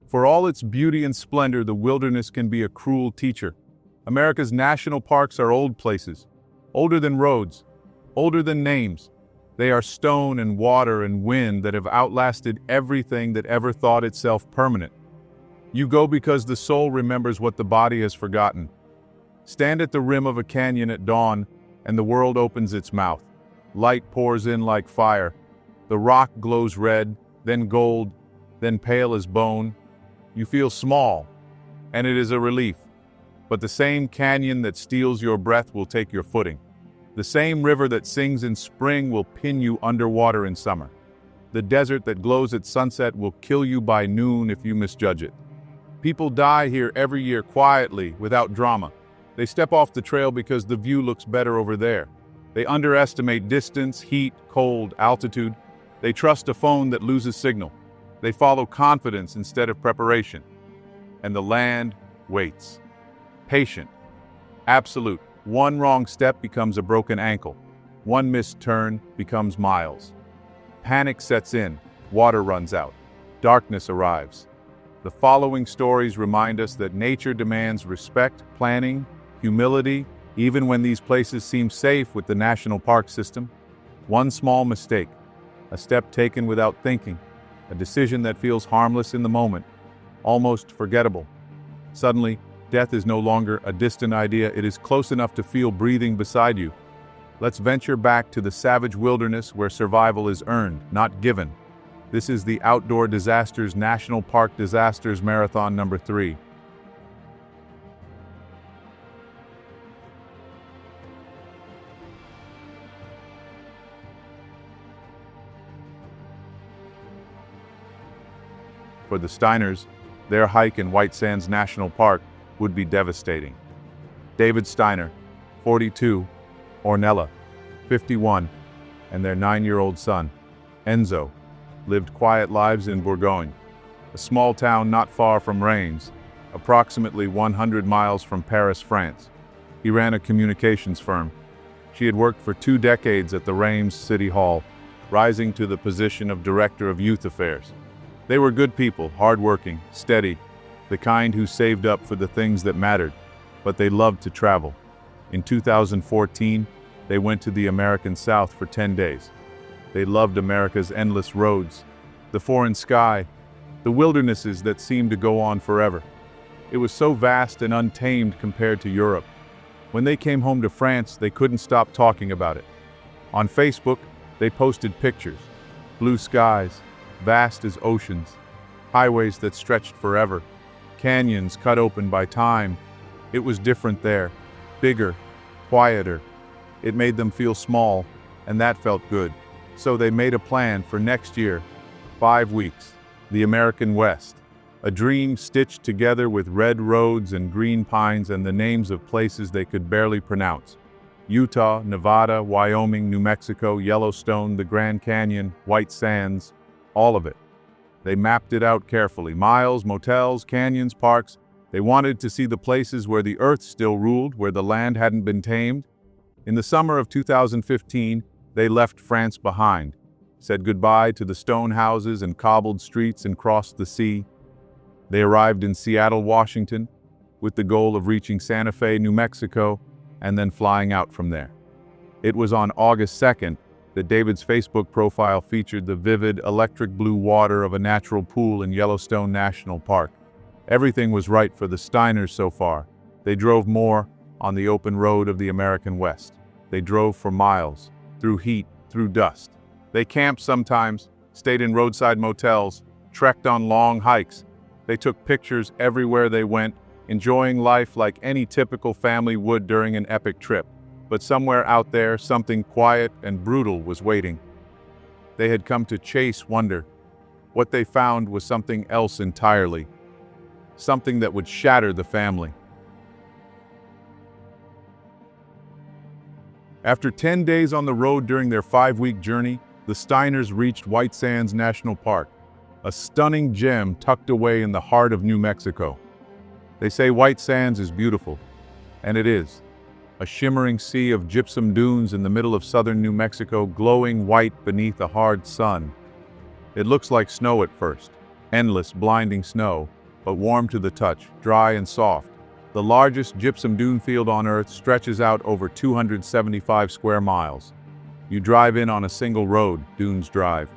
For all its beauty and splendor, the wilderness can be a cruel teacher. America's national parks are old places, older than roads, older than names. They are stone and water and wind that have outlasted everything that ever thought itself permanent. You go because the soul remembers what the body has forgotten. Stand at the rim of a canyon at dawn, and the world opens its mouth. Light pours in like fire. The rock glows red, then gold, then pale as bone. You feel small, and it is a relief. But the same canyon that steals your breath will take your footing. The same river that sings in spring will pin you underwater in summer. The desert that glows at sunset will kill you by noon if you misjudge it. People die here every year quietly, without drama. They step off the trail because the view looks better over there. They underestimate distance, heat, cold, altitude. They trust a phone that loses signal. They follow confidence instead of preparation. And the land waits. Patient. Absolute. One wrong step becomes a broken ankle. One missed turn becomes miles. Panic sets in. Water runs out. Darkness arrives. The following stories remind us that nature demands respect, planning, humility, even when these places seem safe with the national park system. One small mistake, a step taken without thinking, a decision that feels harmless in the moment, almost forgettable. Suddenly, death is no longer a distant idea, it is close enough to feel breathing beside you. Let's venture back to the savage wilderness where survival is earned, not given. This is the Outdoor Disasters National Park Disasters Marathon number 3. For the Steiners, their hike in White Sands National Park would be devastating. David Steiner, 42, Ornella, 51, and their 9-year-old son, Enzo, lived quiet lives in Bourgogne, a small town not far from Reims, approximately 100 miles from Paris, France. He ran a communications firm. She had worked for 2 decades at the Reims City Hall, rising to the position of Director of Youth Affairs. They were good people, hardworking, steady, the kind who saved up for the things that mattered, but they loved to travel. In 2014, they went to the American South for 10 days. They loved America's endless roads, the foreign sky, the wildernesses that seemed to go on forever. It was so vast and untamed compared to Europe. When they came home to France, they couldn't stop talking about it. On Facebook, they posted pictures, blue skies, vast as oceans, highways that stretched forever, canyons cut open by time. It was different there, bigger, quieter. It made them feel small, and that felt good. So they made a plan for next year, 5 weeks, the American West, a dream stitched together with red roads and green pines and the names of places they could barely pronounce. Utah, Nevada, Wyoming, New Mexico, Yellowstone, the Grand Canyon, White Sands, all of it. They mapped it out carefully, miles, motels, canyons, parks. They wanted to see the places where the earth still ruled, where the land hadn't been tamed. In the summer of 2015, they left France behind, said goodbye to the stone houses and cobbled streets and crossed the sea. They arrived in Seattle, Washington, with the goal of reaching Santa Fe, New Mexico, and then flying out from there. It was on August 2nd that David's Facebook profile featured the vivid, electric blue water of a natural pool in Yellowstone National Park. Everything was right for the Steiners so far. They drove more on the open road of the American West. They drove for miles, through heat, through dust. They camped sometimes, stayed in roadside motels, trekked on long hikes. They took pictures everywhere they went, enjoying life like any typical family would during an epic trip. But somewhere out there, something quiet and brutal was waiting. They had come to chase wonder. What they found was something else entirely. Something that would shatter the family. After 10 days on the road during their 5-week journey, the Steiners reached White Sands National Park, a stunning gem tucked away in the heart of New Mexico. They say White Sands is beautiful, and it is. A shimmering sea of gypsum dunes in the middle of southern New Mexico, glowing white beneath a hard sun. It looks like snow at first, endless, blinding snow, but warm to the touch, dry and soft. The largest gypsum dune field on Earth stretches out over 275 square miles. You drive in on a single road, Dunes Drive,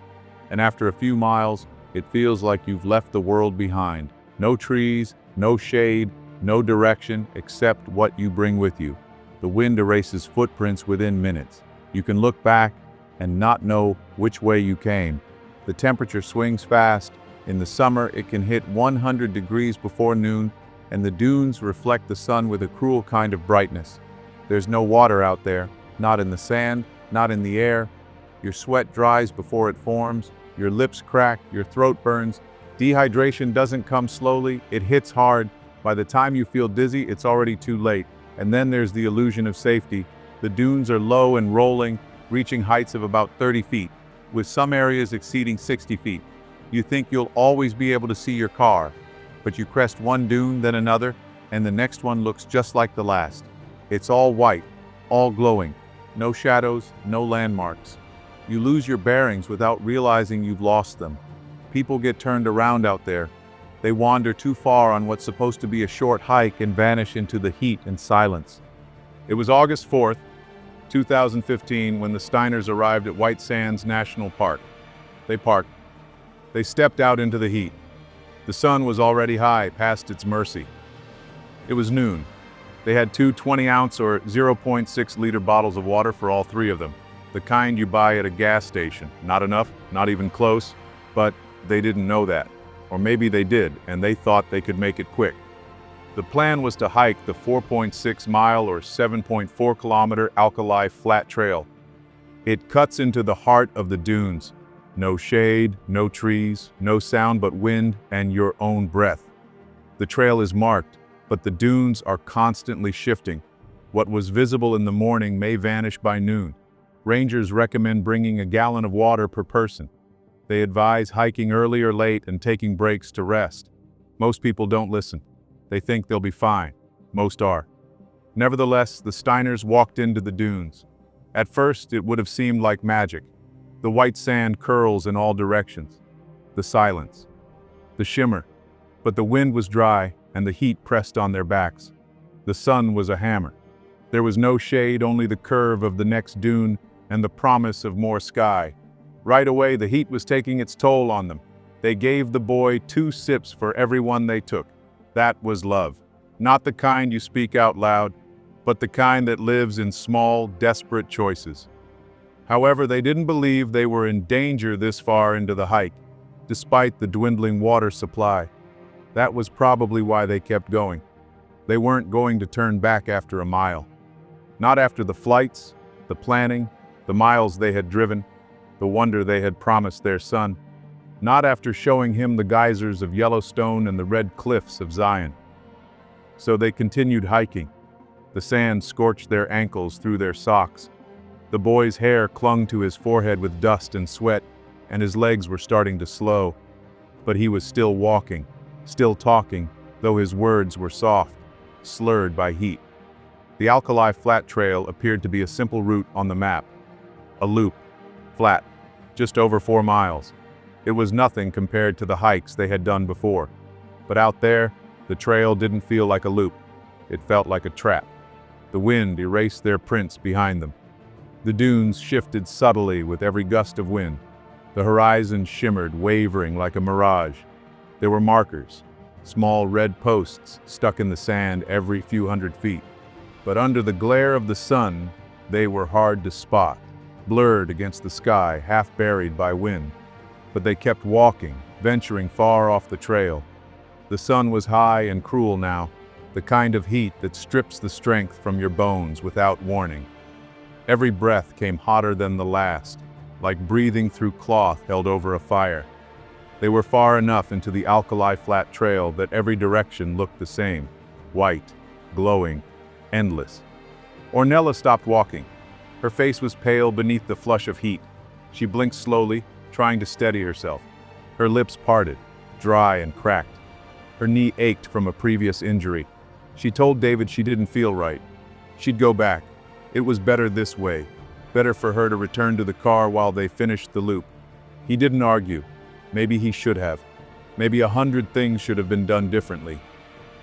and after a few miles, it feels like you've left the world behind. No trees, no shade, no direction except what you bring with you. The wind erases footprints within minutes. You can look back and not know which way you came. The temperature swings fast. In the summer, it can hit 100 degrees before noon, and the dunes reflect the sun with a cruel kind of brightness. There's no water out there, not in the sand, not in the air. Your sweat dries before it forms, your lips crack, your throat burns. Dehydration doesn't come slowly, it hits hard. By the time you feel dizzy, it's already too late. And then there's the illusion of safety. The dunes are low and rolling, reaching heights of about 30 feet, with some areas exceeding 60 feet. You think you'll always be able to see your car, but you crest one dune, then another, and the next one looks just like the last. It's all white, all glowing, no shadows, no landmarks. You lose your bearings without realizing you've lost them. People get turned around out there. They wander too far on what's supposed to be a short hike and vanish into the heat and silence. It was August 4th, 2015, when the Steiners arrived at White Sands National Park. They parked. They stepped out into the heat. The sun was already high, past its mercy. It was noon. They had two 20-ounce or 0.6-liter bottles of water for all three of them, the kind you buy at a gas station. Not enough, not even close, but they didn't know that. Or maybe they did, and they thought they could make it quick. The plan was to hike the 4.6-mile or 7.4-kilometer Alkali Flat Trail. It cuts into the heart of the dunes. No shade, no trees, no sound but wind and your own breath. The trail is marked, but the dunes are constantly shifting. What was visible in the morning may vanish by noon. Rangers recommend bringing a gallon of water per person. They advise hiking early or late and taking breaks to rest. Most people don't listen. They think they'll be fine. Most are. Nevertheless, the Steiners walked into the dunes. At first, it would have seemed like magic. The white sand curls in all directions. The silence. The shimmer. But the wind was dry, and the heat pressed on their backs. The sun was a hammer. There was no shade, only the curve of the next dune and the promise of more sky. Right away, the heat was taking its toll on them. They gave the boy 2 sips for every one they took. That was love. Not the kind you speak out loud, but the kind that lives in small, desperate choices. However, they didn't believe they were in danger this far into the hike, despite the dwindling water supply. That was probably why they kept going. They weren't going to turn back after a mile. Not after the flights, the planning, the miles they had driven, the wonder they had promised their son. Not after showing him the geysers of Yellowstone and the red cliffs of Zion. So they continued hiking. The sand scorched their ankles through their socks. The boy's hair clung to his forehead with dust and sweat, and his legs were starting to slow. But he was still walking, still talking, though his words were soft, slurred by heat. The Alkali Flat Trail appeared to be a simple route on the map. A loop, flat, just over 4 miles. It was nothing compared to the hikes they had done before. But out there, the trail didn't feel like a loop. It felt like a trap. The wind erased their prints behind them. The dunes shifted subtly with every gust of wind. The horizon shimmered, wavering like a mirage. There were markers, small red posts stuck in the sand every few hundred feet. But under the glare of the sun, they were hard to spot, blurred against the sky, half buried by wind. But they kept walking, venturing far off the trail. The sun was high and cruel now, the kind of heat that strips the strength from your bones without warning. Every breath came hotter than the last, like breathing through cloth held over a fire. They were far enough into the Alkali Flat Trail that every direction looked the same, white, glowing, endless. Ornella stopped walking. Her face was pale beneath the flush of heat. She blinked slowly, trying to steady herself. Her lips parted, dry and cracked. Her knee ached from a previous injury. She told David she didn't feel right. She'd go back. It was better this way. Better for her to return to the car while they finished the loop. He didn't argue. Maybe he should have. Maybe 100 things should have been done differently.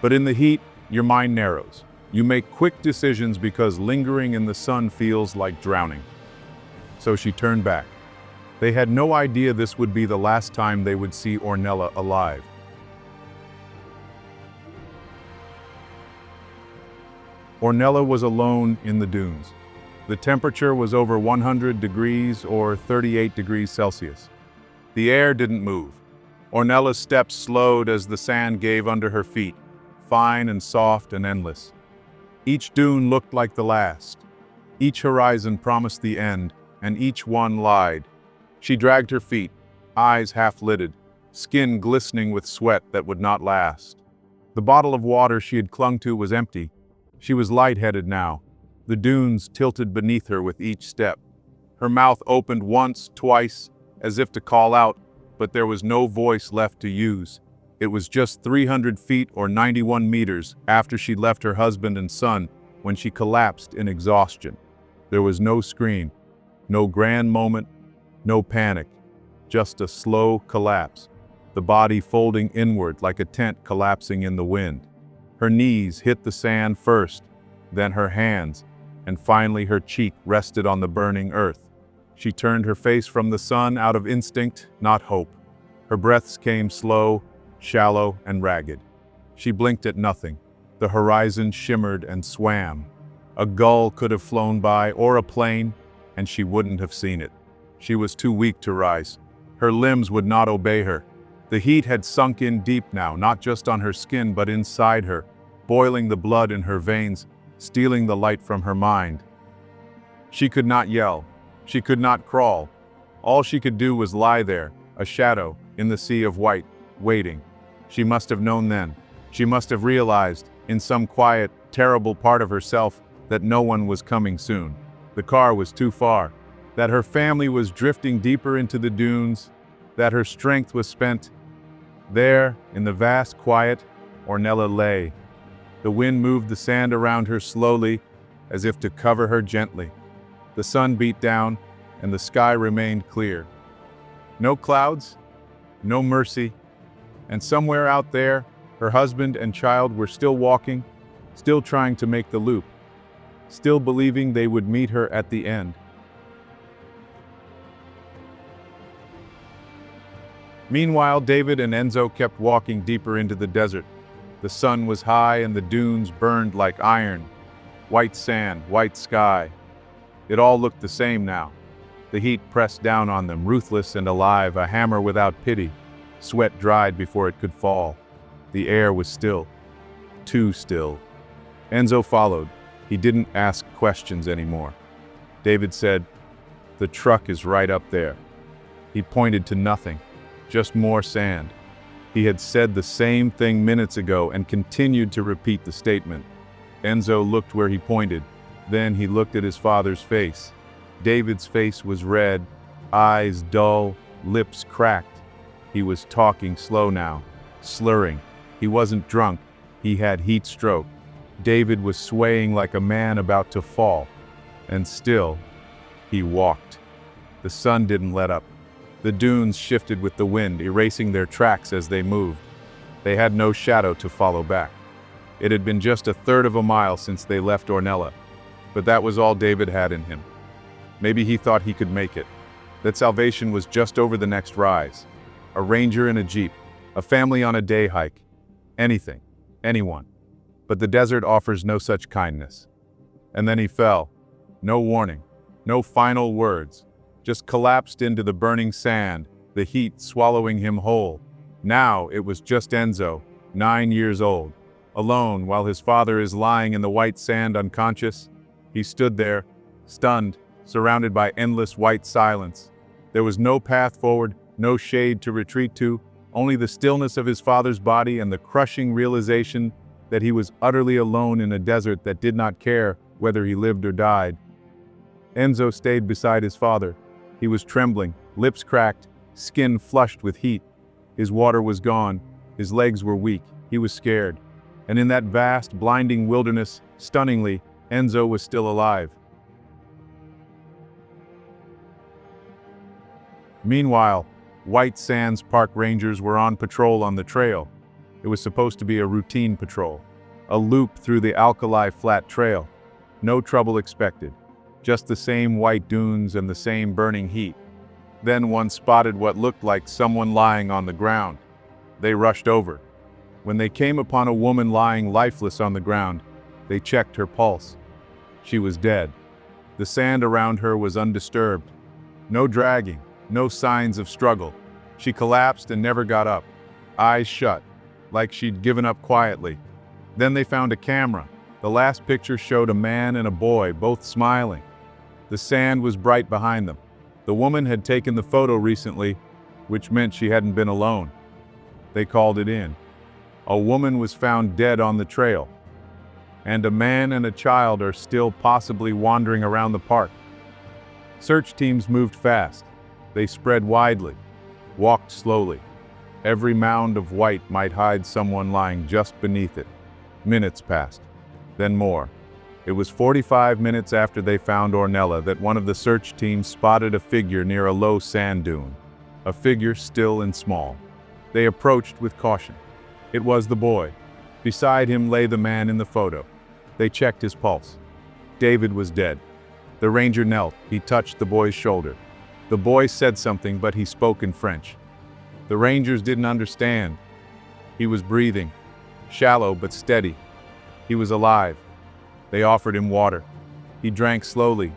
But in the heat, your mind narrows. You make quick decisions because lingering in the sun feels like drowning. So she turned back. They had no idea this would be the last time they would see Ornella alive. Ornella was alone in the dunes. The temperature was over 100 degrees or 38 degrees Celsius. The air didn't move. Ornella's steps slowed as the sand gave under her feet, fine and soft and endless. Each dune looked like the last. Each horizon promised the end, and each one lied. She dragged her feet, eyes half-lidded, skin glistening with sweat that would not last. The bottle of water she had clung to was empty. She was lightheaded now. The dunes tilted beneath her with each step. Her mouth opened once, twice, as if to call out, but there was no voice left to use. It was just 300 feet or 91 meters after she left her husband and son when she collapsed in exhaustion. There was no scream, no grand moment, no panic, just a slow collapse, the body folding inward like a tent collapsing in the wind. Her knees hit the sand first, then her hands, and finally her cheek rested on the burning earth. She turned her face from the sun out of instinct, not hope. Her breaths came slow, shallow, and ragged. She blinked at nothing. The horizon shimmered and swam. A gull could have flown by, or a plane, and she wouldn't have seen it. She was too weak to rise. Her limbs would not obey her. The heat had sunk in deep now, not just on her skin, but inside her, boiling the blood in her veins, stealing the light from her mind. She could not yell. She could not crawl. All she could do was lie there, a shadow, in the sea of white, waiting. She must have known then. She must have realized, in some quiet, terrible part of herself, that no one was coming soon. The car was too far. That her family was drifting deeper into the dunes. That her strength was spent. There, in the vast quiet, Ornella lay. The wind moved the sand around her slowly, as if to cover her gently. The sun beat down, and the sky remained clear. No clouds, no mercy, and somewhere out there, her husband and child were still walking, still trying to make the loop, still believing they would meet her at the end. Meanwhile, David and Enzo kept walking deeper into the desert. The sun was high and the dunes burned like iron. White sand, white sky. It all looked the same now. The heat pressed down on them, ruthless and alive, a hammer without pity. Sweat dried before it could fall. The air was still. Too still. Enzo followed. He didn't ask questions anymore. David said, "The truck is right up there." He pointed to nothing. Just more sand. He had said the same thing minutes ago and continued to repeat the statement. Enzo looked where he pointed. Then he looked at his father's face. David's face was red, eyes dull, lips cracked. He was talking slow now, slurring. He wasn't drunk. He had heat stroke. David was swaying like a man about to fall. And still, he walked. The sun didn't let up. The dunes shifted with the wind, erasing their tracks as they moved. They had no shadow to follow back. It had been just a third of a mile since they left Ornella, but that was all David had in him. Maybe he thought he could make it, that salvation was just over the next rise. A ranger in a jeep, a family on a day hike, anything, anyone. But the desert offers no such kindness. And then he fell. No warning, no final words. Just collapsed into the burning sand, the heat swallowing him whole. Now it was just Enzo, 9 years old, alone while his father is lying in the white sand unconscious. He stood there, stunned, surrounded by endless white silence. There was no path forward, no shade to retreat to, only the stillness of his father's body and the crushing realization that he was utterly alone in a desert that did not care whether he lived or died. Enzo stayed beside his father. He was trembling, lips cracked, skin flushed with heat. His water was gone, his legs were weak, he was scared. And in that vast, blinding wilderness, stunningly, Enzo was still alive. Meanwhile, White Sands Park rangers were on patrol on the trail. It was supposed to be a routine patrol, a loop through the Alkali Flat Trail. No trouble expected, just the same white dunes and the same burning heat. Then one spotted what looked like someone lying on the ground. They rushed over. When they came upon a woman lying lifeless on the ground, they checked her pulse. She was dead. The sand around her was undisturbed. No dragging, no signs of struggle. She collapsed and never got up, eyes shut, like she'd given up quietly. Then they found a camera. The last picture showed a man and a boy, both smiling. The sand was bright behind them. The woman had taken the photo recently, which meant she hadn't been alone. They called it in. A woman was found dead on the trail, and a man and a child are still possibly wandering around the park. Search teams moved fast. They spread widely, walked slowly. Every mound of white might hide someone lying just beneath it. Minutes passed, then more. It was 45 minutes after they found Ornella that one of the search teams spotted a figure near a low sand dune. A figure still and small. They approached with caution. It was the boy. Beside him lay the man in the photo. They checked his pulse. David was dead. The ranger knelt. He touched the boy's shoulder. The boy said something, but he spoke in French. The rangers didn't understand. He was breathing, shallow but steady. He was alive. They offered him water. He drank slowly.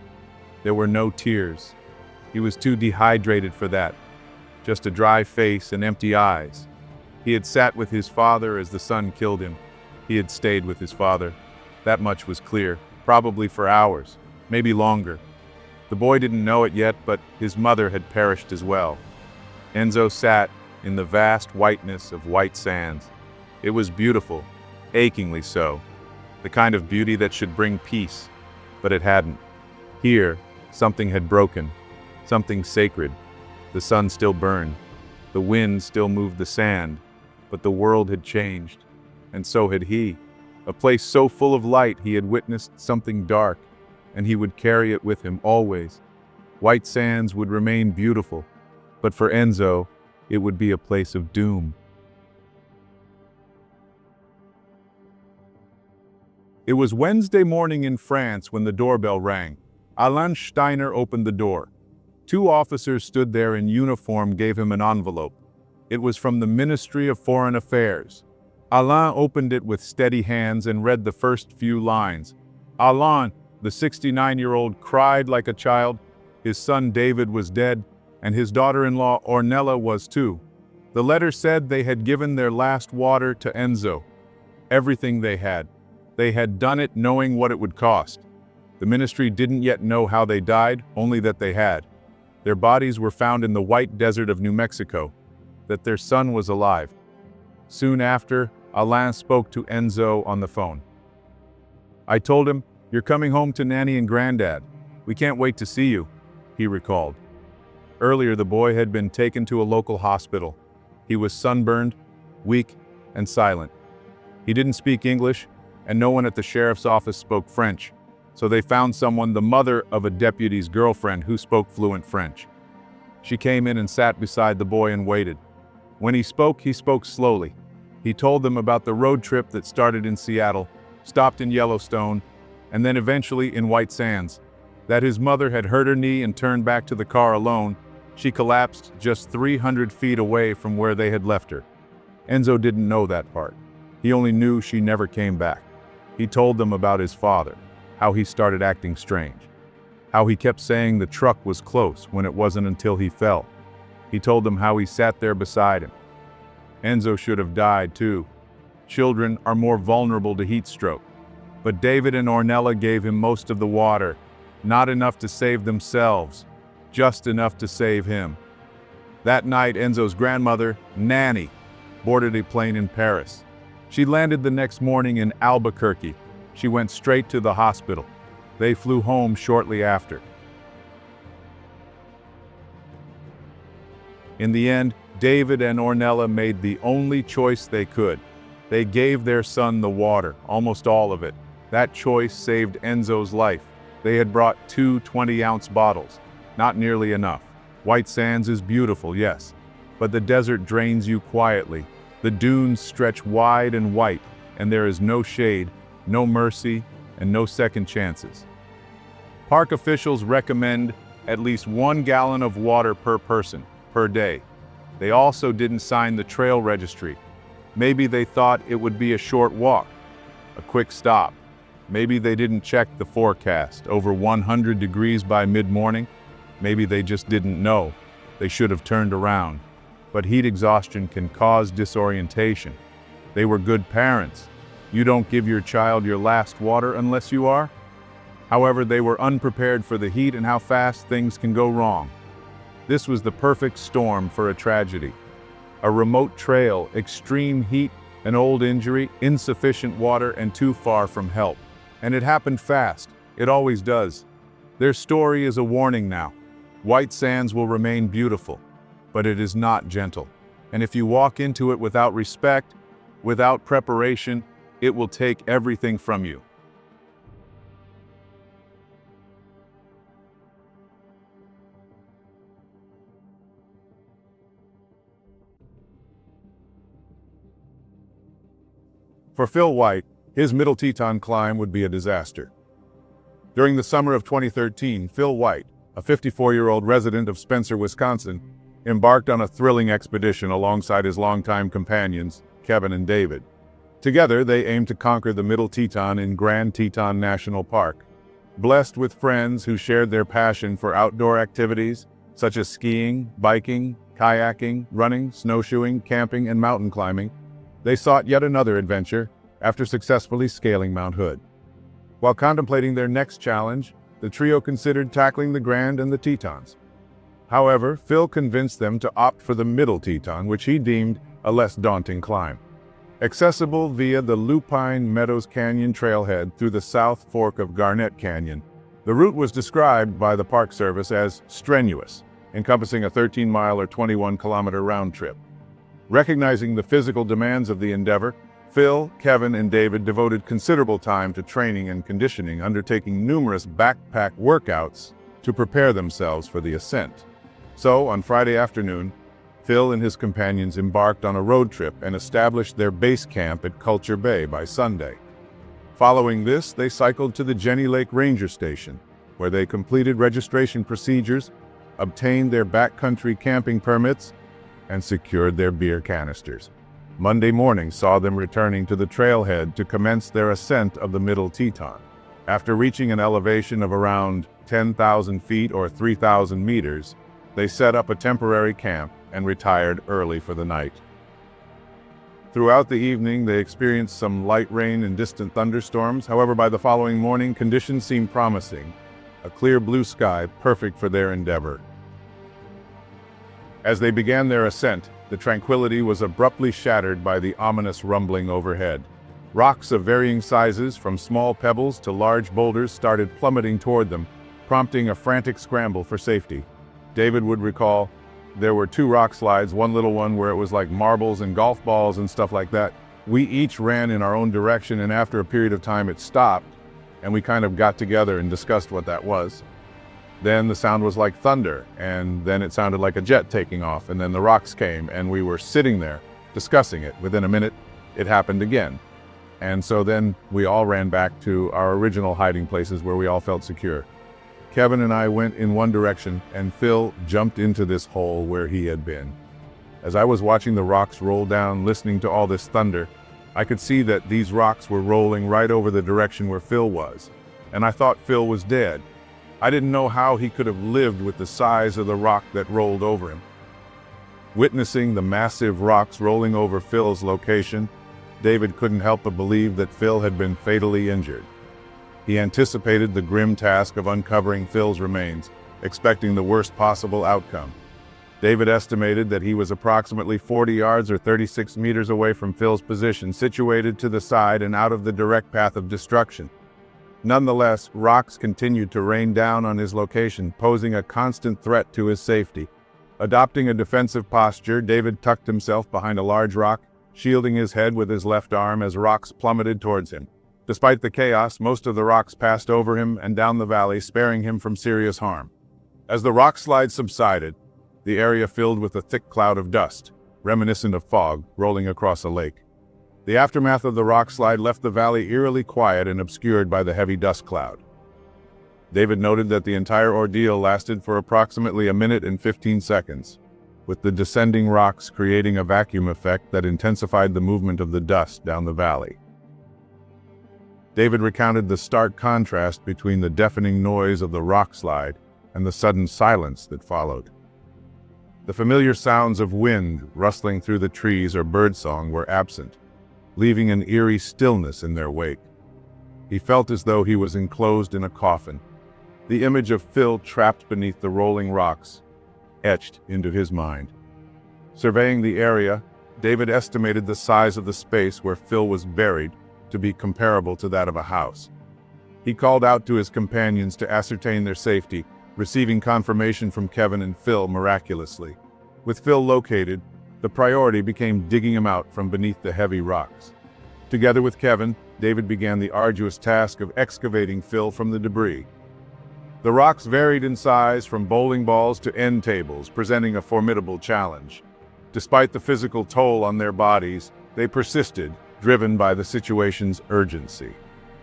There were no tears. He was too dehydrated for that. Just a dry face and empty eyes. He had sat with his father as the sun killed him. He had stayed with his father. That much was clear, probably for hours, maybe longer. The boy didn't know it yet, but his mother had perished as well. Enzo sat in the vast whiteness of White Sands. It was beautiful, achingly so, the kind of beauty that should bring peace, but it hadn't. Here, something had broken, something sacred. The sun still burned, the wind still moved the sand, but the world had changed, and so had he. A place so full of light he had witnessed something dark, and he would carry it with him always. White Sands would remain beautiful, but for Enzo, it would be a place of doom. It was Wednesday morning in France when the doorbell rang. Alain Steiner opened the door. Two officers stood there in uniform, gave him an envelope. It was from the Ministry of Foreign Affairs. Alain opened it with steady hands and read the first few lines. Alain, the 69-year-old, cried like a child. His son David was dead, and his daughter-in-law Ornella was too. The letter said they had given their last water to Enzo. Everything they had. They had done it knowing what it would cost. The ministry didn't yet know how they died, only that they had. Their bodies were found in the white desert of New Mexico, that their son was alive. Soon after, Alain spoke to Enzo on the phone. I told him, "You're coming home to Nanny and Granddad. We can't wait to see you," he recalled. Earlier, the boy had been taken to a local hospital. He was sunburned, weak, and silent. He didn't speak English, and no one at the sheriff's office spoke French. So they found someone, the mother of a deputy's girlfriend, who spoke fluent French. She came in and sat beside the boy and waited. When he spoke slowly. He told them about the road trip that started in Seattle, stopped in Yellowstone, and then eventually in White Sands. That his mother had hurt her knee and turned back to the car alone. She collapsed just 300 feet away from where they had left her. Enzo didn't know that part. He only knew she never came back. He told them about his father, how he started acting strange, how he kept saying the truck was close when it wasn't until he fell. He told them how he sat there beside him. Enzo should have died too. Children are more vulnerable to heat stroke. But David and Ornella gave him most of the water, not enough to save themselves, just enough to save him. That night, Enzo's grandmother, Nanny, boarded a plane in Paris. She landed the next morning in Albuquerque. She went straight to the hospital. They flew home shortly after. In the end, David and Ornella made the only choice they could. They gave their son the water, almost all of it. That choice saved Enzo's life. They had brought 2 20-ounce bottles. Not nearly enough. White Sands is beautiful, yes, but the desert drains you quietly. The dunes stretch wide and white, and there is no shade, no mercy, and no second chances. Park officials recommend at least 1 gallon of water per person, per day. They also didn't sign the trail registry. Maybe they thought it would be a short walk, a quick stop. Maybe they didn't check the forecast, over 100 degrees by mid-morning. Maybe they just didn't know. They should have turned around. But heat exhaustion can cause disorientation. They were good parents. You don't give your child your last water unless you are. However, they were unprepared for the heat and how fast things can go wrong. This was the perfect storm for a tragedy. A remote trail, extreme heat, an old injury, insufficient water, and too far from help. And it happened fast. It always does. Their story is a warning now. White sands will remain beautiful, but it is not gentle. And if you walk into it without respect, without preparation, it will take everything from you. For Phil White, his Middle Teton climb would be a disaster. During the summer of 2013, Phil White, a 54-year-old resident of Spencer, Wisconsin, embarked on a thrilling expedition alongside his longtime companions, Kevin and David. Together, they aimed to conquer the Middle Teton in Grand Teton National Park. Blessed with friends who shared their passion for outdoor activities, such as skiing, biking, kayaking, running, snowshoeing, camping, and mountain climbing, they sought yet another adventure after successfully scaling Mount Hood. While contemplating their next challenge, the trio considered tackling the Grand and the Tetons. However, Phil convinced them to opt for the Middle Teton, which he deemed a less daunting climb. Accessible via the Lupine Meadows Canyon trailhead through the South Fork of Garnett Canyon, the route was described by the Park Service as strenuous, encompassing a 13-mile or 21-kilometer round trip. Recognizing the physical demands of the endeavor, Phil, Kevin, and David devoted considerable time to training and conditioning, undertaking numerous backpack workouts to prepare themselves for the ascent. So, on Friday afternoon, Phil and his companions embarked on a road trip and established their base camp at Culture Bay by Sunday. Following this, they cycled to the Jenny Lake Ranger Station, where they completed registration procedures, obtained their backcountry camping permits, and secured their beer canisters. Monday morning saw them returning to the trailhead to commence their ascent of the Middle Teton. After reaching an elevation of around 10,000 feet or 3,000 meters, they set up a temporary camp and retired early for the night. Throughout the evening, they experienced some light rain and distant thunderstorms. However, by the following morning, conditions seemed promising. A clear blue sky, perfect for their endeavor. As they began their ascent, the tranquility was abruptly shattered by the ominous rumbling overhead. Rocks of varying sizes, from small pebbles to large boulders, started plummeting toward them, prompting a frantic scramble for safety. David would recall, there were 2 rock slides, one little one where it was like marbles and golf balls and stuff like that. We each ran in our own direction, and after a period of time it stopped, and we kind of got together and discussed what that was. Then the sound was like thunder, and then it sounded like a jet taking off, and then the rocks came, and we were sitting there discussing it. Within a minute, it happened again. And so then we all ran back to our original hiding places where we all felt secure. Kevin and I went in one direction, and Phil jumped into this hole where he had been. As I was watching the rocks roll down, listening to all this thunder, I could see that these rocks were rolling right over the direction where Phil was, and I thought Phil was dead. I didn't know how he could have lived with the size of the rock that rolled over him. Witnessing the massive rocks rolling over Phil's location, David couldn't help but believe that Phil had been fatally injured. He anticipated the grim task of uncovering Phil's remains, expecting the worst possible outcome. David estimated that he was approximately 40 yards or 36 meters away from Phil's position, situated to the side and out of the direct path of destruction. Nonetheless, rocks continued to rain down on his location, posing a constant threat to his safety. Adopting a defensive posture, David tucked himself behind a large rock, shielding his head with his left arm as rocks plummeted towards him. Despite the chaos, most of the rocks passed over him and down the valley, sparing him from serious harm. As the rock slide subsided, the area filled with a thick cloud of dust, reminiscent of fog, rolling across a lake. The aftermath of the rock slide left the valley eerily quiet and obscured by the heavy dust cloud. David noted that the entire ordeal lasted for approximately 1 minute and 15 seconds, with the descending rocks creating a vacuum effect that intensified the movement of the dust down the valley. David recounted the stark contrast between the deafening noise of the rock slide and the sudden silence that followed. The familiar sounds of wind rustling through the trees or birdsong were absent, leaving an eerie stillness in their wake. He felt as though he was enclosed in a coffin, the image of Phil trapped beneath the rolling rocks etched into his mind. Surveying the area, David estimated the size of the space where Phil was buried to be comparable to that of a house. He called out to his companions to ascertain their safety, receiving confirmation from Kevin and Phil miraculously. With Phil located, the priority became digging him out from beneath the heavy rocks. Together with Kevin, David began the arduous task of excavating Phil from the debris. The rocks varied in size from bowling balls to end tables, presenting a formidable challenge. Despite the physical toll on their bodies, they persisted, driven by the situation's urgency.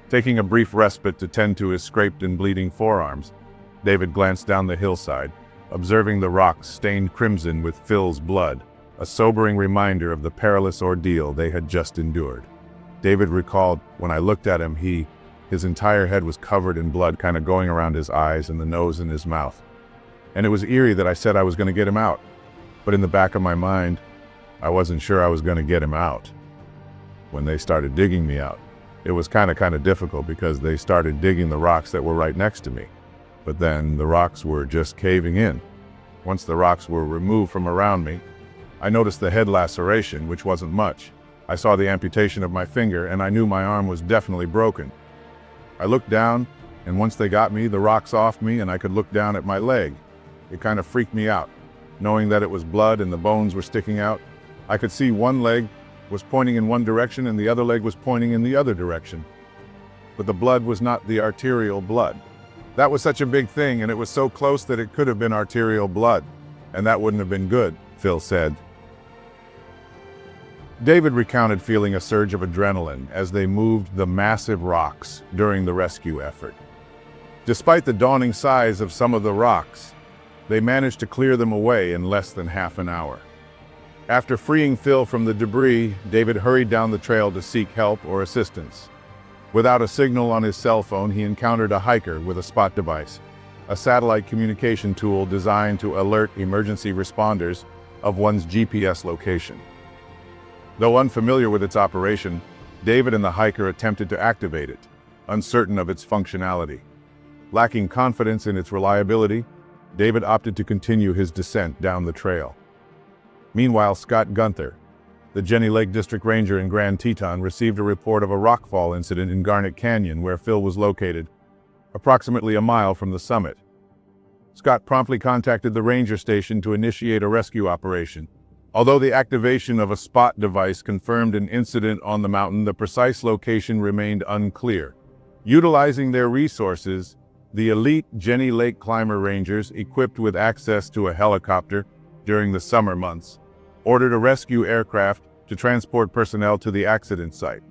Taking a brief respite to tend to his scraped and bleeding forearms, David glanced down the hillside, observing the rocks stained crimson with Phil's blood, a sobering reminder of the perilous ordeal they had just endured. David recalled, when I looked at him, his entire head was covered in blood, kind of going around his eyes and the nose and his mouth. And it was eerie that I said I was going to get him out. But in the back of my mind, I wasn't sure I was going to get him out. When they started digging me out, it was kind of difficult because they started digging the rocks that were right next to me. But then the rocks were just caving in. Once the rocks were removed from around me, I noticed the head laceration, which wasn't much. I saw the amputation of my finger, and I knew my arm was definitely broken. I looked down, and once they got me, the rocks off me, and I could look down at my leg. It kind of freaked me out, knowing that it was blood and the bones were sticking out. I could see one leg was pointing in one direction and the other leg was pointing in the other direction. But the blood was not the arterial blood. That was such a big thing, and it was so close that it could have been arterial blood, and that wouldn't have been good, Phil said. David recounted feeling a surge of adrenaline as they moved the massive rocks during the rescue effort. Despite the daunting size of some of the rocks, they managed to clear them away in less than half an hour. After freeing Phil from the debris, David hurried down the trail to seek help or assistance. Without a signal on his cell phone, he encountered a hiker with a spot device, a satellite communication tool designed to alert emergency responders of one's GPS location. Though unfamiliar with its operation, David and the hiker attempted to activate it, uncertain of its functionality. Lacking confidence in its reliability, David opted to continue his descent down the trail. Meanwhile, Scott Gunther, the Jenny Lake District Ranger in Grand Teton, received a report of a rockfall incident in Garnet Canyon where Phil was located, approximately a mile from the summit. Scott promptly contacted the ranger station to initiate a rescue operation. Although the activation of a spot device confirmed an incident on the mountain, the precise location remained unclear. Utilizing their resources, the elite Jenny Lake Climber Rangers, equipped with access to a helicopter during the summer months, ordered a rescue aircraft to transport personnel to the accident site.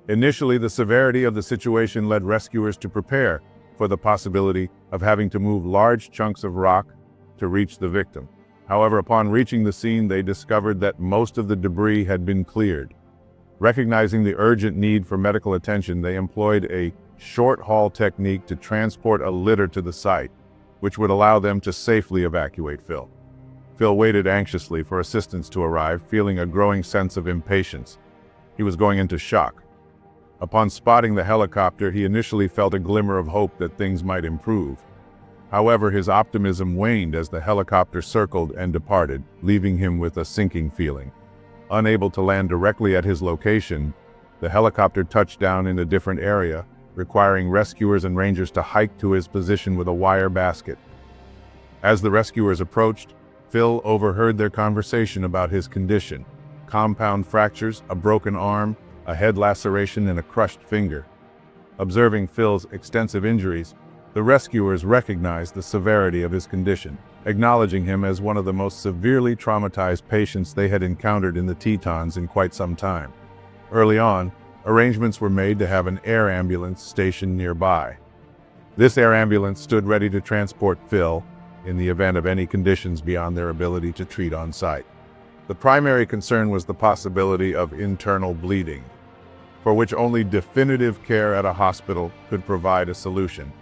Initially, the severity of the situation led rescuers to prepare for the possibility of having to move large chunks of rock to reach the victim. However, upon reaching the scene, they discovered that most of the debris had been cleared. Recognizing the urgent need for medical attention, they employed a short-haul technique to transport a litter to the site, which would allow them to safely evacuate Phil. Phil waited anxiously for assistance to arrive, feeling a growing sense of impatience. He was going into shock. Upon spotting the helicopter, he initially felt a glimmer of hope that things might improve. However, his optimism waned as the helicopter circled and departed, leaving him with a sinking feeling. Unable to land directly at his location, the helicopter touched down in a different area, requiring rescuers and rangers to hike to his position with a wire basket. As the rescuers approached, Phil overheard their conversation about his condition: compound fractures, a broken arm, a head laceration, and a crushed finger. Observing Phil's extensive injuries, the rescuers recognized the severity of his condition. acknowledging him as one of the most severely traumatized patients they had encountered in the Tetons in quite some time. Early on, arrangements were made to have an air ambulance stationed nearby. This air ambulance stood ready to transport Phil in the event of any conditions beyond their ability to treat on site. The primary concern was the possibility of internal bleeding, for which only definitive care at a hospital could provide a solution.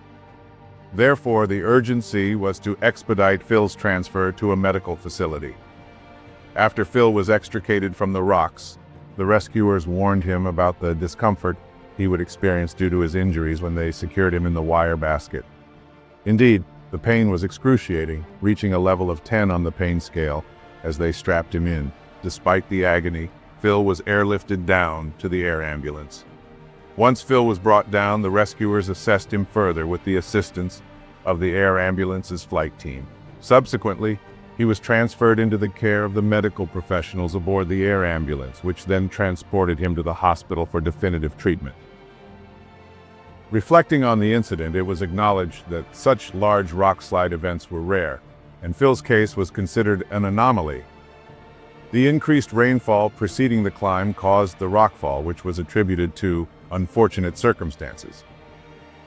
Therefore, the urgency was to expedite Phil's transfer to a medical facility. After Phil was extricated from the rocks, the rescuers warned him about the discomfort he would experience due to his injuries when they secured him in the wire basket. Indeed, the pain was excruciating, reaching a level of 10 on the pain scale as they strapped him in. Despite the agony, Phil was airlifted down to the air ambulance. Once Phil was brought down, the rescuers assessed him further with the assistance of the air ambulance's flight team. Subsequently, he was transferred into the care of the medical professionals aboard the air ambulance, which then transported him to the hospital for definitive treatment. Reflecting on the incident, it was acknowledged that such large rockslide events were rare, and Phil's case was considered an anomaly. The increased rainfall preceding the climb caused the rockfall, which was attributed to unfortunate circumstances.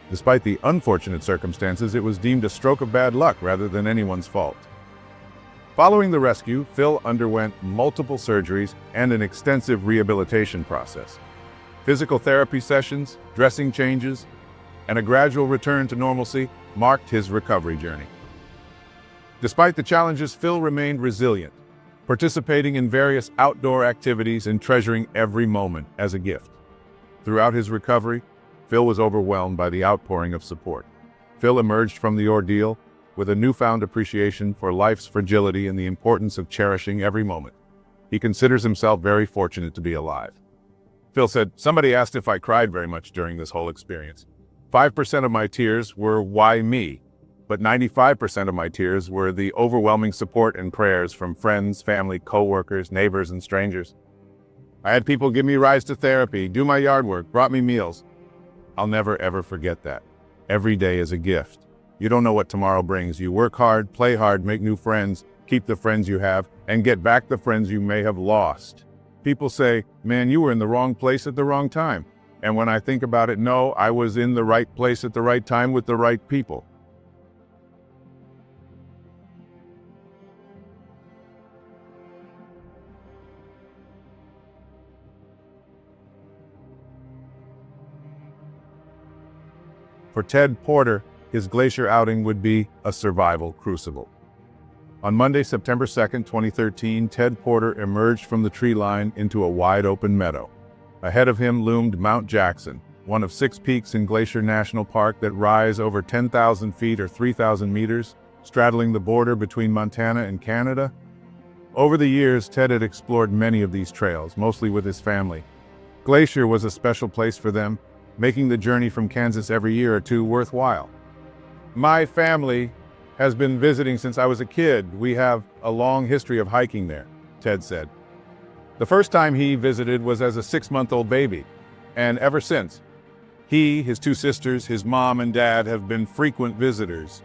Despite the unfortunate circumstances, it was deemed a stroke of bad luck rather than anyone's fault. Following the rescue, Phil underwent multiple surgeries and an extensive rehabilitation process. Physical therapy sessions, dressing changes, and a gradual return to normalcy marked his recovery journey. Despite the challenges, Phil remained resilient, participating in various outdoor activities and treasuring every moment as a gift. Throughout his recovery, Phil was overwhelmed by the outpouring of support. Phil emerged from the ordeal with a newfound appreciation for life's fragility and the importance of cherishing every moment. He considers himself very fortunate to be alive. Phil said, "Somebody asked if I cried very much during this whole experience. 5% of my tears were why me, but 95% of my tears were the overwhelming support and prayers from friends, family, co-workers, neighbors, and strangers. I had people give me rides to therapy, do my yard work, brought me meals. I'll never ever forget that. Every day is a gift. You don't know what tomorrow brings. You work hard, play hard, make new friends, keep the friends you have, and get back the friends you may have lost. People say, man, you were in the wrong place at the wrong time. And when I think about it, no, I was in the right place at the right time with the right people." For Ted Porter, his glacier outing would be a survival crucible. On Monday, September 2nd, 2013, Ted Porter emerged from the tree line into a wide-open meadow. Ahead of him loomed Mount Jackson, one of 6 peaks in Glacier National Park that rise over 10,000 feet or 3,000 meters, straddling the border between Montana and Canada. Over the years, Ted had explored many of these trails, mostly with his family. Glacier was a special place for them, making the journey from Kansas every year or two worthwhile. "My family has been visiting since I was a kid. We have a long history of hiking there," Ted said. The first time he visited was as a 6-month-old baby, and ever since, he, his 2 sisters, his mom and dad have been frequent visitors.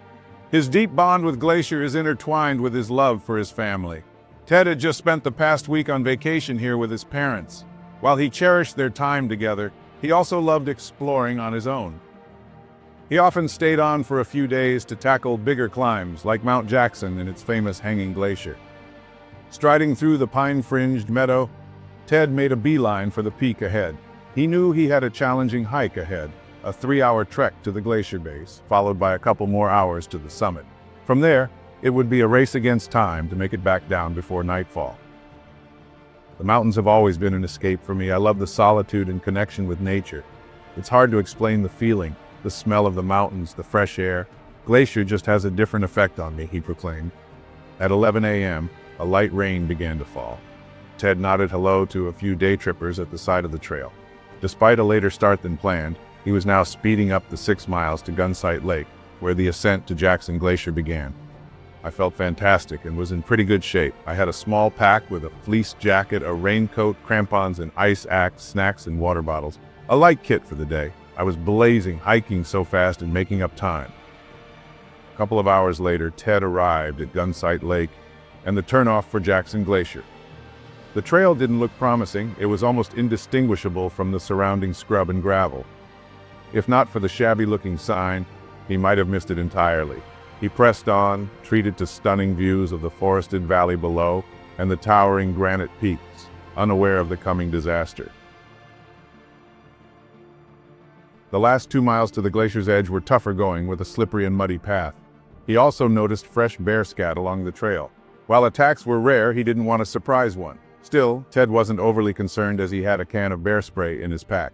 His deep bond with Glacier is intertwined with his love for his family. Ted had just spent the past week on vacation here with his parents. While he cherished their time together, he also loved exploring on his own. He often stayed on for a few days to tackle bigger climbs, like Mount Jackson and its famous hanging glacier. Striding through the pine-fringed meadow, Ted made a beeline for the peak ahead. He knew he had a challenging hike ahead, a 3-hour trek to the glacier base, followed by a couple more hours to the summit. From there, it would be a race against time to make it back down before nightfall. The mountains have always been an escape for me. I love the solitude and connection with nature. It's hard to explain the feeling, the smell of the mountains, the fresh air. Glacier just has a different effect on me, he proclaimed. At 11 a.m., a light rain began to fall. Ted nodded hello to a few day trippers at the side of the trail. Despite a later start than planned, he was now speeding up the 6 miles to Gunsight Lake, where the ascent to Jackson Glacier began. I felt fantastic and was in pretty good shape. I had a small pack with a fleece jacket, a raincoat, crampons, an ice axe, snacks, and water bottles. A light kit for the day. I was blazing, hiking so fast and making up time. A couple of hours later, Ted arrived at Gunsight Lake and the turnoff for Jackson Glacier. The trail didn't look promising. It was almost indistinguishable from the surrounding scrub and gravel. If not for the shabby-looking sign, he might have missed it entirely. He pressed on, treated to stunning views of the forested valley below and the towering granite peaks, unaware of the coming disaster. The last 2 miles to the glacier's edge were tougher going, with a slippery and muddy path. He also noticed fresh bear scat along the trail. While attacks were rare, he didn't want to surprise one. Still, Ted wasn't overly concerned as he had a can of bear spray in his pack.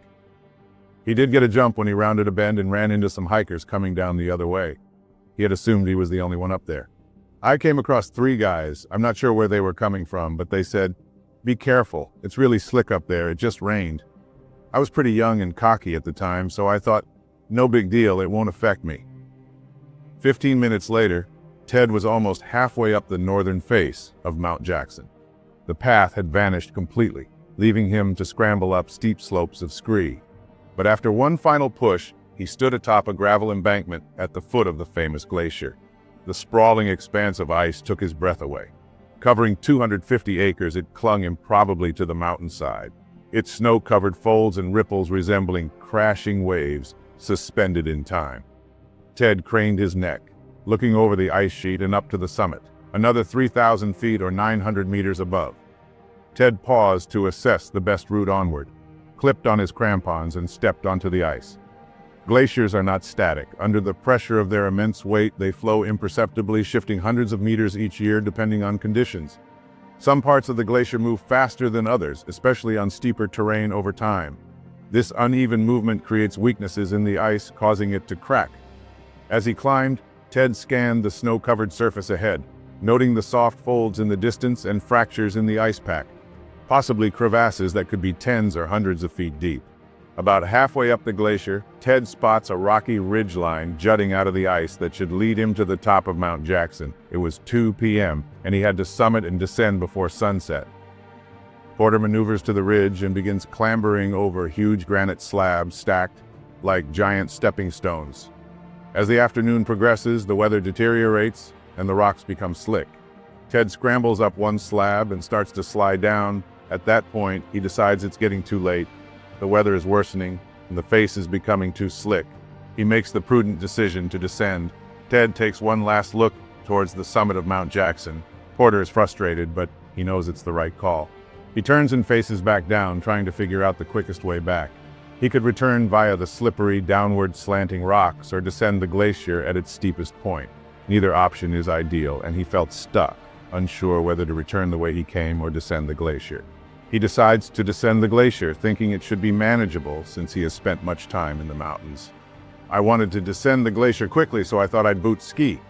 He did get a jump when he rounded a bend and ran into some hikers coming down the other way. He had assumed he was the only one up there. I came across 3 guys. I'm not sure where they were coming from, but they said, "Be careful, it's really slick up there, it just rained." I was pretty young and cocky at the time, so I thought, no big deal, it won't affect me. 15 minutes later, Ted was almost halfway up the northern face of Mount Jackson. The path had vanished completely, leaving him to scramble up steep slopes of scree. But after one final push, he stood atop a gravel embankment at the foot of the famous glacier. The sprawling expanse of ice took his breath away. Covering 250 acres, it clung improbably to the mountainside, its snow-covered folds and ripples resembling crashing waves suspended in time. Ted craned his neck, looking over the ice sheet and up to the summit, another 3,000 feet or 900 meters above. Ted paused to assess the best route onward, clipped on his crampons and stepped onto the ice. Glaciers are not static. Under the pressure of their immense weight, they flow imperceptibly, shifting hundreds of meters each year depending on conditions. Some parts of the glacier move faster than others, especially on steeper terrain over time. This uneven movement creates weaknesses in the ice, causing it to crack. As he climbed, Ted scanned the snow-covered surface ahead, noting the soft folds in the distance and fractures in the ice pack, possibly crevasses that could be tens or hundreds of feet deep. About halfway up the glacier, Ted spots a rocky ridgeline jutting out of the ice that should lead him to the top of Mount Jackson. It was 2 p.m., and he had to summit and descend before sunset. Porter maneuvers to the ridge and begins clambering over huge granite slabs stacked like giant stepping stones. As the afternoon progresses, the weather deteriorates and the rocks become slick. Ted scrambles up one slab and starts to slide down. At that point, he decides it's getting too late. The weather is worsening, and the face is becoming too slick. He makes the prudent decision to descend. Ted takes one last look towards the summit of Mount Jackson. Porter is frustrated, but he knows it's the right call. He turns and faces back down, trying to figure out the quickest way back. He could return via the slippery, downward slanting rocks or descend the glacier at its steepest point. Neither option is ideal, and he felt stuck, unsure whether to return the way he came or descend the glacier. He decides to descend the glacier, thinking it should be manageable since he has spent much time in the mountains. I wanted to descend the glacier quickly, so I thought I'd boot ski.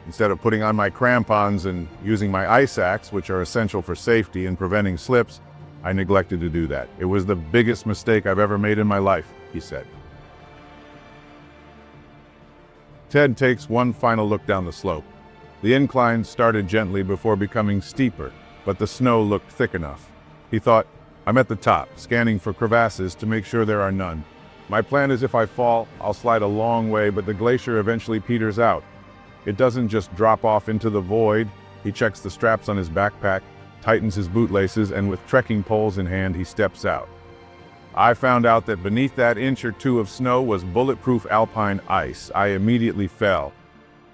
Instead of putting on my crampons and using my ice axe, which are essential for safety and preventing slips, I neglected to do that. It was the biggest mistake I've ever made in my life, he said. Ted takes one final look down the slope. The incline started gently before becoming steeper, but the snow looked thick enough. He thought, I'm at the top, scanning for crevasses to make sure there are none. My plan is if I fall, I'll slide a long way, but the glacier eventually peters out. It doesn't just drop off into the void. He checks the straps on his backpack, tightens his bootlaces, and with trekking poles in hand, he steps out. I found out that beneath that inch or two of snow was bulletproof alpine ice. I immediately fell.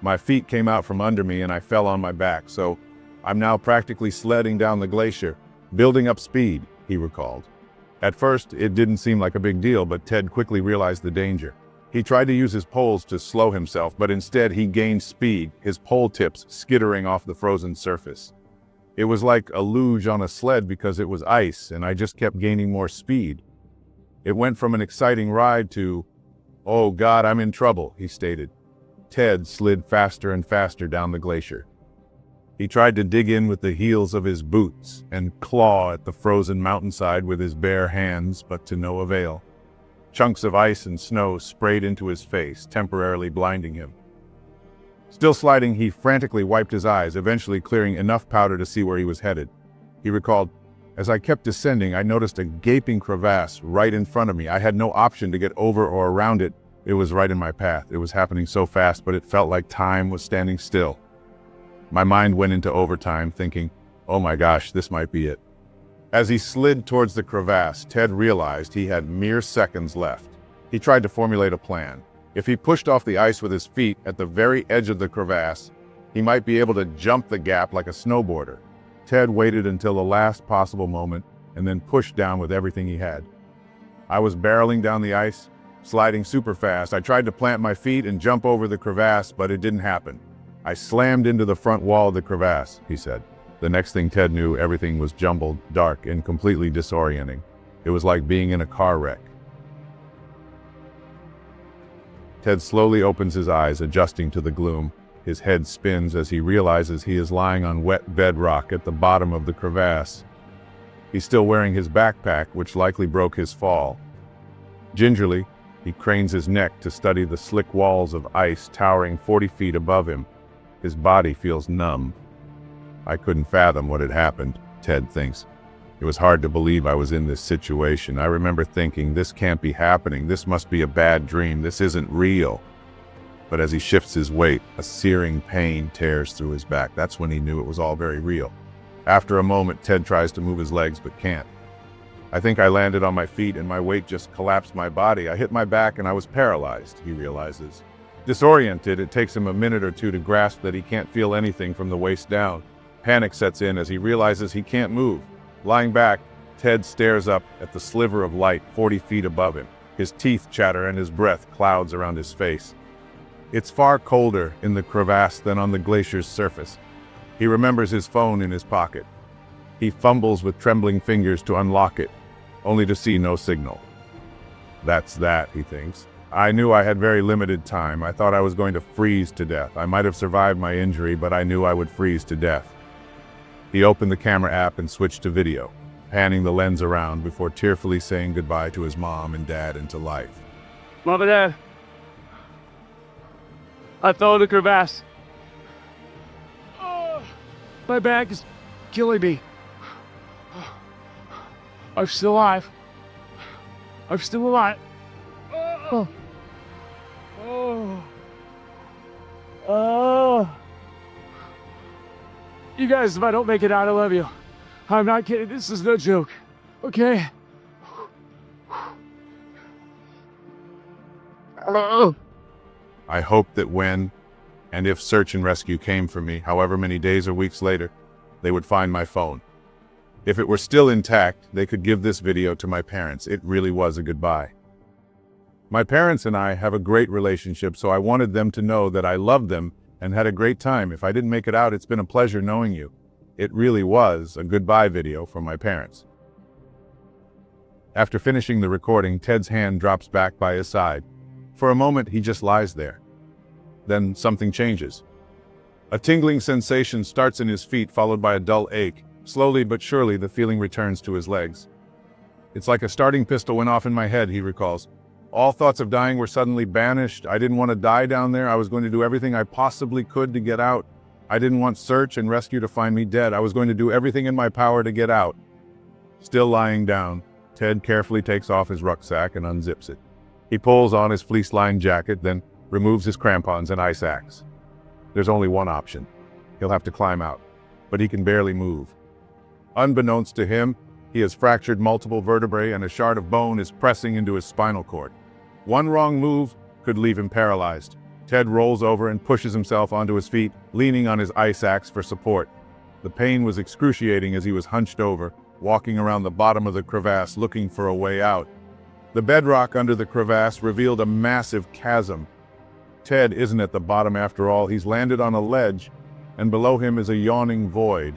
My feet came out from under me and I fell on my back, so I'm now practically sledding down the glacier, building up speed, he recalled. At first, it didn't seem like a big deal, but Ted quickly realized the danger. He tried to use his poles to slow himself, but instead he gained speed, his pole tips skittering off the frozen surface. It was like a luge on a sled because it was ice, and I just kept gaining more speed. It went from an exciting ride to, "Oh God, I'm in trouble," he stated. Ted slid faster and faster down the glacier. He tried to dig in with the heels of his boots and claw at the frozen mountainside with his bare hands, but to no avail. Chunks of ice and snow sprayed into his face, temporarily blinding him. Still sliding, he frantically wiped his eyes, eventually clearing enough powder to see where he was headed. He recalled, "As I kept descending, I noticed a gaping crevasse right in front of me. I had no option to get over or around it, It was right in my path. It was happening so fast, but it felt like time was standing still. My mind went into overtime, thinking, oh my gosh, this might be it. As he slid towards the crevasse, Ted realized he had mere seconds left. He tried to formulate a plan. If he pushed off the ice with his feet at the very edge of the crevasse, he might be able to jump the gap like a snowboarder. Ted waited until the last possible moment and then pushed down with everything he had. I was barreling down the ice, sliding super fast. I tried to plant my feet and jump over the crevasse, but it didn't happen. I slammed into the front wall of the crevasse, he said. The next thing Ted knew, everything was jumbled, dark, and completely disorienting. It was like being in a car wreck. Ted slowly opens his eyes, adjusting to the gloom. His head spins as he realizes he is lying on wet bedrock at the bottom of the crevasse. He's still wearing his backpack, which likely broke his fall. Gingerly, he cranes his neck to study the slick walls of ice towering 40 feet above him. His body feels numb. I couldn't fathom what had happened, Ted thinks. It was hard to believe I was in this situation. I remember thinking, this can't be happening. This must be a bad dream. This isn't real. But as he shifts his weight, a searing pain tears through his back. That's when he knew it was all very real. After a moment, Ted tries to move his legs but can't. I think I landed on my feet and my weight just collapsed my body. I hit my back and I was paralyzed, he realizes. Disoriented, it takes him a minute or two to grasp that he can't feel anything from the waist down. Panic sets in as he realizes he can't move. Lying back, Ted stares up at the sliver of light 40 feet above him. His teeth chatter and his breath clouds around his face. It's far colder in the crevasse than on the glacier's surface. He remembers his phone in his pocket. He fumbles with trembling fingers to unlock it, only to see no signal. That's that, he thinks. I knew I had very limited time. I thought I was going to freeze to death. I might have survived my injury, but I knew I would freeze to death. He opened the camera app and switched to video, panning the lens around before tearfully saying goodbye to his mom and dad into life. Mom and Dad, I fell in the crevasse. My back is killing me. I'm still alive. I'm still alive. Oh. You guys, if I don't make it out, I love you. I'm not kidding. This is no joke. Okay? Hello? I hoped that when and if search and rescue came for me, however many days or weeks later, they would find my phone. If it were still intact, they could give this video to my parents. It really was a goodbye. My parents and I have a great relationship, so I wanted them to know that I loved them and had a great time. If I didn't make it out, it's been a pleasure knowing you. It really was a goodbye video from my parents. After finishing the recording, Ted's hand drops back by his side. For a moment, he just lies there. Then something changes. A tingling sensation starts in his feet, followed by a dull ache. Slowly but surely, the feeling returns to his legs. It's like a starting pistol went off in my head, he recalls. All thoughts of dying were suddenly banished. I didn't want to die down there. I was going to do everything I possibly could to get out. I didn't want search and rescue to find me dead. I was going to do everything in my power to get out. Still lying down, Ted carefully takes off his rucksack and unzips it. He pulls on his fleece-lined jacket, then removes his crampons and ice axe. There's only one option. He'll have to climb out, but he can barely move. Unbeknownst to him, he has fractured multiple vertebrae and a shard of bone is pressing into his spinal cord. One wrong move could leave him paralyzed. Ted rolls over and pushes himself onto his feet, leaning on his ice axe for support. The pain was excruciating as he was hunched over, walking around the bottom of the crevasse looking for a way out. The bedrock under the crevasse revealed a massive chasm. Ted isn't at the bottom after all. He's landed on a ledge, and below him is a yawning void.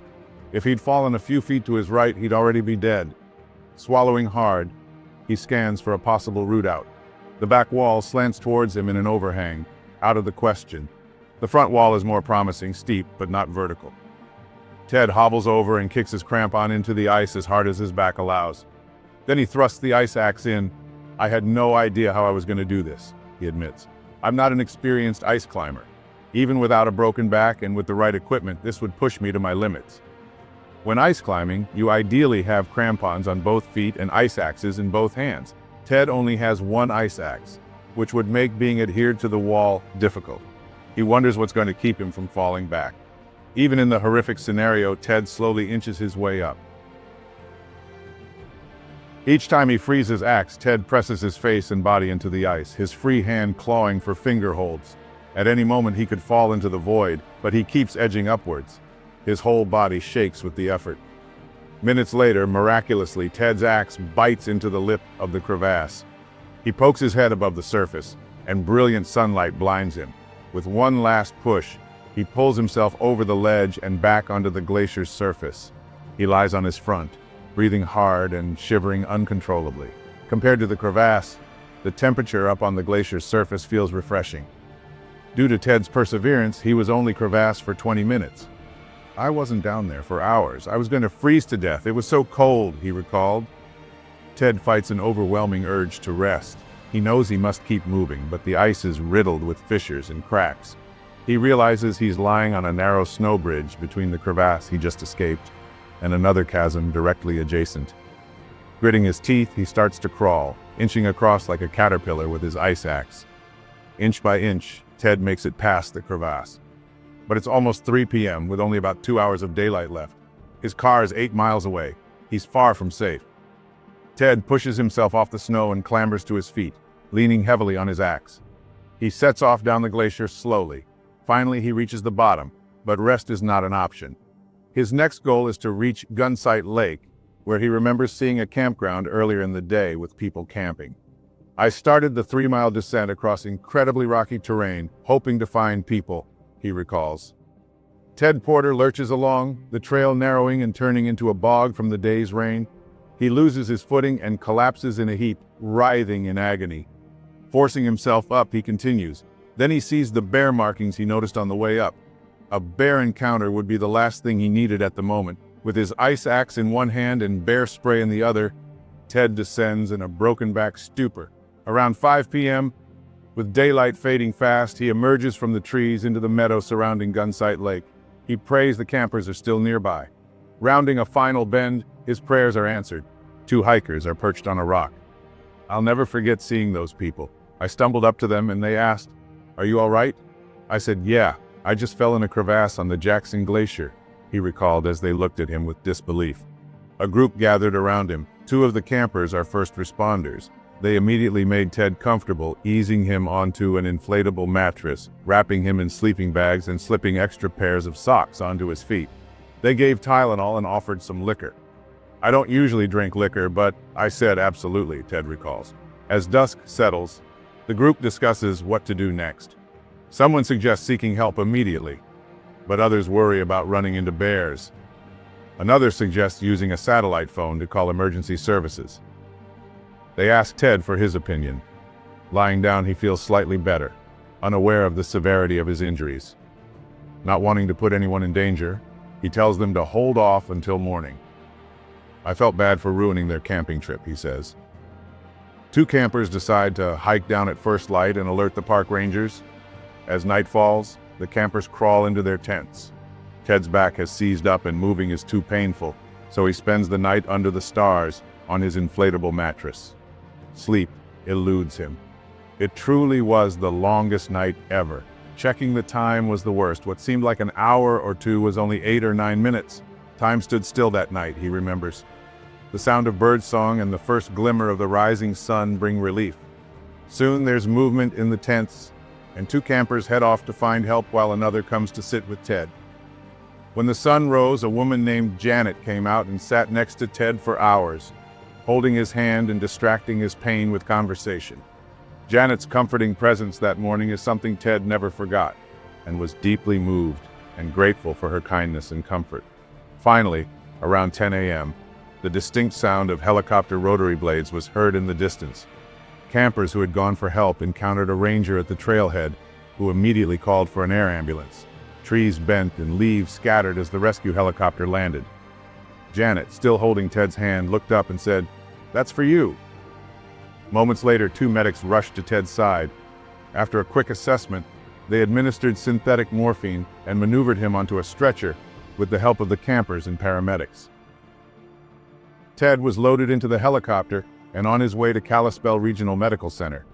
If he'd fallen a few feet to his right, he'd already be dead. Swallowing hard, he scans for a possible route out. The back wall slants towards him in an overhang, out of the question. The front wall is more promising, steep, but not vertical. Ted hobbles over and kicks his crampon into the ice as hard as his back allows. Then he thrusts the ice axe in. I had no idea how I was going to do this, he admits. I'm not an experienced ice climber. Even without a broken back and with the right equipment, this would push me to my limits. When ice climbing, you ideally have crampons on both feet and ice axes in both hands. Ted only has one ice axe. which would make being adhered to the wall difficult. He wonders what's going to keep him from falling back. Even in the horrific scenario, Ted slowly inches his way up. Each time he frees his axe, Ted presses his face and body into the ice, his free hand clawing for finger holds. At any moment he could fall into the void, but he keeps edging upwards. His whole body shakes with the effort. Minutes later, miraculously, Ted's axe bites into the lip of the crevasse. He pokes his head above the surface, and brilliant sunlight blinds him. With one last push, he pulls himself over the ledge and back onto the glacier's surface. He lies on his front, breathing hard and shivering uncontrollably. Compared to the crevasse, the temperature up on the glacier's surface feels refreshing. Due to Ted's perseverance, he was only crevassed for 20 minutes. I wasn't down there for hours. I was going to freeze to death. It was so cold, he recalled. Ted fights an overwhelming urge to rest. He knows he must keep moving, but the ice is riddled with fissures and cracks. He realizes he's lying on a narrow snow bridge between the crevasse he just escaped and another chasm directly adjacent. Gritting his teeth, he starts to crawl, inching across like a caterpillar with his ice axe. Inch by inch, Ted makes it past the crevasse. But it's almost 3 p.m. with only about 2 hours of daylight left. His car is 8 miles away. He's far from safe. Ted pushes himself off the snow and clambers to his feet, leaning heavily on his axe. He sets off down the glacier slowly. Finally, he reaches the bottom, but rest is not an option. His next goal is to reach Gunsight Lake, where he remembers seeing a campground earlier in the day with people camping. I started the 3-mile descent across incredibly rocky terrain, hoping to find people, he recalls. Ted Porter lurches along, the trail narrowing and turning into a bog from the day's rain. He loses his footing and collapses in a heap, writhing in agony. Forcing himself up, he continues. Then he sees the bear markings he noticed on the way up. A bear encounter would be the last thing he needed at the moment. With his ice axe in one hand and bear spray in the other, Ted descends in a broken-back stupor. Around 5 p.m., with daylight fading fast, he emerges from the trees into the meadow surrounding Gunsight Lake. He prays the campers are still nearby. Rounding a final bend, his prayers are answered. 2 hikers are perched on a rock. I'll never forget seeing those people. I stumbled up to them and they asked, "Are you all right?" I said, "Yeah, I just fell in a crevasse on the Jackson Glacier," he recalled as they looked at him with disbelief. A group gathered around him. 2 of the campers are first responders. They immediately made Ted comfortable, easing him onto an inflatable mattress, wrapping him in sleeping bags and slipping extra pairs of socks onto his feet. They gave Tylenol and offered some liquor. I don't usually drink liquor, but I said absolutely, Ted recalls. As dusk settles, the group discusses what to do next. Someone suggests seeking help immediately, but others worry about running into bears. Another suggests using a satellite phone to call emergency services. They ask Ted for his opinion. Lying down, he feels slightly better, unaware of the severity of his injuries. Not wanting to put anyone in danger, he tells them to hold off until morning. I felt bad for ruining their camping trip, he says. 2 campers decide to hike down at first light and alert the park rangers. As night falls, the campers crawl into their tents. Ted's back has seized up and moving is too painful, so he spends the night under the stars on his inflatable mattress. Sleep eludes him. It truly was the longest night ever. Checking the time was the worst. What seemed like an hour or 2 was only 8 or 9 minutes. Time stood still that night, he remembers. The sound of birdsong and the first glimmer of the rising sun bring relief. Soon there's movement in the tents, and 2 campers head off to find help while another comes to sit with Ted. When the sun rose, a woman named Janet came out and sat next to Ted for hours, holding his hand and distracting his pain with conversation. Janet's comforting presence that morning is something Ted never forgot, and was deeply moved and grateful for her kindness and comfort. Finally, around 10 a.m., the distinct sound of helicopter rotary blades was heard in the distance. Campers who had gone for help encountered a ranger at the trailhead, who immediately called for an air ambulance. Trees bent and leaves scattered as the rescue helicopter landed. Janet, still holding Ted's hand, looked up and said, "That's for you." Moments later, 2 medics rushed to Ted's side. After a quick assessment, they administered synthetic morphine and maneuvered him onto a stretcher with the help of the campers and paramedics. Ted was loaded into the helicopter and on his way to Kalispell Regional Medical Center.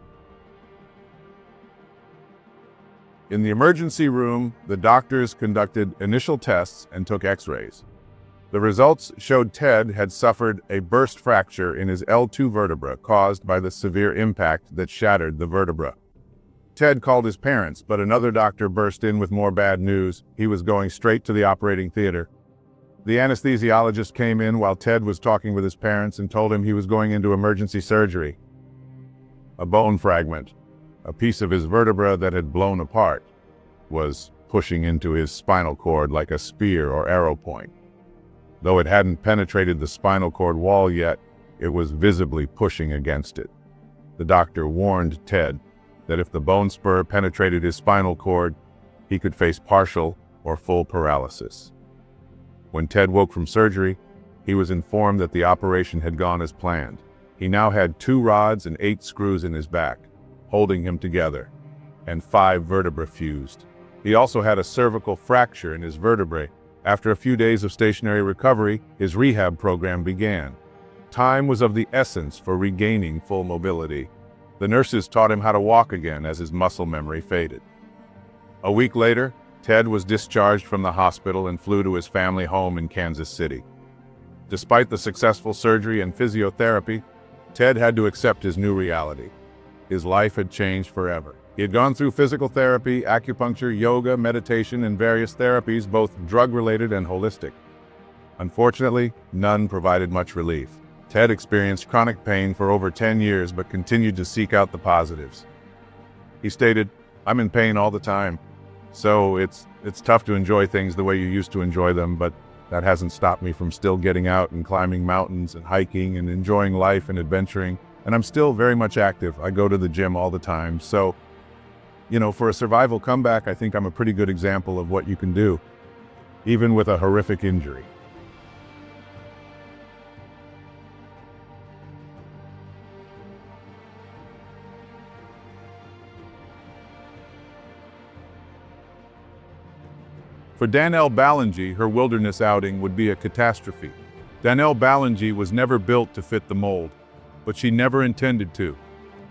In the emergency room, the doctors conducted initial tests and took x-rays. The results showed Ted had suffered a burst fracture in his L2 vertebra caused by the severe impact that shattered the vertebra. Ted called his parents, but another doctor burst in with more bad news. He was going straight to the operating theater. The anesthesiologist came in while Ted was talking with his parents and told him he was going into emergency surgery. A bone fragment, a piece of his vertebra that had blown apart, was pushing into his spinal cord like a spear or arrow point. Though it hadn't penetrated the spinal cord wall yet, it was visibly pushing against it. The doctor warned Ted that if the bone spur penetrated his spinal cord, he could face partial or full paralysis. When Ted woke from surgery, he was informed that the operation had gone as planned. He now had 2 rods and 8 screws in his back, holding him together, and 5 vertebrae fused. He also had a cervical fracture in his vertebrae. After a few days of stationary recovery, his rehab program began. Time was of the essence for regaining full mobility. The nurses taught him how to walk again as his muscle memory faded. A week later, Ted was discharged from the hospital and flew to his family home in Kansas City. Despite the successful surgery and physiotherapy, Ted had to accept his new reality. His life had changed forever. He had gone through physical therapy, acupuncture, yoga, meditation, and various therapies, both drug-related and holistic. Unfortunately, none provided much relief. Ted experienced chronic pain for over 10 years, but continued to seek out the positives. He stated, "I'm in pain all the time, so it's tough to enjoy things the way you used to enjoy them, but that hasn't stopped me from still getting out and climbing mountains and hiking and enjoying life and adventuring. And I'm still very much active. I go to the gym all the time. So, for a survival comeback, I think I'm a pretty good example of what you can do, even with a horrific injury." For Danielle Ballingy, her wilderness outing would be a catastrophe. Danielle Ballingy was never built to fit the mold, but she never intended to.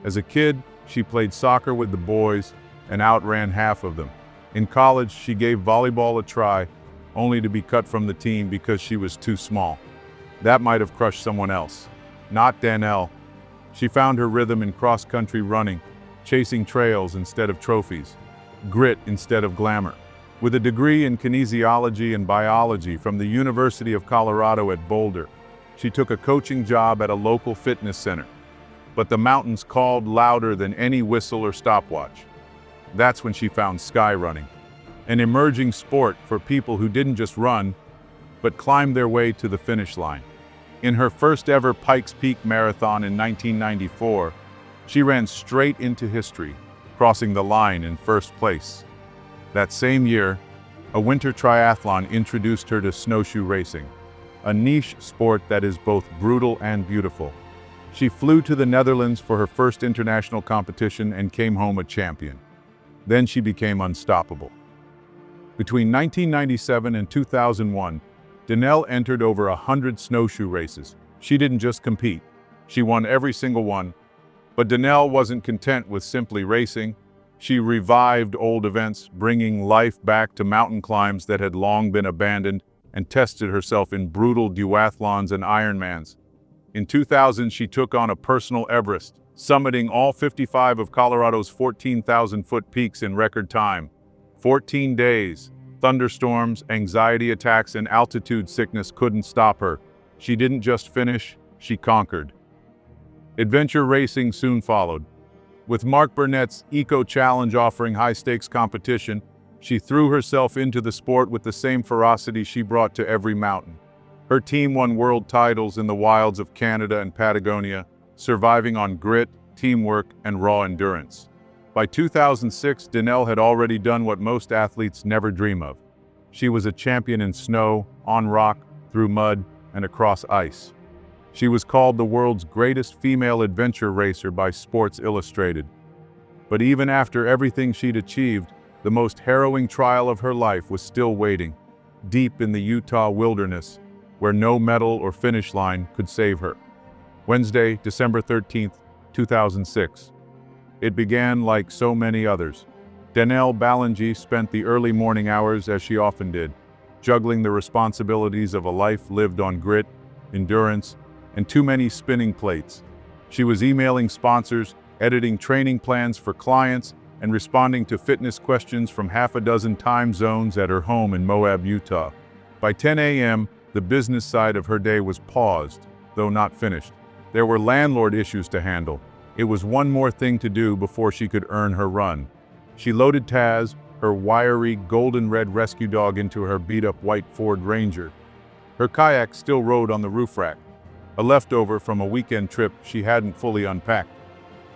As a kid, she played soccer with the boys and outran half of them. In college, she gave volleyball a try, only to be cut from the team because she was too small. That might have crushed someone else. Not Danielle. She found her rhythm in cross-country running, chasing trails instead of trophies, grit instead of glamour. With a degree in kinesiology and biology from the University of Colorado at Boulder, she took a coaching job at a local fitness center. But the mountains called louder than any whistle or stopwatch. That's when she found sky running, an emerging sport for people who didn't just run, but climbed their way to the finish line. In her first ever Pikes Peak Marathon in 1994, she ran straight into history, crossing the line in first place. That same year, a winter triathlon introduced her to snowshoe racing, a niche sport that is both brutal and beautiful. She flew to the Netherlands for her first international competition and came home a champion. Then she became unstoppable. Between 1997 and 2001, Danielle entered over 100 snowshoe races. She didn't just compete, she won every single one. But Danielle wasn't content with simply racing. She revived old events, bringing life back to mountain climbs that had long been abandoned, and tested herself in brutal duathlons and Ironmans. In 2000, she took on a personal Everest, summiting all 55 of Colorado's 14,000-foot peaks in record time. 14 days, thunderstorms, anxiety attacks, and altitude sickness couldn't stop her. She didn't just finish, she conquered. Adventure racing soon followed. With Mark Burnett's Eco Challenge offering high-stakes competition, she threw herself into the sport with the same ferocity she brought to every mountain. Her team won world titles in the wilds of Canada and Patagonia, surviving on grit, teamwork, and raw endurance. By 2006, Danielle had already done what most athletes never dream of. She was a champion in snow, on rock, through mud, and across ice. She was called the world's greatest female adventure racer by Sports Illustrated. But even after everything she'd achieved, the most harrowing trial of her life was still waiting, deep in the Utah wilderness, where no medal or finish line could save her. Wednesday, December 13th, 2006. It began like so many others. Danelle Balangi spent the early morning hours as she often did, juggling the responsibilities of a life lived on grit, endurance, and too many spinning plates. She was emailing sponsors, editing training plans for clients, and responding to fitness questions from half a dozen time zones at her home in Moab, Utah. By 10 a.m., the business side of her day was paused, though not finished. There were landlord issues to handle. It was one more thing to do before she could earn her run. She loaded Taz, her wiry, golden-red rescue dog, into her beat-up white Ford Ranger. Her kayak still rode on the roof rack, a leftover from a weekend trip she hadn't fully unpacked.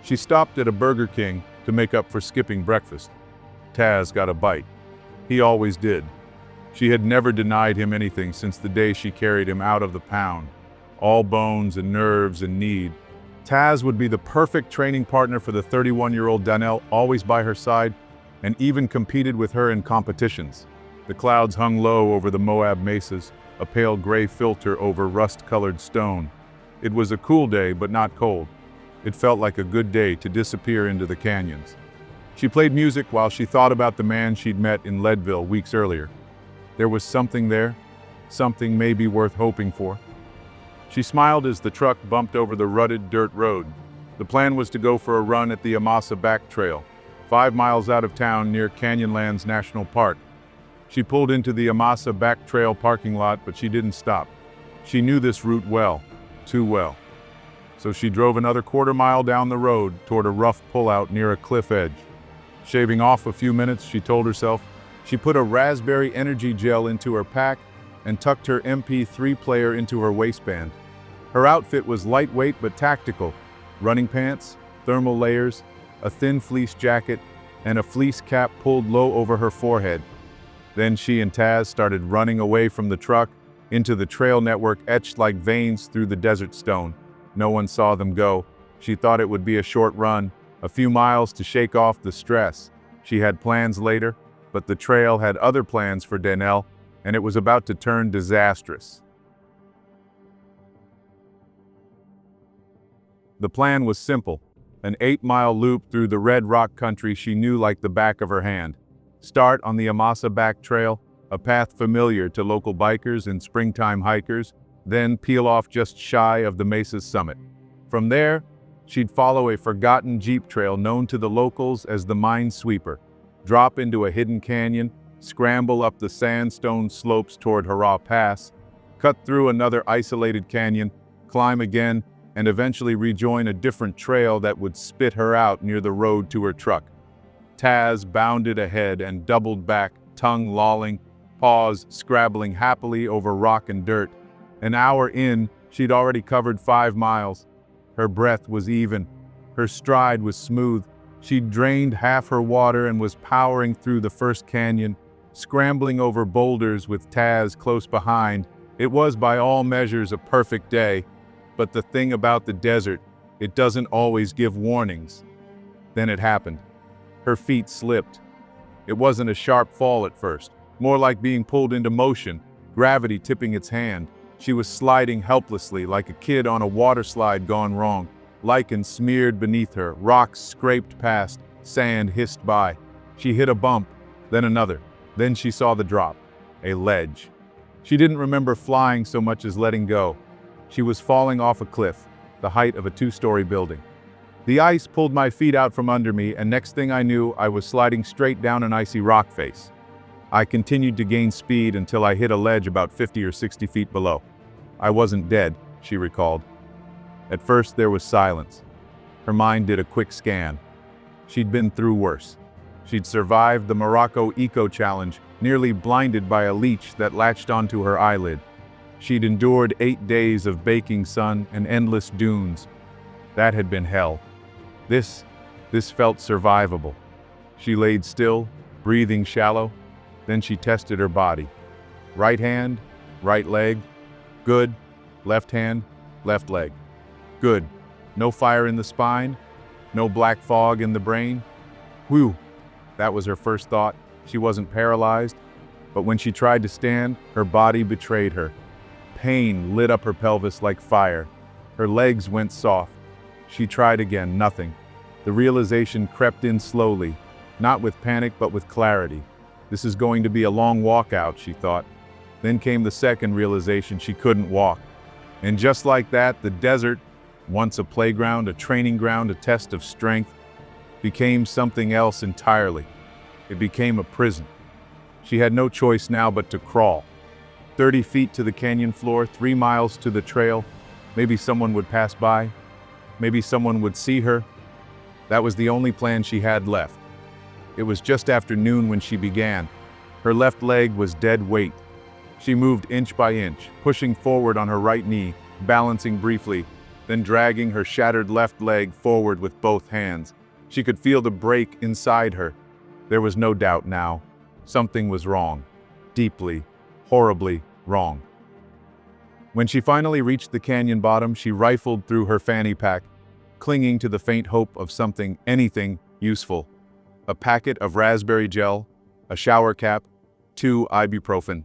She stopped at a Burger King to make up for skipping breakfast. Taz got a bite. He always did. She had never denied him anything since the day she carried him out of the pound. All bones and nerves and need. Taz would be the perfect training partner for the 31-year-old Danelle, always by her side, and even competed with her in competitions. The clouds hung low over the Moab mesas, a pale gray filter over rust-colored stone. It was a cool day, but not cold. It felt like a good day to disappear into the canyons. She played music while she thought about the man she'd met in Leadville weeks earlier. There was something there, something maybe worth hoping for. She smiled as the truck bumped over the rutted dirt road. The plan was to go for a run at the Amasa Back Trail, 5 miles out of town near Canyonlands National Park. She pulled into the Amasa Back Trail parking lot, but she didn't stop. She knew this route well, too well. So she drove another quarter-mile down the road toward a rough pullout near a cliff edge. Shaving off a few minutes, she told herself. She put a raspberry energy gel into her pack and tucked her MP3 player into her waistband. Her outfit was lightweight but tactical. Running pants, thermal layers, a thin fleece jacket, and a fleece cap pulled low over her forehead. Then she and Taz started running away from the truck into the trail network etched like veins through the desert stone. No one saw them go. She thought it would be a short run, a few miles to shake off the stress. She had plans later, but the trail had other plans for Danelle, and it was about to turn disastrous. The plan was simple, an 8-mile loop through the red rock country she knew like the back of her hand. Start on the Amasa Back Trail, a path familiar to local bikers and springtime hikers, then peel off just shy of the mesa's summit. From there, she'd follow a forgotten jeep trail known to the locals as the Mine Sweeper, drop into a hidden canyon, scramble up the sandstone slopes toward Hurrah Pass, cut through another isolated canyon, climb again, and eventually rejoin a different trail that would spit her out near the road to her truck. Taz bounded ahead and doubled back, tongue lolling, paws scrabbling happily over rock and dirt. An hour in, she'd already covered 5 miles. Her breath was even. Her stride was smooth. She'd drained half her water and was powering through the first canyon, scrambling over boulders with Taz close behind. It was by all measures a perfect day. But the thing about the desert, it doesn't always give warnings. Then it happened. Her feet slipped. It wasn't a sharp fall at first, more like being pulled into motion, gravity tipping its hand. She was sliding helplessly like a kid on a water slide gone wrong. Lichen smeared beneath her, rocks scraped past, sand hissed by. She hit a bump, then another. Then she saw the drop, a ledge. She didn't remember flying so much as letting go. She was falling off a cliff, the height of a 2-story building. The ice pulled my feet out from under me, and next thing I knew, I was sliding straight down an icy rock face. I continued to gain speed until I hit a ledge about 50 or 60 feet below. I wasn't dead, she recalled. At first, there was silence. Her mind did a quick scan. She'd been through worse. She'd survived the Morocco Eco Challenge, nearly blinded by a leech that latched onto her eyelid. She'd endured 8 days of baking sun and endless dunes. That had been hell. This felt survivable. She laid still, breathing shallow. Then she tested her body. Right hand, right leg. Good. Left hand, left leg. Good. No fire in the spine. No black fog in the brain. Whew. That was her first thought. She wasn't paralyzed. But when she tried to stand, her body betrayed her. Pain lit up her pelvis like fire. Her legs went soft. She tried again, nothing. The realization crept in slowly. Not with panic, but with clarity. This is going to be a long walk out, she thought. Then came the second realization: she couldn't walk. And just like that, the desert, once a playground, a training ground, a test of strength, became something else entirely. It became a prison. She had no choice now but to crawl. 30 feet to the canyon floor, 3 miles to the trail. Maybe someone would pass by. Maybe someone would see her. That was the only plan she had left. It was just after noon when she began. Her left leg was dead weight. She moved inch by inch, pushing forward on her right knee, balancing briefly, then dragging her shattered left leg forward with both hands. She could feel the break inside her. There was no doubt now. Something was wrong. Deeply, horribly wrong. When she finally reached the canyon bottom, she rifled through her fanny pack, clinging to the faint hope of something, anything, useful. A packet of raspberry gel, a shower cap, 2 ibuprofen.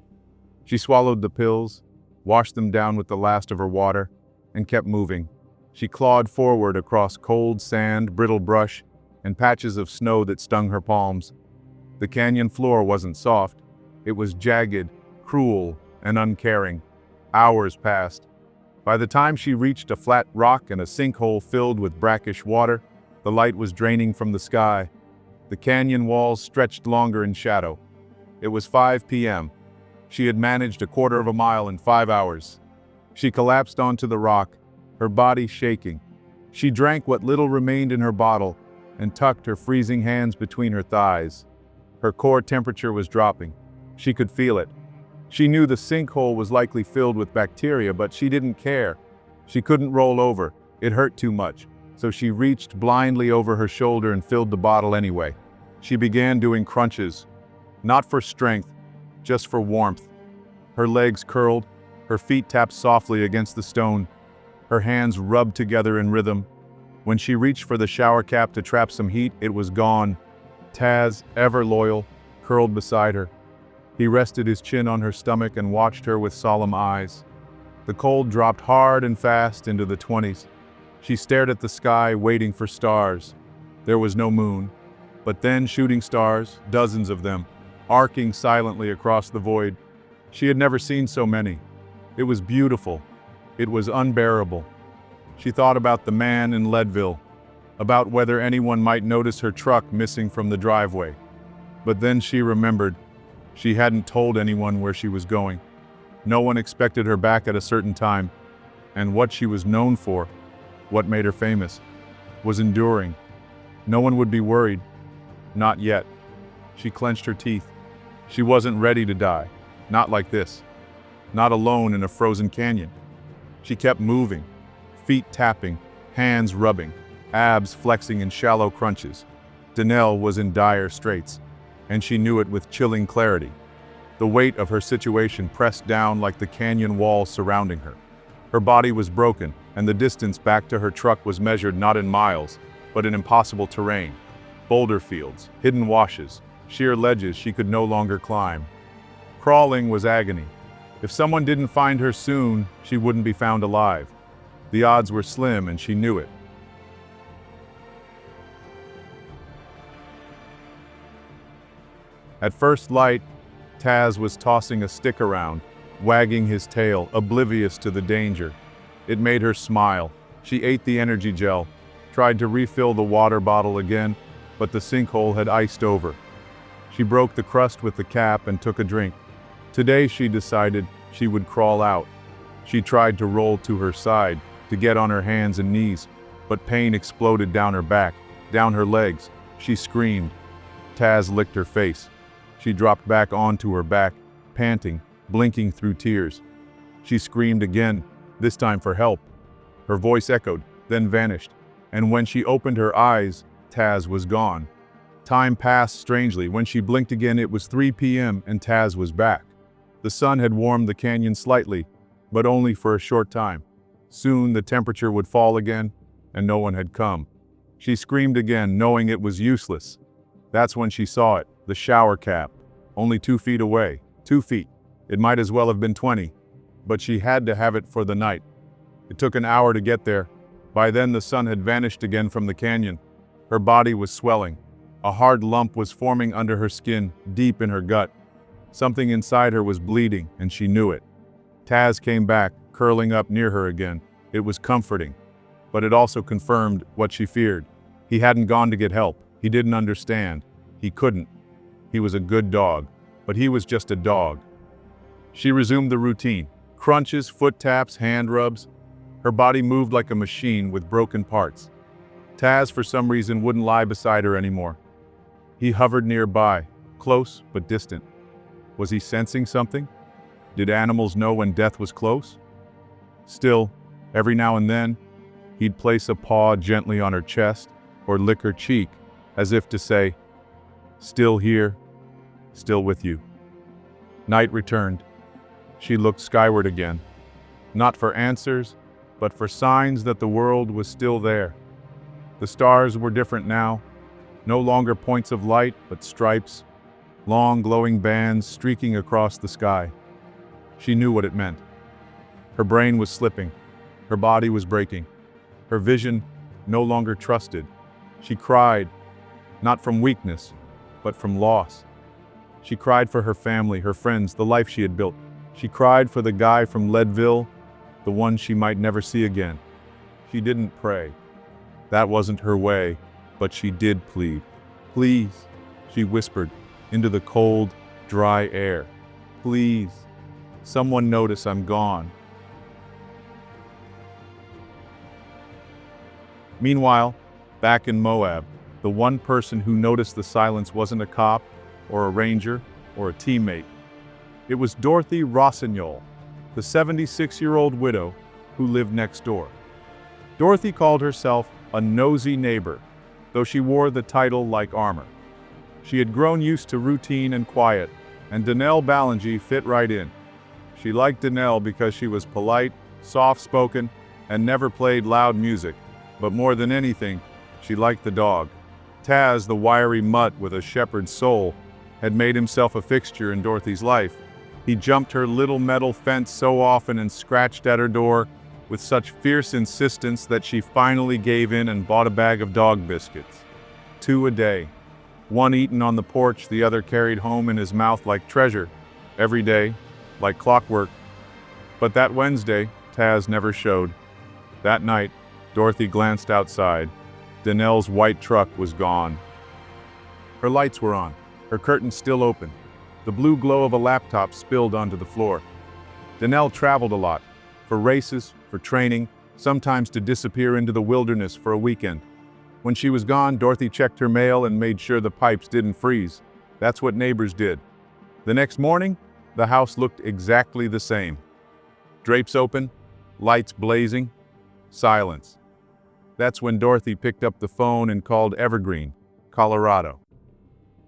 She swallowed the pills, washed them down with the last of her water, and kept moving. She clawed forward across cold sand, brittle brush, and patches of snow that stung her palms. The canyon floor wasn't soft. It was jagged, cruel, and uncaring. Hours passed. By the time she reached a flat rock and a sinkhole filled with brackish water, the light was draining from the sky. The canyon walls stretched longer in shadow. It was 5 p.m. She had managed a quarter of a mile in 5 hours. She collapsed onto the rock, her body shaking. She drank what little remained in her bottle and tucked her freezing hands between her thighs. Her core temperature was dropping. She could feel it. She knew the sinkhole was likely filled with bacteria, but she didn't care. She couldn't roll over. It hurt too much. So she reached blindly over her shoulder and filled the bottle anyway. She began doing crunches, not for strength, just for warmth. Her legs curled, her feet tapped softly against the stone. Her hands rubbed together in rhythm. When she reached for the shower cap to trap some heat, it was gone. Taz, ever loyal, curled beside her. He rested his chin on her stomach and watched her with solemn eyes. The cold dropped hard and fast into the 20s. She stared at the sky, waiting for stars. There was no moon, but then shooting stars, dozens of them, arcing silently across the void. She had never seen so many. It was beautiful. It was unbearable. She thought about the man in Leadville, about whether anyone might notice her truck missing from the driveway. But then she remembered. She hadn't told anyone where she was going. No one expected her back at a certain time. And what she was known for, what made her famous, was enduring. No one would be worried. Not yet. She clenched her teeth. She wasn't ready to die. Not like this. Not alone in a frozen canyon. She kept moving, feet tapping, hands rubbing, abs flexing in shallow crunches. Danelle was in dire straits, and she knew it with chilling clarity. The weight of her situation pressed down like the canyon wall surrounding her. Her body was broken, and the distance back to her truck was measured not in miles, but in impossible terrain. Boulder fields, hidden washes, sheer ledges she could no longer climb. Crawling was agony. If someone didn't find her soon, she wouldn't be found alive. The odds were slim, and she knew it. At first light, Taz was tossing a stick around, wagging his tail, oblivious to the danger. It made her smile. She ate the energy gel, tried to refill the water bottle again, but the sinkhole had iced over. She broke the crust with the cap and took a drink. Today she decided she would crawl out. She tried to roll to her side, to get on her hands and knees, but pain exploded down her back, down her legs. She screamed. Taz licked her face. She dropped back onto her back, panting, blinking through tears. She screamed again, this time for help. Her voice echoed, then vanished, and when she opened her eyes, Taz was gone. Time passed strangely. When she blinked again, it was 3 p.m. and Taz was back. The sun had warmed the canyon slightly, but only for a short time. Soon the temperature would fall again, and no one had come. She screamed again, knowing it was useless. That's when she saw it, the shower cap, only 2 feet away. 2 feet. It might as well have been 20. But she had to have it for the night. It took an hour to get there. By then the sun had vanished again from the canyon. Her body was swelling. A hard lump was forming under her skin, deep in her gut. Something inside her was bleeding, and she knew it. Taz came back, curling up near her again. It was comforting, but it also confirmed what she feared. He hadn't gone to get help. He didn't understand. He couldn't. He was a good dog, but he was just a dog. She resumed the routine. Crunches, foot taps, hand rubs. Her body moved like a machine with broken parts. Taz, for some reason, wouldn't lie beside her anymore. He hovered nearby, close but distant. Was he sensing something? Did animals know when death was close? Still, every now and then, he'd place a paw gently on her chest or lick her cheek, as if to say, "Still here, still with you." Night returned. She looked skyward again, not for answers, but for signs that the world was still there. The stars were different now, no longer points of light, but stripes, long glowing bands streaking across the sky. She knew what it meant. Her brain was slipping, her body was breaking, her vision no longer trusted. She cried, not from weakness, but from loss. She cried for her family, her friends, the life she had built. She cried for the guy from Leadville, the one she might never see again. She didn't pray. That wasn't her way, but she did plead. "Please," she whispered into the cold, dry air. "Please, someone notice I'm gone." Meanwhile, back in Moab, the one person who noticed the silence wasn't a cop, or a ranger, or a teammate. It was Dorothy Rossignol, the 76-year-old widow who lived next door. Dorothy called herself a nosy neighbor, though she wore the title like armor. She had grown used to routine and quiet, and Danelle Ballingy fit right in. She liked Danelle because she was polite, soft-spoken, and never played loud music, but more than anything, she liked the dog. Taz, the wiry mutt with a shepherd's soul, had made himself a fixture in Dorothy's life. He jumped her little metal fence so often and scratched at her door with such fierce insistence that she finally gave in and bought a bag of dog biscuits. 2 a day. One eaten on the porch, the other carried home in his mouth like treasure. Every day, like clockwork. But that Wednesday, Taz never showed. That night, Dorothy glanced outside. Danelle's white truck was gone. Her lights were on, her curtains still open. The blue glow of a laptop spilled onto the floor. Danelle traveled a lot, for races, for training, sometimes to disappear into the wilderness for a weekend. When she was gone, Dorothy checked her mail and made sure the pipes didn't freeze. That's what neighbors did. The next morning, the house looked exactly the same. Drapes open, lights blazing, silence. That's when Dorothy picked up the phone and called Evergreen, Colorado.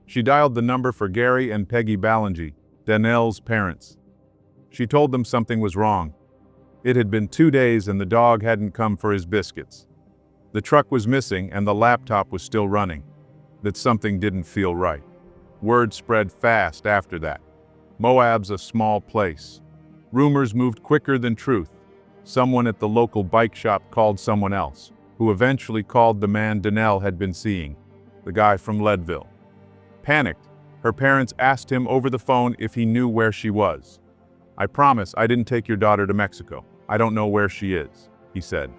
She dialed the number for Gary and Peggy Ballingy, Danelle's parents. She told them something was wrong. It had been 2 days and the dog hadn't come for his biscuits. The truck was missing and the laptop was still running. That something didn't feel right. Word spread fast after that. Moab's a small place. Rumors moved quicker than truth. Someone at the local bike shop called someone else, who eventually called the man Danelle had been seeing, the guy from Leadville. Panicked, her parents asked him over the phone if he knew where she was. "I promise I didn't take your daughter to Mexico. I don't know where she is," he said.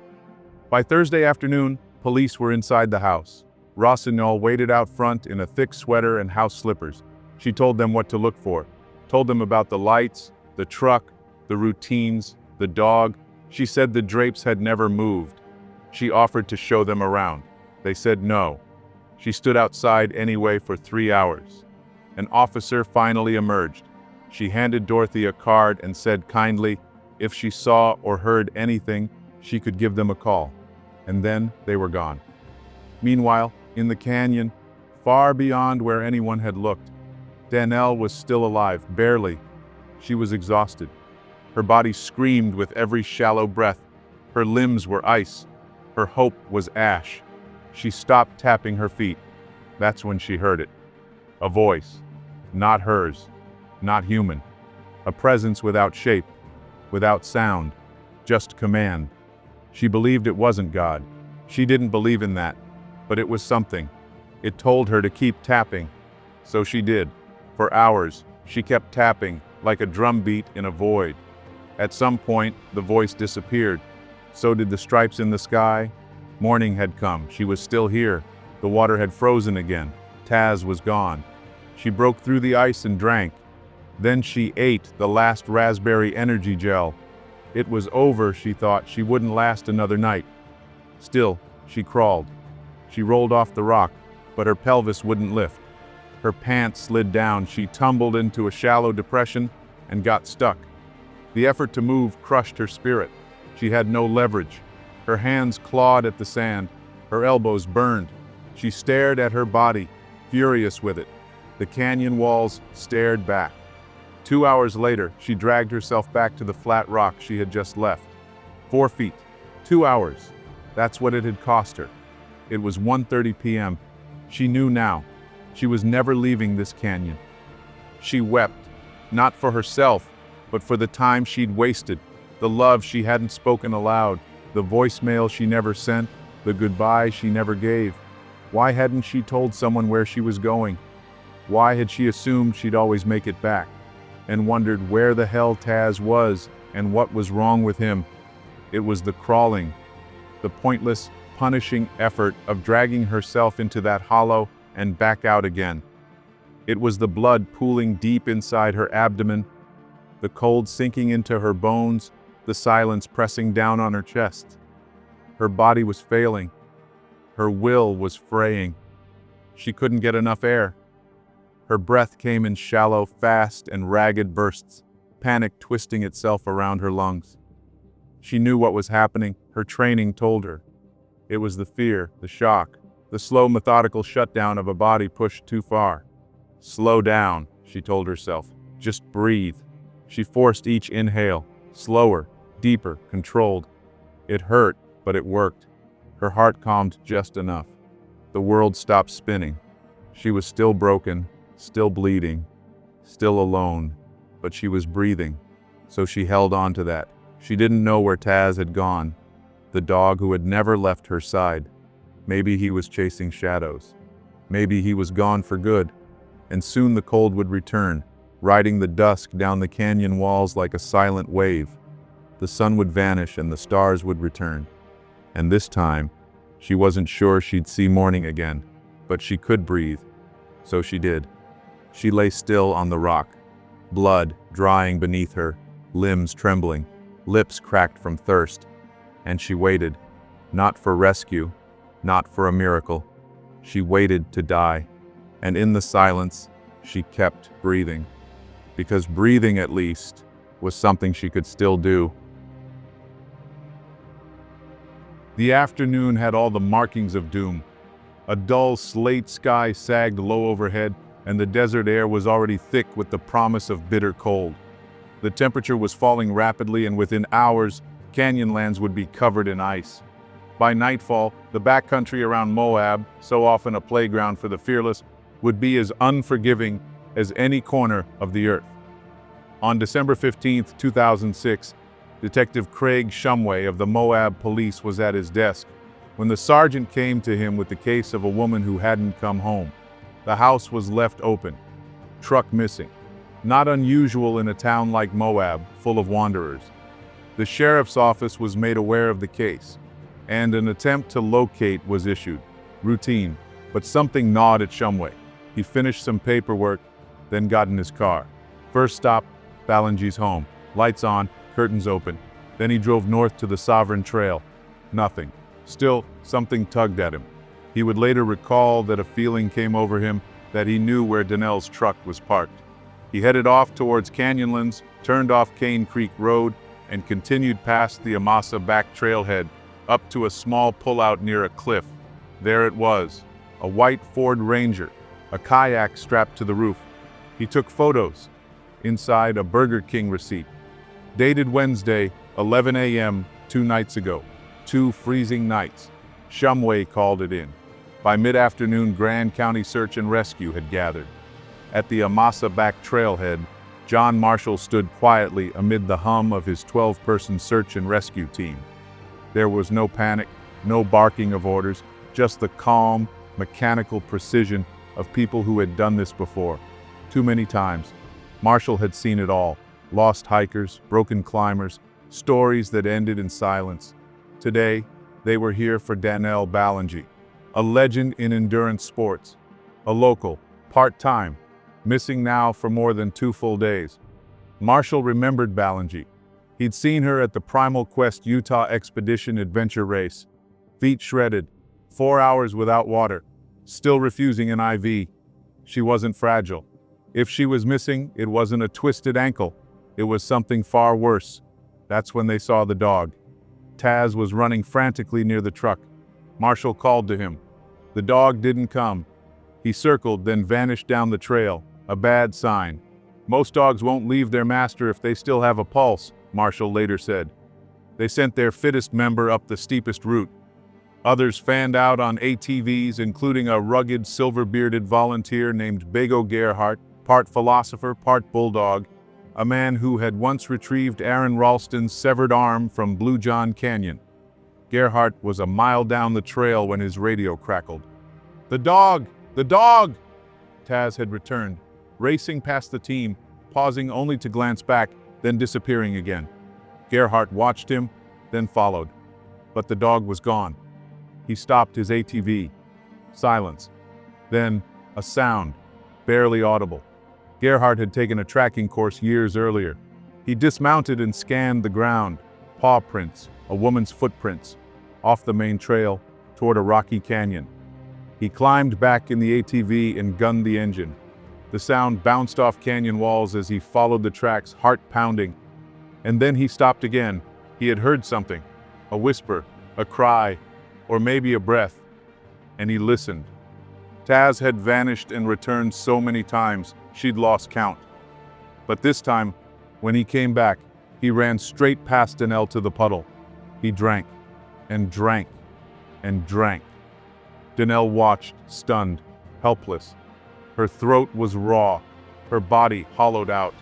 By Thursday afternoon, police were inside the house. Rossignol waited out front in a thick sweater and house slippers. She told them what to look for, told them about the lights, the truck, the routines, the dog. She said the drapes had never moved. She offered to show them around. They said no. She stood outside anyway for 3 hours. An officer finally emerged. She handed Dorothy a card and said kindly, if she saw or heard anything, she could give them a call. And then they were gone. Meanwhile, in the canyon, far beyond where anyone had looked, Danelle was still alive, barely. She was exhausted. Her body screamed with every shallow breath. Her limbs were ice. Her hope was ash. She stopped tapping her feet. That's when she heard it. A voice. Not hers. Not human. A presence without shape, without sound, just command. She believed it wasn't God. She didn't believe in that, but it was something. It told her to keep tapping. So she did. For hours, she kept tapping, like a drumbeat in a void. At some point, the voice disappeared. So did the stripes in the sky. Morning had come. She was still here. The water had frozen again. Taz was gone. She broke through the ice and drank. Then she ate the last raspberry energy gel. It was over, she thought. She wouldn't last another night. Still, she crawled. She rolled off the rock, but her pelvis wouldn't lift. Her pants slid down. She tumbled into a shallow depression and got stuck. The effort to move crushed her spirit. She had no leverage. Her hands clawed at the sand. Her elbows burned. She stared at her body, furious with it. The canyon walls stared back. 2 hours later, she dragged herself back to the flat rock she had just left. 4 feet. 2 hours. That's what it had cost her. It was 1:30 p.m. She knew now. She was never leaving this canyon. She wept, not for herself, but for the time she'd wasted, the love she hadn't spoken aloud, the voicemail she never sent, the goodbye she never gave. Why hadn't she told someone where she was going? Why had she assumed she'd always make it back? And wondered where the hell Taz was and what was wrong with him. It was the crawling, the pointless, punishing effort of dragging herself into that hollow and back out again. It was the blood pooling deep inside her abdomen, the cold sinking into her bones, the silence pressing down on her chest. Her body was failing. Her will was fraying. She couldn't get enough air. Her breath came in shallow, fast, and ragged bursts, panic twisting itself around her lungs. She knew what was happening. Her training told her. It was the fear, the shock, the slow, methodical shutdown of a body pushed too far. Slow down, she told herself. Just breathe. She forced each inhale, slower, deeper, controlled. It hurt, but it worked. Her heart calmed just enough. The world stopped spinning. She was still broken, still bleeding, still alone, but she was breathing. So she held on to that. She didn't know where Taz had gone, the dog who had never left her side. Maybe he was chasing shadows. Maybe he was gone for good, and soon the cold would return, riding the dusk down the canyon walls like a silent wave. The sun would vanish and the stars would return. And this time, she wasn't sure she'd see morning again, but she could breathe. So she did. She lay still on the rock, blood drying beneath her, limbs trembling, lips cracked from thirst. And she waited, not for rescue, not for a miracle. She waited to die. And in the silence, she kept breathing. Because breathing, at least, was something she could still do. The afternoon had all the markings of doom. A dull slate sky sagged low overhead, and the desert air was already thick with the promise of bitter cold. The temperature was falling rapidly, and within hours, Canyonlands would be covered in ice. By nightfall, the backcountry around Moab, so often a playground for the fearless, would be as unforgiving as any corner of the earth. On December 15, 2006, Detective Craig Shumway of the Moab Police was at his desk when the sergeant came to him with the case of a woman who hadn't come home. The house was left open, truck missing. Not unusual in a town like Moab, full of wanderers. The sheriff's office was made aware of the case, and an attempt to locate was issued. Routine, but something gnawed at Shumway. He finished some paperwork, then got in his car. First stop, Balangi's home. Lights on, curtains open. Then he drove north to the Sovereign Trail. Nothing. Still, something tugged at him. He would later recall that a feeling came over him that he knew where Donnell's truck was parked. He headed off towards Canyonlands, turned off Cane Creek Road, and continued past the Amasa back trailhead, up to a small pullout near a cliff. There it was, a white Ford Ranger, a kayak strapped to the roof. He took photos. Inside, a Burger King receipt. Dated Wednesday, 11 a.m., 2 nights ago. 2 freezing nights. Shumway called it in. By mid-afternoon, Grand County Search and Rescue had gathered. At the Amasa back trailhead, John Marshall stood quietly amid the hum of his 12-person search and rescue team. There was no panic, no barking of orders, just the calm, mechanical precision of people who had done this before. Too many times. Marshall had seen it all. Lost hikers, broken climbers, stories that ended in silence. Today, they were here for Danielle Ballingy, a legend in endurance sports. A local, part-time, missing now for more than 2 full days. Marshall remembered Ballingy. He'd seen her at the Primal Quest Utah Expedition Adventure Race. Feet shredded, 4 hours without water, still refusing an IV. She wasn't fragile. If she was missing, it wasn't a twisted ankle. It was something far worse. That's when they saw the dog. Taz was running frantically near the truck. Marshall called to him. The dog didn't come. He circled, then vanished down the trail. A bad sign. Most dogs won't leave their master if they still have a pulse, Marshall later said. They sent their fittest member up the steepest route. Others fanned out on ATVs, including a rugged, silver-bearded volunteer named Bego Gerhardt, part philosopher, part bulldog, a man who had once retrieved Aaron Ralston's severed arm from Blue John Canyon. Gerhardt was a mile down the trail when his radio crackled. "The dog! The dog!" Taz had returned, racing past the team, pausing only to glance back, then disappearing again. Gerhardt watched him, then followed. But the dog was gone. He stopped his ATV. Silence. Then, a sound, barely audible. Gerhardt had taken a tracking course years earlier. He dismounted and scanned the ground. Paw prints, a woman's footprints, off the main trail, toward a rocky canyon. He climbed back in the ATV and gunned the engine. The sound bounced off canyon walls as he followed the tracks, heart pounding. And then he stopped again. He had heard something, a whisper, a cry, or maybe a breath. And he listened. Taz had vanished and returned so many times, she'd lost count. But this time, when he came back, he ran straight past Danielle to the puddle. He drank, and drank, and drank. Danielle watched, stunned, helpless. Her throat was raw, her body hollowed out.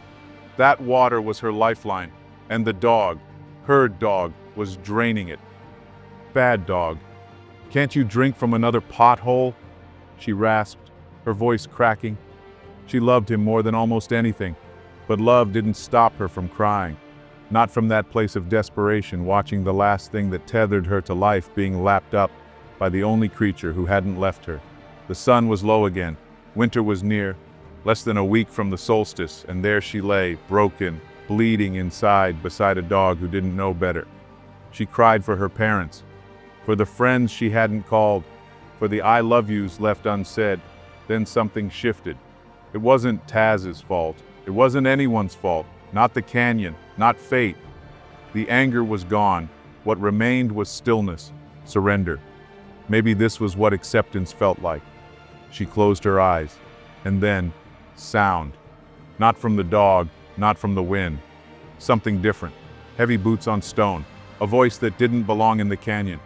That water was her lifeline, and the dog, her dog, was draining it. Bad dog. "Can't you drink from another pothole?" She rasped, her voice cracking. She loved him more than almost anything, but love didn't stop her from crying. Not from that place of desperation, watching the last thing that tethered her to life being lapped up by the only creature who hadn't left her. The sun was low again. Winter was near, less than a week from the solstice, and there she lay, broken, bleeding inside beside a dog who didn't know better. She cried for her parents, for the friends she hadn't called, for the I love yous left unsaid. Then something shifted. It wasn't Taz's fault. It wasn't anyone's fault. Not the canyon, not fate. The anger was gone. What remained was stillness, surrender. Maybe this was what acceptance felt like. She closed her eyes. And then, sound. Not from the dog, not from the wind. Something different. Heavy boots on stone. A voice that didn't belong in the canyon.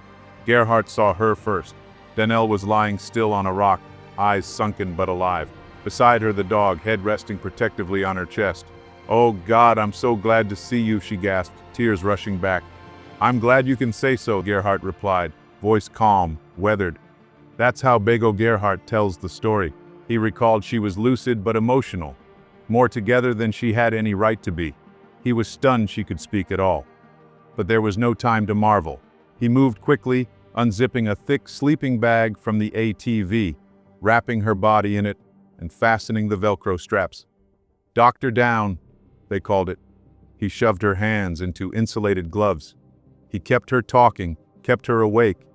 Gerhardt saw her first. Danielle was lying still on a rock, eyes sunken but alive. Beside her, the dog, head resting protectively on her chest. "Oh God, I'm so glad to see you," she gasped, tears rushing back. "I'm glad you can say so," Gerhardt replied, voice calm, weathered. That's how Bego Gerhardt tells the story. He recalled she was lucid but emotional, more together than she had any right to be. He was stunned she could speak at all. But there was no time to marvel. He moved quickly, unzipping a thick sleeping bag from the ATV, wrapping her body in it, and fastening the Velcro straps. "Doctor down," they called it. He shoved her hands into insulated gloves. He kept her talking, kept her awake,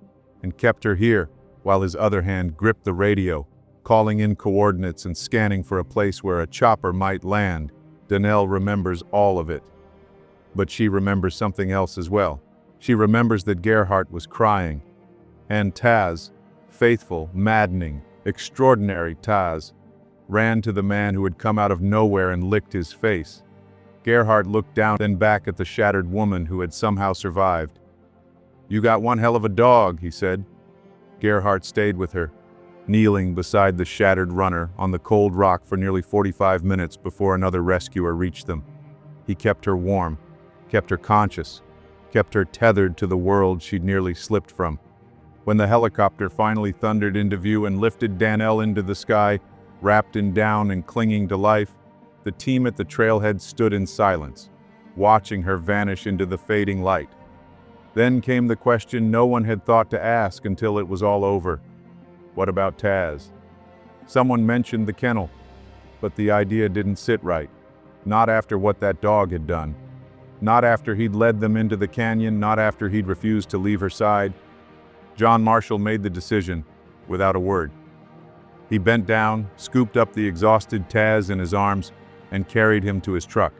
and kept her here, while his other hand gripped the radio, calling in coordinates and scanning for a place where a chopper might land. Danielle remembers all of it. But she remembers something else as well. She remembers that Gerhardt was crying. And Taz, faithful, maddening, extraordinary Taz, ran to the man who had come out of nowhere and licked his face. Gerhardt looked down, then back at the shattered woman who had somehow survived. "You got one hell of a dog," he said. Gerhardt stayed with her, kneeling beside the shattered runner on the cold rock for nearly 45 minutes before another rescuer reached them. He kept her warm, kept her conscious, kept her tethered to the world she'd nearly slipped from. When the helicopter finally thundered into view and lifted Danelle into the sky, wrapped in down and clinging to life, the team at the trailhead stood in silence, watching her vanish into the fading light. Then came the question no one had thought to ask until it was all over. What about Taz? Someone mentioned the kennel, but the idea didn't sit right. Not after what that dog had done. Not after he'd led them into the canyon, not after he'd refused to leave her side. John Marshall made the decision without a word. He bent down, scooped up the exhausted Taz in his arms, and carried him to his truck.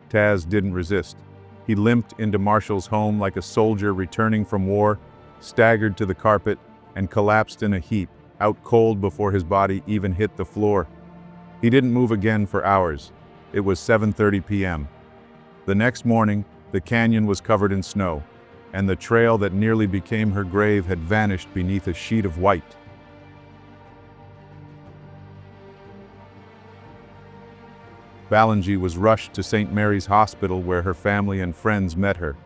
Taz didn't resist. He limped into Marshall's home like a soldier returning from war, staggered to the carpet, and collapsed in a heap, out cold before his body even hit the floor. He didn't move again for hours. It was 7:30 p.m. The next morning, the canyon was covered in snow, and the trail that nearly became her grave had vanished beneath a sheet of white. Balanji was rushed to St. Mary's Hospital where her family and friends met her.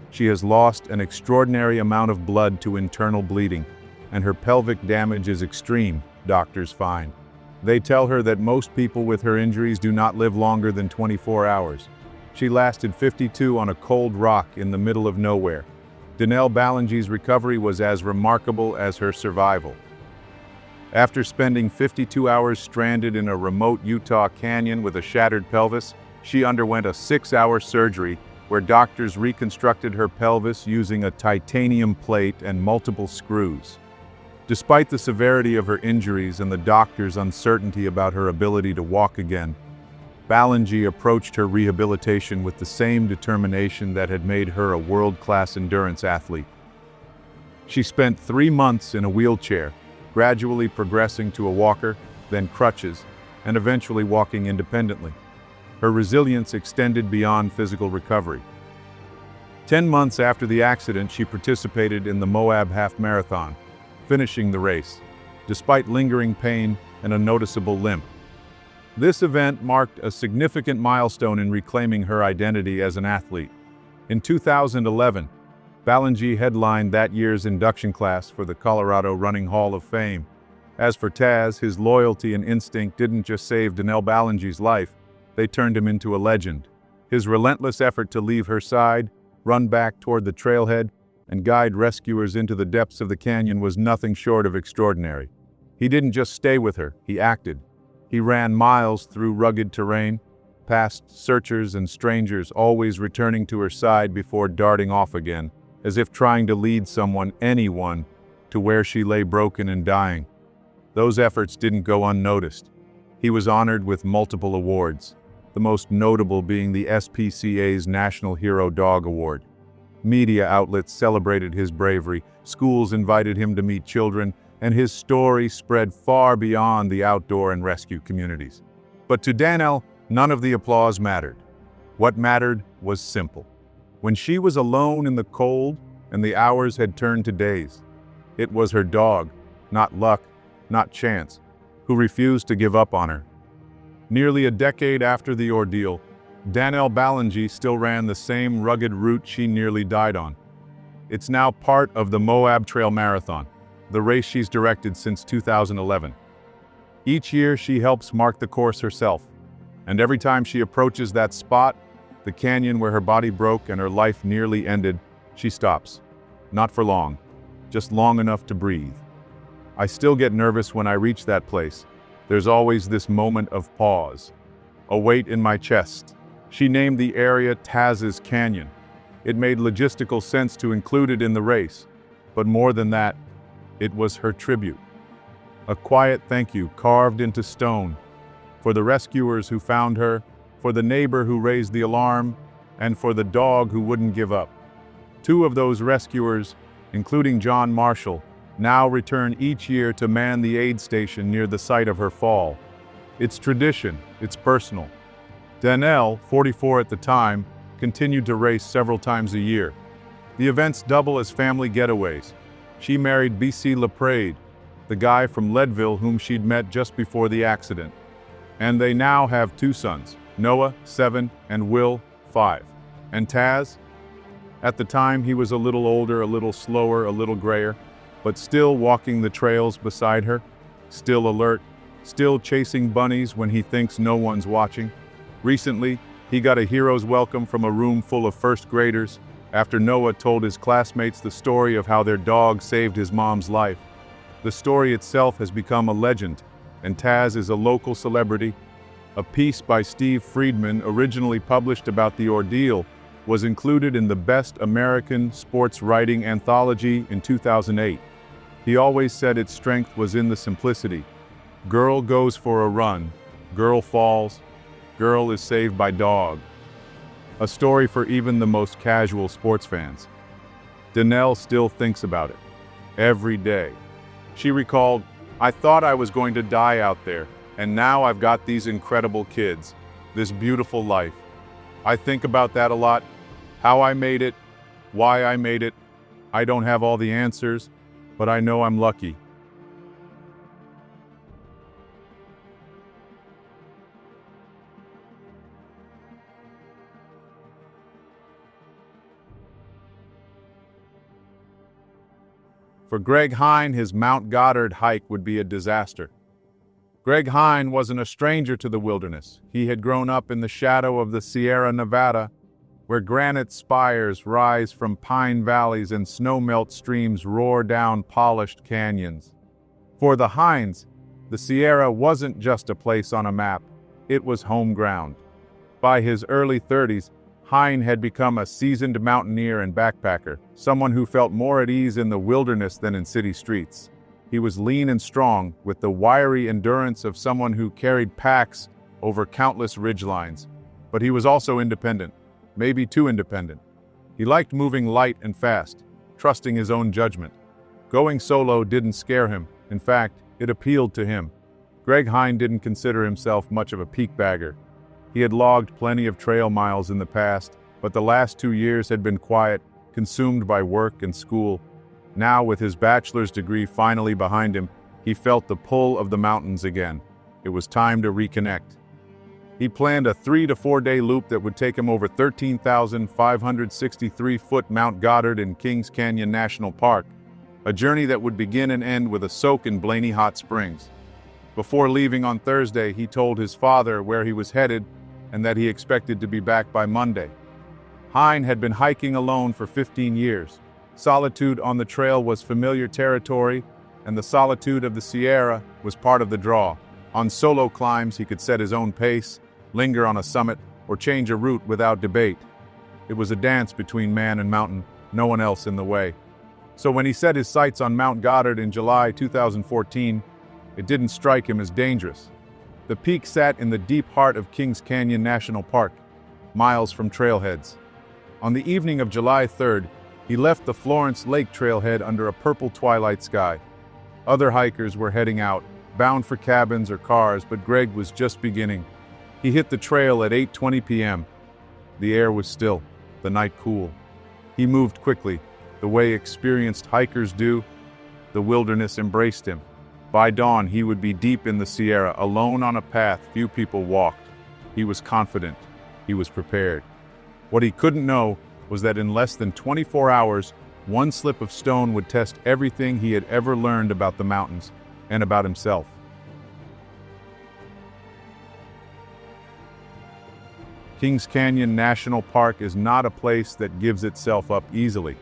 She has lost an extraordinary amount of blood to internal bleeding, and her pelvic damage is extreme, doctors find. They tell her that most people with her injuries do not live longer than 24 hours. She lasted 52 on a cold rock in the middle of nowhere. Danelle Balanji's recovery was as remarkable as her survival. After spending 52 hours stranded in a remote Utah canyon with a shattered pelvis, she underwent a 6-hour surgery where doctors reconstructed her pelvis using a titanium plate and multiple screws. Despite the severity of her injuries and the doctor's uncertainty about her ability to walk again, Balanji approached her rehabilitation with the same determination that had made her a world-class endurance athlete. She spent 3 months in a wheelchair, gradually progressing to a walker, then crutches, and eventually walking independently. Her resilience extended beyond physical recovery. 10 months after the accident, she participated in the Moab Half Marathon, finishing the race, despite lingering pain and a noticeable limp. This event marked a significant milestone in reclaiming her identity as an athlete. In 2011, Balanji headlined that year's induction class for the Colorado Running Hall of Fame. As for Taz, his loyalty and instinct didn't just save Danelle Balanji's life, they turned him into a legend. His relentless effort to leave her side, run back toward the trailhead, and guide rescuers into the depths of the canyon was nothing short of extraordinary. He didn't just stay with her, he acted. He ran miles through rugged terrain, past searchers and strangers, always returning to her side before darting off again, as if trying to lead someone, anyone, to where she lay broken and dying. Those efforts didn't go unnoticed. He was honored with multiple awards, the most notable being the SPCA's National Hero Dog Award. Media outlets celebrated his bravery, schools invited him to meet children, and his story spread far beyond the outdoor and rescue communities. But to Danelle, none of the applause mattered. What mattered was simple. When she was alone in the cold and the hours had turned to days, it was her dog, not luck, not chance, who refused to give up on her. Nearly a decade after the ordeal, Danelle Balanji still ran the same rugged route she nearly died on. It's now part of the Moab Trail Marathon, the race she's directed since 2011. Each year she helps mark the course herself, and every time she approaches that spot, the canyon where her body broke and her life nearly ended, she stops. Not for long, just long enough to breathe. I still get nervous when I reach that place. There's always this moment of pause, a weight in my chest. She named the area Taz's Canyon. It made logistical sense to include it in the race, but more than that, it was her tribute. A quiet thank you carved into stone for the rescuers who found her, for the neighbor who raised the alarm, and for the dog who wouldn't give up. 2 of those rescuers, including John Marshall, now return each year to man the aid station near the site of her fall. It's tradition, it's personal. Danelle, 44 at the time, continued to race several times a year. The events double as family getaways. She married B.C. LaPrade, the guy from Leadville whom she'd met just before the accident. And they now have 2 sons, Noah, 7, and Will, 5. And Taz? At the time, he was a little older, a little slower, a little grayer. but still walking the trails beside her, still alert, still chasing bunnies when he thinks no one's watching. Recently, he got a hero's welcome from a room full of first graders after Noah told his classmates the story of how their dog saved his mom's life. The story itself has become a legend, and Taz is a local celebrity. A piece by Steve Friedman, originally published about the ordeal, was included in the Best American Sports Writing Anthology in 2008. He always said its strength was in the simplicity. Girl goes for a run, girl falls, girl is saved by dog. A story for even the most casual sports fans. Danelle still thinks about it every day. She recalled, "I thought I was going to die out there, and now I've got these incredible kids, this beautiful life. I think about that a lot, how I made it, why I made it. I don't have all the answers, but I know I'm lucky." For Greg Hine, his Mount Goddard hike would be a disaster. Greg Hine wasn't a stranger to the wilderness. He had grown up in the shadow of the Sierra Nevada, where granite spires rise from pine valleys and snowmelt streams roar down polished canyons. For the Hines, the Sierra wasn't just a place on a map, it was home ground. By his early 30s, Hine had become a seasoned mountaineer and backpacker, someone who felt more at ease in the wilderness than in city streets. He was lean and strong, with the wiry endurance of someone who carried packs over countless ridgelines. But he was also independent, maybe too independent. He liked moving light and fast, trusting his own judgment. Going solo didn't scare him. In fact, it appealed to him. Greg Hine didn't consider himself much of a peak bagger. He had logged plenty of trail miles in the past, but the last 2 years had been quiet, consumed by work and school. Now, with his bachelor's degree finally behind him, he felt the pull of the mountains again. It was time to reconnect. He planned a 3 to 4 day loop that would take him over 13,563-foot Mount Goddard in Kings Canyon National Park, a journey that would begin and end with a soak in Blaney Hot Springs. Before leaving on Thursday, he told his father where he was headed and that he expected to be back by Monday. Hine had been hiking alone for 15 years. Solitude on the trail was familiar territory, and the solitude of the Sierra was part of the draw. On solo climbs, he could set his own pace, linger on a summit, or change a route without debate. It was a dance between man and mountain, no one else in the way. So when he set his sights on Mount Goddard in July 2014, it didn't strike him as dangerous. The peak sat in the deep heart of Kings Canyon National Park, miles from trailheads. On the evening of July 3rd, he left the Florence Lake trailhead under a purple twilight sky. Other hikers were heading out, bound for cabins or cars, but Greg was just beginning. He hit the trail at 8:20 p.m. The air was still, the night cool. He moved quickly, the way experienced hikers do. The wilderness embraced him. By dawn, he would be deep in the Sierra, alone on a path few people walked. He was confident. He was prepared. What he couldn't know was that in less than 24 hours, one slip of stone would test everything he had ever learned about the mountains and about himself. Kings Canyon National Park is not a place that gives itself up easily.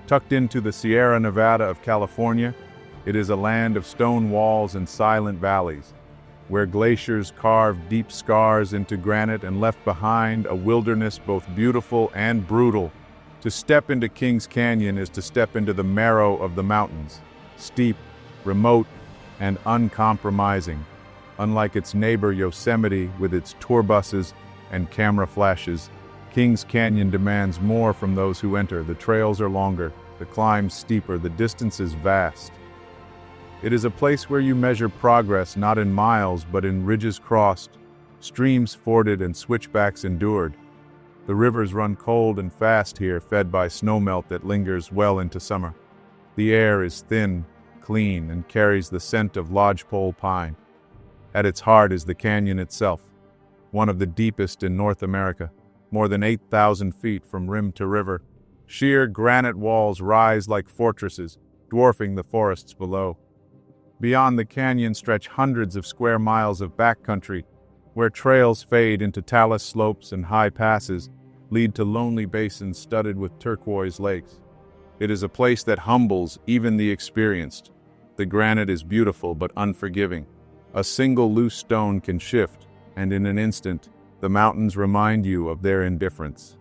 Tucked into the Sierra Nevada of California, it is a land of stone walls and silent valleys, where glaciers carved deep scars into granite and left behind a wilderness both beautiful and brutal. To step into Kings Canyon is to step into the marrow of the mountains, steep, remote, and uncompromising. Unlike its neighbor Yosemite with its tour buses and camera flashes, Kings Canyon demands more from those who enter. The trails are longer, the climbs steeper, the distance is vast. It is a place where you measure progress not in miles but in ridges crossed, streams forded and switchbacks endured. The rivers run cold and fast here, fed by snowmelt that lingers well into summer. The air is thin, clean, and carries the scent of lodgepole pine. At its heart is the canyon itself, one of the deepest in North America, more than 8,000 feet from rim to river. Sheer granite walls rise like fortresses, dwarfing the forests below. Beyond the canyon stretch hundreds of square miles of backcountry, where trails fade into talus slopes and high passes lead to lonely basins studded with turquoise lakes. It is a place that humbles even the experienced. The granite is beautiful but unforgiving. A single loose stone can shift, and in an instant, the mountains remind you of their indifference.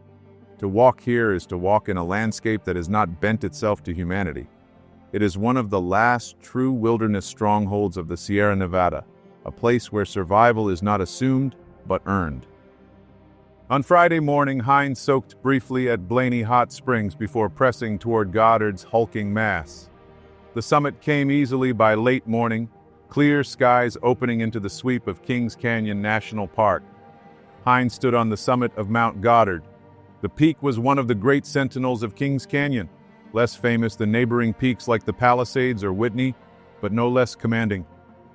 To walk here is to walk in a landscape that has not bent itself to humanity. It is one of the last true wilderness strongholds of the Sierra Nevada, a place where survival is not assumed, but earned. On Friday morning, Hines soaked briefly at Blaney Hot Springs before pressing toward Goddard's hulking mass. The summit came easily by late morning, clear skies opening into the sweep of Kings Canyon National Park. Hines stood on the summit of Mount Goddard. The peak was one of the great sentinels of Kings Canyon, less famous than neighboring peaks like the Palisades or Whitney, but no less commanding.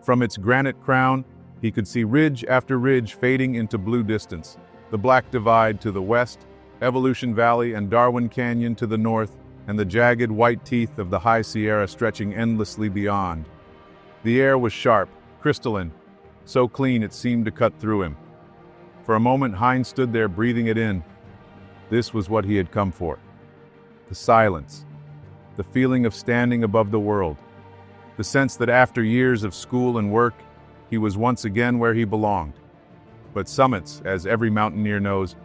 From its granite crown, he could see ridge after ridge fading into blue distance. The Black Divide to the west, Evolution Valley and Darwin Canyon to the north, and the jagged white teeth of the High Sierra stretching endlessly beyond. The air was sharp, crystalline, so clean it seemed to cut through him. For a moment, Hines stood there breathing it in. This was what he had come for. The silence, the feeling of standing above the world, the sense that after years of school and work, he was once again where he belonged. But summits, as every mountaineer knows,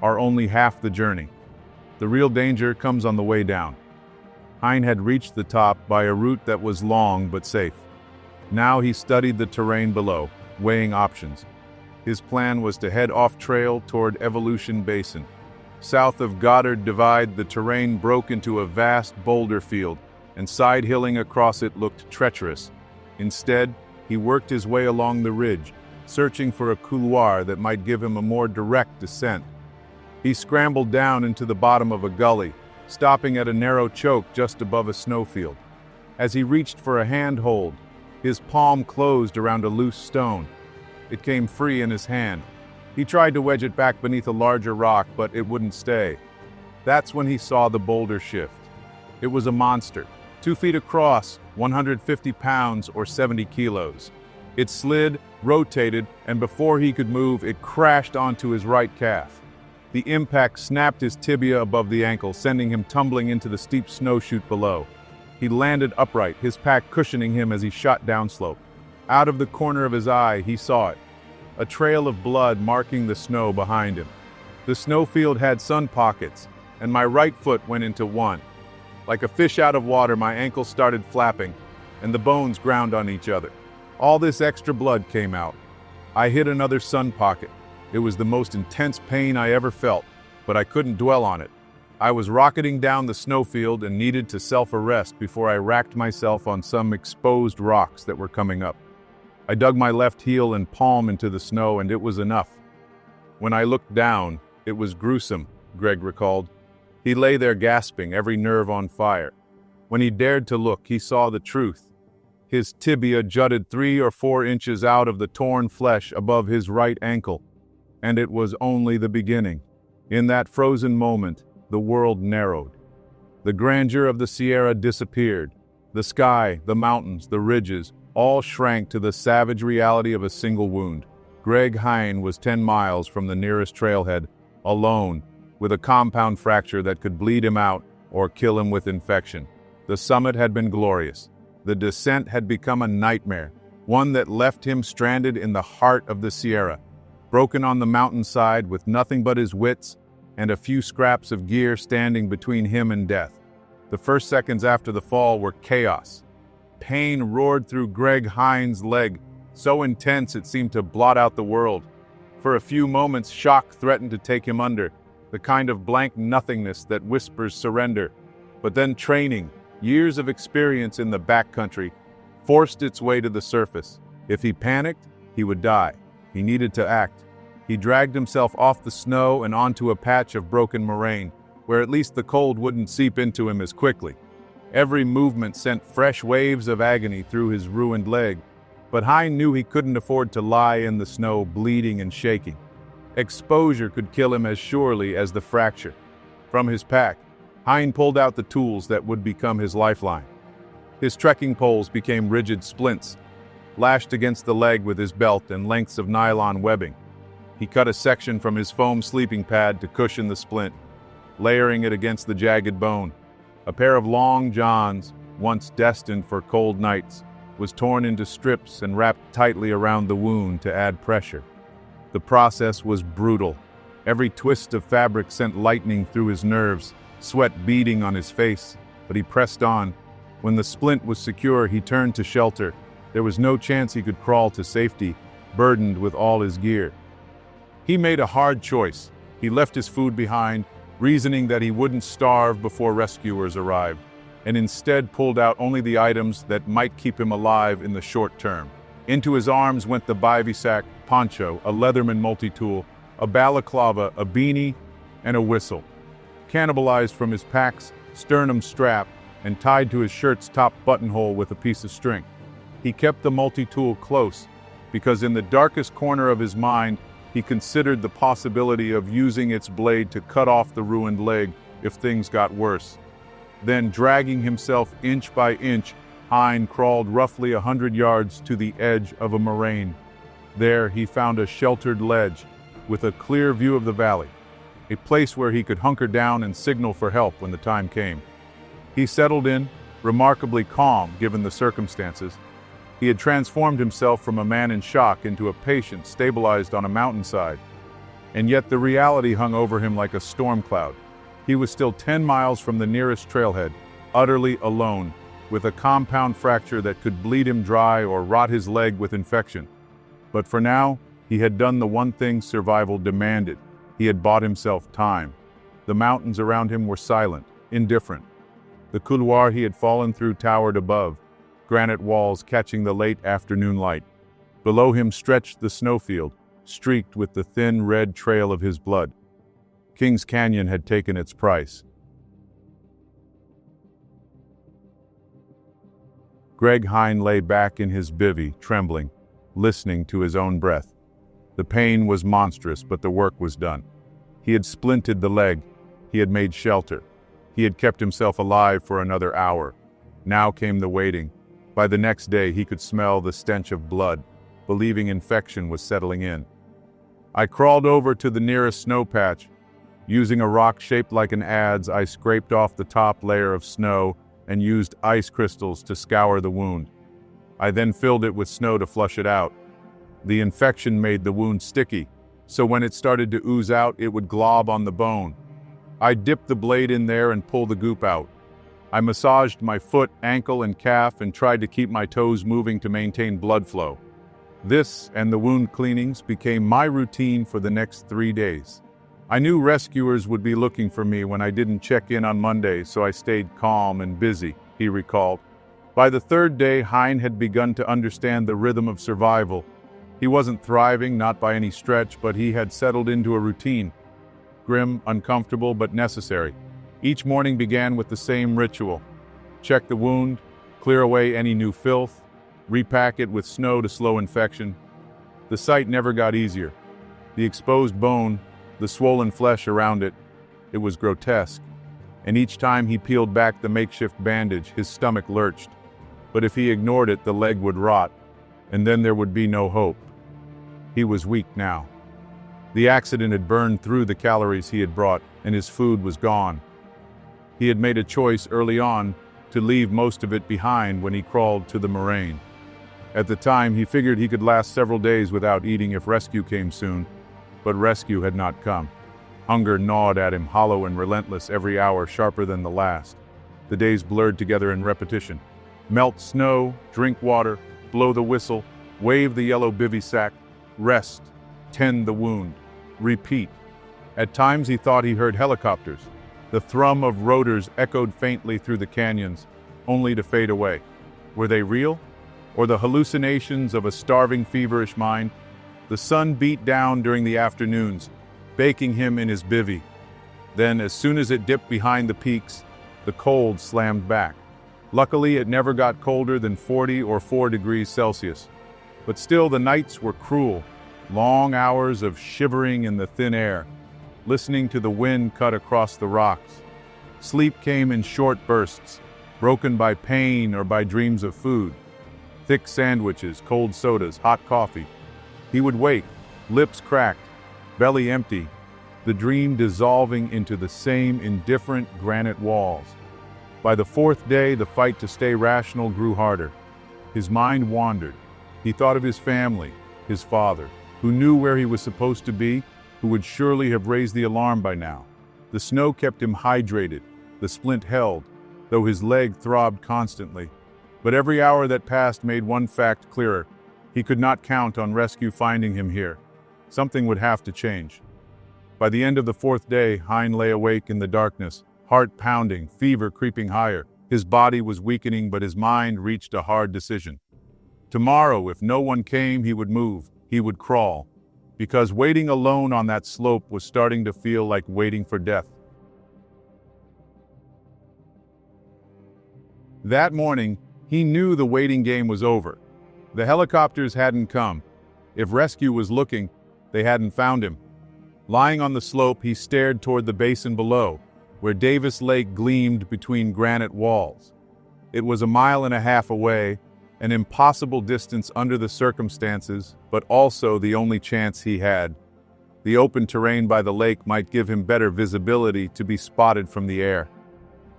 are only half the journey. The real danger comes on the way down. Hines had reached the top by a route that was long but safe. Now he studied the terrain below, weighing options. His plan was to head off trail toward Evolution Basin. South of Goddard Divide, the terrain broke into a vast boulder field, and side-hilling across it looked treacherous. Instead, he worked his way along the ridge, searching for a couloir that might give him a more direct descent. He scrambled down into the bottom of a gully, stopping at a narrow choke just above a snowfield. As he reached for a handhold, his palm closed around a loose stone. It came free in his hand. He tried to wedge it back beneath a larger rock, but it wouldn't stay. That's when he saw the boulder shift. It was a monster, 2 feet across, 150 pounds or 70 kilos. It slid, rotated, and before he could move, it crashed onto his right calf. The impact snapped his tibia above the ankle, sending him tumbling into the steep snow chute below. He landed upright, his pack cushioning him as he shot downslope. Out of the corner of his eye, he saw it. A trail of blood marking the snow behind him. The snowfield had sun pockets, and my right foot went into one. Like a fish out of water, my ankle started flapping, and the bones ground on each other. All this extra blood came out. I hit another sun pocket. It was the most intense pain I ever felt, but I couldn't dwell on it. I was rocketing down the snowfield and needed to self-arrest before I racked myself on some exposed rocks that were coming up. I dug my left heel and palm into the snow, and it was enough. When I looked down, it was gruesome, Greg recalled. He lay there gasping, every nerve on fire. When he dared to look, he saw the truth. His tibia jutted 3 or 4 inches out of the torn flesh above his right ankle, and it was only the beginning. In that frozen moment, the world narrowed. The grandeur of the Sierra disappeared. The sky, the mountains, the ridges, all shrank to the savage reality of a single wound. Greg Hines was 10 miles from the nearest trailhead, alone, with a compound fracture that could bleed him out or kill him with infection. The summit had been glorious. The descent had become a nightmare, one that left him stranded in the heart of the Sierra, broken on the mountainside with nothing but his wits and a few scraps of gear standing between him and death. The first seconds after the fall were chaos. Pain roared through Greg Hines' leg, so intense it seemed to blot out the world. For a few moments, shock threatened to take him under, the kind of blank nothingness that whispers surrender. But then training, years of experience in the backcountry, forced its way to the surface. If he panicked, he would die. He needed to act. He dragged himself off the snow and onto a patch of broken moraine, where at least the cold wouldn't seep into him as quickly. Every movement sent fresh waves of agony through his ruined leg, but Hines knew he couldn't afford to lie in the snow bleeding and shaking. Exposure could kill him as surely as the fracture. From his pack, Hines pulled out the tools that would become his lifeline. His trekking poles became rigid splints, lashed against the leg with his belt and lengths of nylon webbing. He cut a section from his foam sleeping pad to cushion the splint, layering it against the jagged bone. A pair of long johns, once destined for cold nights, was torn into strips and wrapped tightly around the wound to add pressure. The process was brutal. Every twist of fabric sent lightning through his nerves, sweat beading on his face, but he pressed on. When the splint was secure, he turned to shelter. There was no chance he could crawl to safety, burdened with all his gear. He made a hard choice. He left his food behind, reasoning that he wouldn't starve before rescuers arrived, and instead pulled out only the items that might keep him alive in the short term. Into his arms went the bivy-sack, poncho, a Leatherman multi-tool, a balaclava, a beanie, and a whistle. Cannibalized from his pack's sternum strap and tied to his shirt's top buttonhole with a piece of string. He kept the multi-tool close because in the darkest corner of his mind, he considered the possibility of using its blade to cut off the ruined leg if things got worse. Then, dragging himself inch by inch, Hein crawled roughly 100 yards to the edge of a moraine. There he found a sheltered ledge with a clear view of the valley, a place where he could hunker down and signal for help when the time came. He settled in, remarkably calm given the circumstances. He had transformed himself from a man in shock into a patient stabilized on a mountainside. And yet the reality hung over him like a storm cloud. He was still 10 miles from the nearest trailhead, utterly alone, with a compound fracture that could bleed him dry or rot his leg with infection. But for now, he had done the one thing survival demanded. He had bought himself time. The mountains around him were silent, indifferent. The couloir he had fallen through towered above, granite walls catching the late afternoon light. Below him stretched the snowfield, streaked with the thin red trail of his blood. Kings Canyon had taken its price. Greg Hein lay back in his bivvy, trembling, listening to his own breath. The pain was monstrous, but the work was done. He had splinted the leg. He had made shelter. He had kept himself alive for another hour. Now came the waiting. By the next day, he could smell the stench of blood, believing infection was settling in. I crawled over to the nearest snow patch. Using a rock shaped like an adze, I scraped off the top layer of snow and used ice crystals to scour the wound. I then filled it with snow to flush it out. The infection made the wound sticky, so when it started to ooze out, it would glob on the bone. I dipped the blade in there and pulled the goop out. I massaged my foot, ankle, and calf and tried to keep my toes moving to maintain blood flow. This and the wound cleanings became my routine for the next 3 days. I knew rescuers would be looking for me when I didn't check in on Monday, so I stayed calm and busy, he recalled. By the third day, Hein had begun to understand the rhythm of survival. He wasn't thriving, not by any stretch, but he had settled into a routine. Grim, uncomfortable, but necessary. Each morning began with the same ritual. Check the wound, clear away any new filth, repack it with snow to slow infection. The sight never got easier. The exposed bone, the swollen flesh around it, it was grotesque. And each time he peeled back the makeshift bandage, his stomach lurched. But if he ignored it, the leg would rot, and then there would be no hope. He was weak now. The accident had burned through the calories he had brought, and his food was gone. He had made a choice early on to leave most of it behind when he crawled to the moraine. At the time, he figured he could last several days without eating if rescue came soon, but rescue had not come. Hunger gnawed at him, hollow and relentless, every hour sharper than the last. The days blurred together in repetition. Melt snow, drink water, blow the whistle, wave the yellow bivy sack, rest, tend the wound, repeat. At times he thought he heard helicopters. The thrum of rotors echoed faintly through the canyons, only to fade away. Were they real? Or the hallucinations of a starving, feverish mind? The sun beat down during the afternoons, baking him in his bivvy. Then, as soon as it dipped behind the peaks, the cold slammed back. Luckily, it never got colder than 40 or 4 degrees Celsius. But still, the nights were cruel. Long hours of shivering in the thin air, listening to the wind cut across the rocks. Sleep came in short bursts, broken by pain or by dreams of food. Thick sandwiches, cold sodas, hot coffee. He would wake, lips cracked, belly empty, the dream dissolving into the same indifferent granite walls. By the fourth day, the fight to stay rational grew harder. His mind wandered. He thought of his family, his father, who knew where he was supposed to be, who would surely have raised the alarm by now. The snow kept him hydrated, the splint held, though his leg throbbed constantly. But every hour that passed made one fact clearer. He could not count on rescue finding him here. Something would have to change. By the end of the fourth day, Hein lay awake in the darkness, heart pounding, fever creeping higher. His body was weakening, but his mind reached a hard decision. Tomorrow, if no one came, he would move, he would crawl, because waiting alone on that slope was starting to feel like waiting for death. That morning, he knew the waiting game was over. The helicopters hadn't come. If rescue was looking, they hadn't found him. Lying on the slope, he stared toward the basin below, where Davis Lake gleamed between granite walls. It was a mile and a half away, an impossible distance under the circumstances, but also the only chance he had. The open terrain by the lake might give him better visibility to be spotted from the air.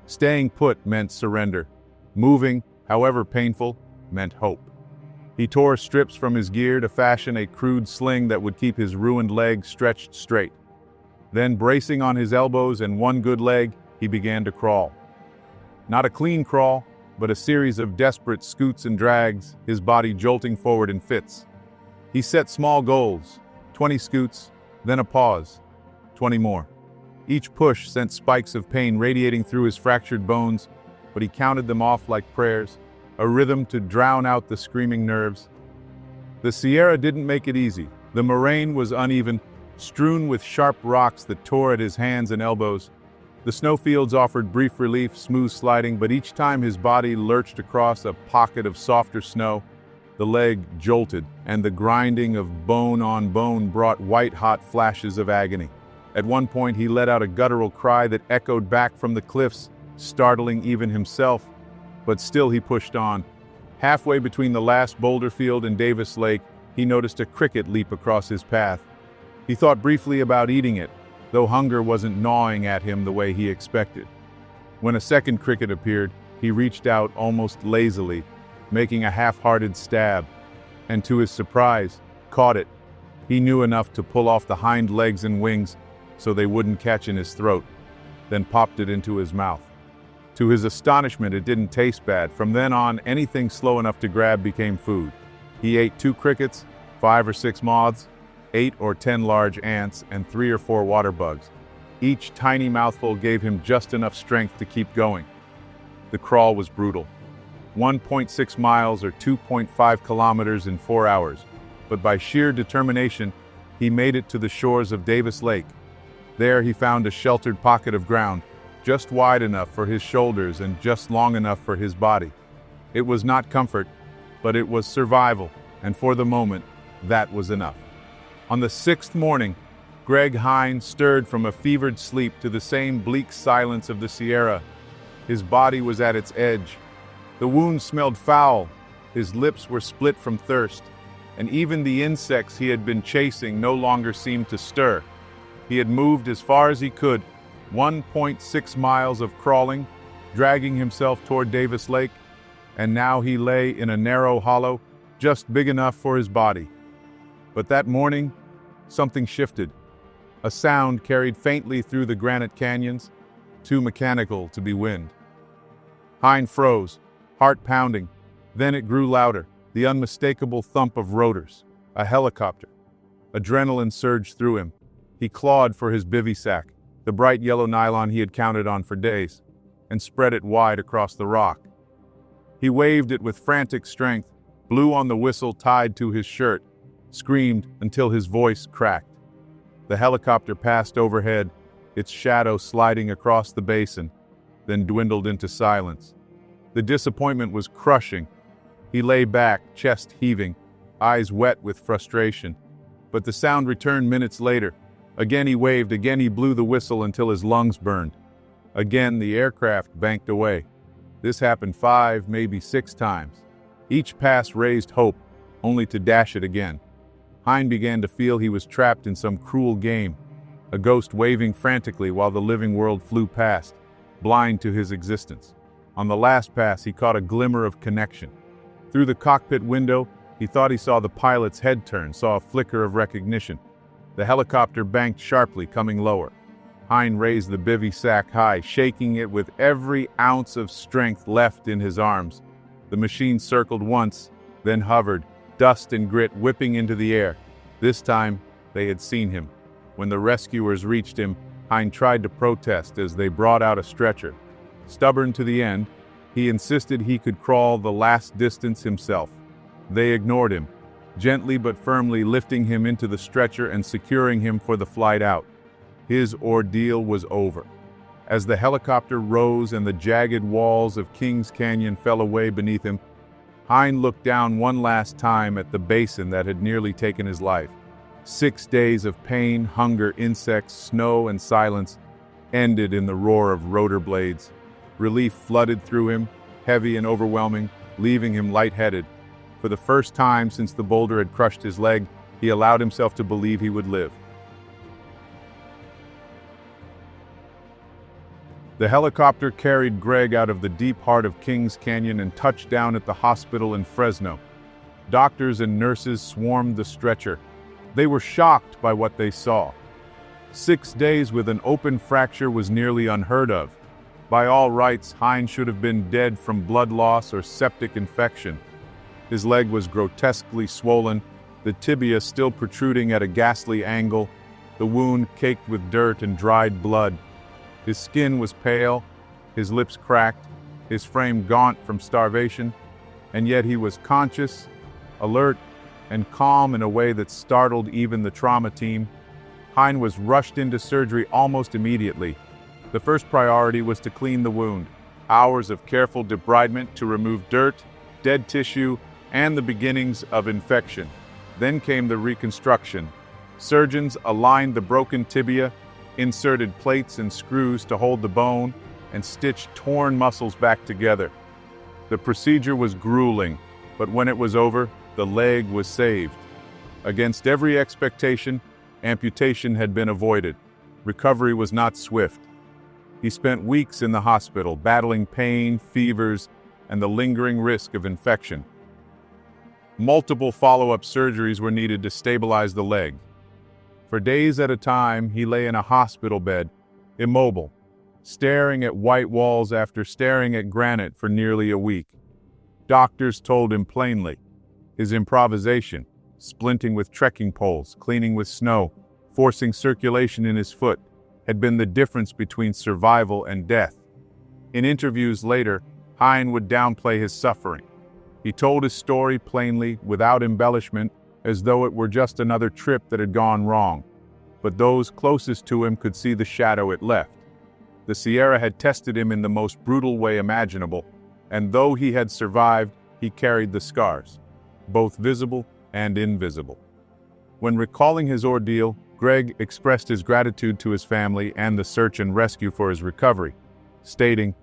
Staying put meant surrender. Moving, however painful, meant hope. He tore strips from his gear to fashion a crude sling that would keep his ruined leg stretched straight. Then, bracing on his elbows and one good leg, he began to crawl. Not a clean crawl, but a series of desperate scoots and drags, his body jolting forward in fits. He set small goals, 20 scoots, then a pause, 20 more. Each push sent spikes of pain radiating through his fractured bones, but he counted them off like prayers, a rhythm to drown out the screaming nerves. The Sierra didn't make it easy. The moraine was uneven, strewn with sharp rocks that tore at his hands and elbows. The snowfields offered brief relief, smooth sliding, but each time his body lurched across a pocket of softer snow, the leg jolted, and the grinding of bone on bone brought white-hot flashes of agony. At one point, he let out a guttural cry that echoed back from the cliffs, startling even himself. But still he pushed on. Halfway between the last boulder field and Davis Lake, he noticed a cricket leap across his path. He thought briefly about eating it, though hunger wasn't gnawing at him the way he expected. When a second cricket appeared, he reached out almost lazily, making a half-hearted stab, and to his surprise, caught it. He knew enough to pull off the hind legs and wings so they wouldn't catch in his throat, then popped it into his mouth. To his astonishment, it didn't taste bad. From then on, anything slow enough to grab became food. He ate 2 crickets, 5 or 6 moths, 8 or 10 large ants, and 3 or 4 water bugs. Each tiny mouthful gave him just enough strength to keep going. The crawl was brutal. 1.6 miles or 2.5 kilometers in 4 hours, but by sheer determination, he made it to the shores of Davis Lake. There he found a sheltered pocket of ground, just wide enough for his shoulders and just long enough for his body. It was not comfort, but it was survival, and for the moment, that was enough. On the 6th morning, Greg Hein stirred from a fevered sleep to the same bleak silence of the Sierra. His body was at its edge. The wound smelled foul, his lips were split from thirst, and even the insects he had been chasing no longer seemed to stir. He had moved as far as he could, 1.6 miles of crawling, dragging himself toward Davis Lake, and now he lay in a narrow hollow, just big enough for his body. But that morning, something shifted. A sound carried faintly through the granite canyons, too mechanical to be wind. Hein froze, heart pounding. Then it grew louder, the unmistakable thump of rotors. A helicopter. Adrenaline surged through him. He clawed for his bivy sack, the bright yellow nylon he had counted on for days, and spread it wide across the rock. He waved it with frantic strength, blew on the whistle tied to his shirt, screamed until his voice cracked. The helicopter passed overhead, its shadow sliding across the basin, then dwindled into silence. The disappointment was crushing. He lay back, chest heaving, eyes wet with frustration. But the sound returned minutes later. Again he waved, again he blew the whistle until his lungs burned. Again the aircraft banked away. This happened 5, maybe 6 times. Each pass raised hope, only to dash it again. Hein began to feel he was trapped in some cruel game, a ghost waving frantically while the living world flew past, blind to his existence. On the last pass, he caught a glimmer of connection. Through the cockpit window, he thought he saw the pilot's head turn, saw a flicker of recognition. The helicopter banked sharply, coming lower. Hein raised the bivy sack high, shaking it with every ounce of strength left in his arms. The machine circled once, then hovered, dust and grit whipping into the air. This time, they had seen him. When the rescuers reached him, Hein tried to protest as they brought out a stretcher. Stubborn to the end, he insisted he could crawl the last distance himself. They ignored him, gently but firmly lifting him into the stretcher and securing him for the flight out. His ordeal was over. As the helicopter rose and the jagged walls of Kings Canyon fell away beneath him, Hein looked down one last time at the basin that had nearly taken his life. 6 days of pain, hunger, insects, snow, and silence ended in the roar of rotor blades. Relief flooded through him, heavy and overwhelming, leaving him lightheaded. For the first time since the boulder had crushed his leg, he allowed himself to believe he would live. The helicopter carried Greg out of the deep heart of Kings Canyon and touched down at the hospital in Fresno. Doctors and nurses swarmed the stretcher. They were shocked by what they saw. 6 days with an open fracture was nearly unheard of. By all rights, Hein should have been dead from blood loss or septic infection. His leg was grotesquely swollen, the tibia still protruding at a ghastly angle, the wound caked with dirt and dried blood. His skin was pale, his lips cracked, his frame gaunt from starvation, and yet he was conscious, alert, and calm in a way that startled even the trauma team. Hein was rushed into surgery almost immediately. The first priority was to clean the wound. Hours of careful debridement to remove dirt, dead tissue, and the beginnings of infection. Then came the reconstruction. Surgeons aligned the broken tibia, inserted plates and screws to hold the bone, and stitched torn muscles back together. The procedure was grueling, but when it was over, the leg was saved. Against every expectation, amputation had been avoided. Recovery was not swift. He spent weeks in the hospital, battling pain, fevers, and the lingering risk of infection. Multiple follow-up surgeries were needed to stabilize the leg. For days at a time, he lay in a hospital bed, immobile, staring at white walls after staring at granite for nearly a week. Doctors told him plainly, his improvisation, splinting with trekking poles, cleaning with snow, forcing circulation in his foot, had been the difference between survival and death. In interviews later, Hein would downplay his suffering. He told his story plainly, without embellishment, as though it were just another trip that had gone wrong. But those closest to him could see the shadow it left. The Sierra had tested him in the most brutal way imaginable, and though he had survived, he carried the scars, both visible and invisible. When recalling his ordeal, Greg expressed his gratitude to his family and the search and rescue for his recovery, stating,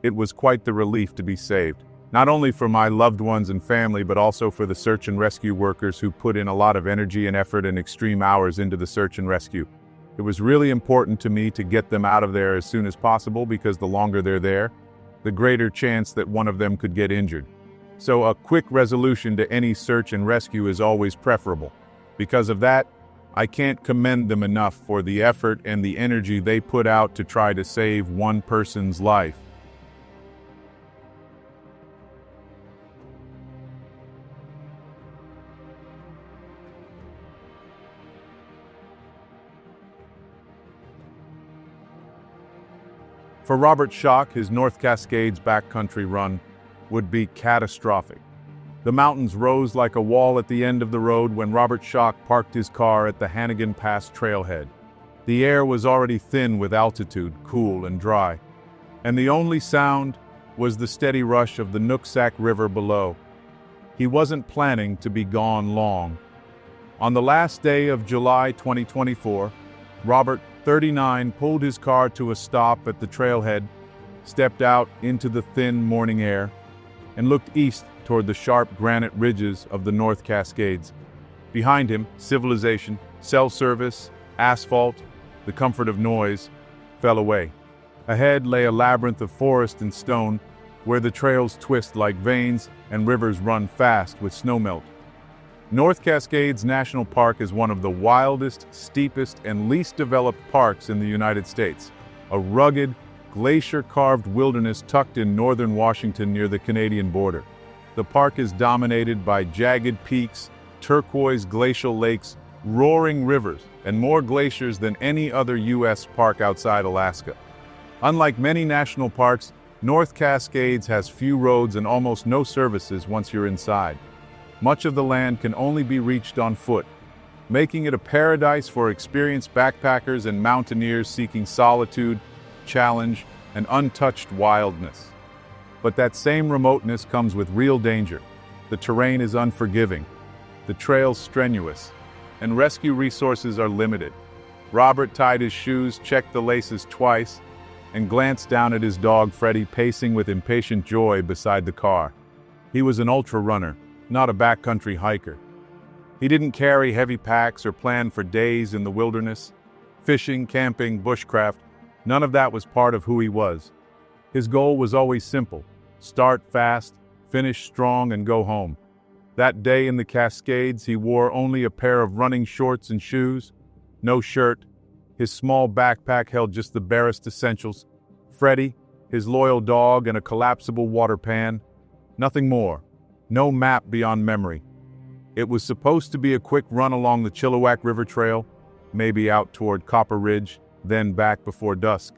"It was quite the relief to be saved, not only for my loved ones and family, but also for the search and rescue workers who put in a lot of energy and effort and extreme hours into the search and rescue. It was really important to me to get them out of there as soon as possible because the longer they're there, the greater chance that one of them could get injured. So a quick resolution to any search and rescue is always preferable. Because of that, I can't commend them enough for the effort and the energy they put out to try to save one person's life." For Robert Schock, his North Cascades backcountry run would be catastrophic. The mountains rose like a wall at the end of the road when Robert Schock parked his car at the Hannigan Pass trailhead. The air was already thin with altitude, cool and dry, and the only sound was the steady rush of the Nooksack River below. He wasn't planning to be gone long. On the last day of July 2024, Robert, 39, pulled his car to a stop at the trailhead stepped out into the thin morning air, and looked east toward the sharp granite ridges of the North Cascades. Behind him, civilization, cell service, asphalt, the comfort of noise, fell away. Ahead lay a labyrinth of forest and stone, where the trails twist like veins and rivers run fast with snowmelt. North Cascades National Park is one of the wildest, steepest, and least developed parks in the United States. A rugged, glacier-carved wilderness tucked in northern Washington near the Canadian border. The park is dominated by jagged peaks, turquoise glacial lakes, roaring rivers, and more glaciers than any other U.S. park outside Alaska. Unlike many national parks, North Cascades has few roads and almost no services once you're inside. Much of the land can only be reached on foot, making it a paradise for experienced backpackers and mountaineers seeking solitude, challenge, and untouched wildness. But that same remoteness comes with real danger. The terrain is unforgiving, the trails strenuous, and rescue resources are limited. Robert tied his shoes, checked the laces twice, and glanced down at his dog Freddie pacing with impatient joy beside the car. He was an ultra runner, not a backcountry hiker. He didn't carry heavy packs or plan for days in the wilderness. Fishing, camping, bushcraft, none of that was part of who he was. His goal was always simple: start fast, finish strong, and go home. That day in the Cascades, he wore only a pair of running shorts and shoes, no shirt. His small backpack held just the barest essentials: Freddie, his loyal dog, and a collapsible water pan. Nothing more. No map beyond memory. It was supposed to be a quick run along the Chilliwack River Trail, maybe out toward Copper Ridge, then back before dusk.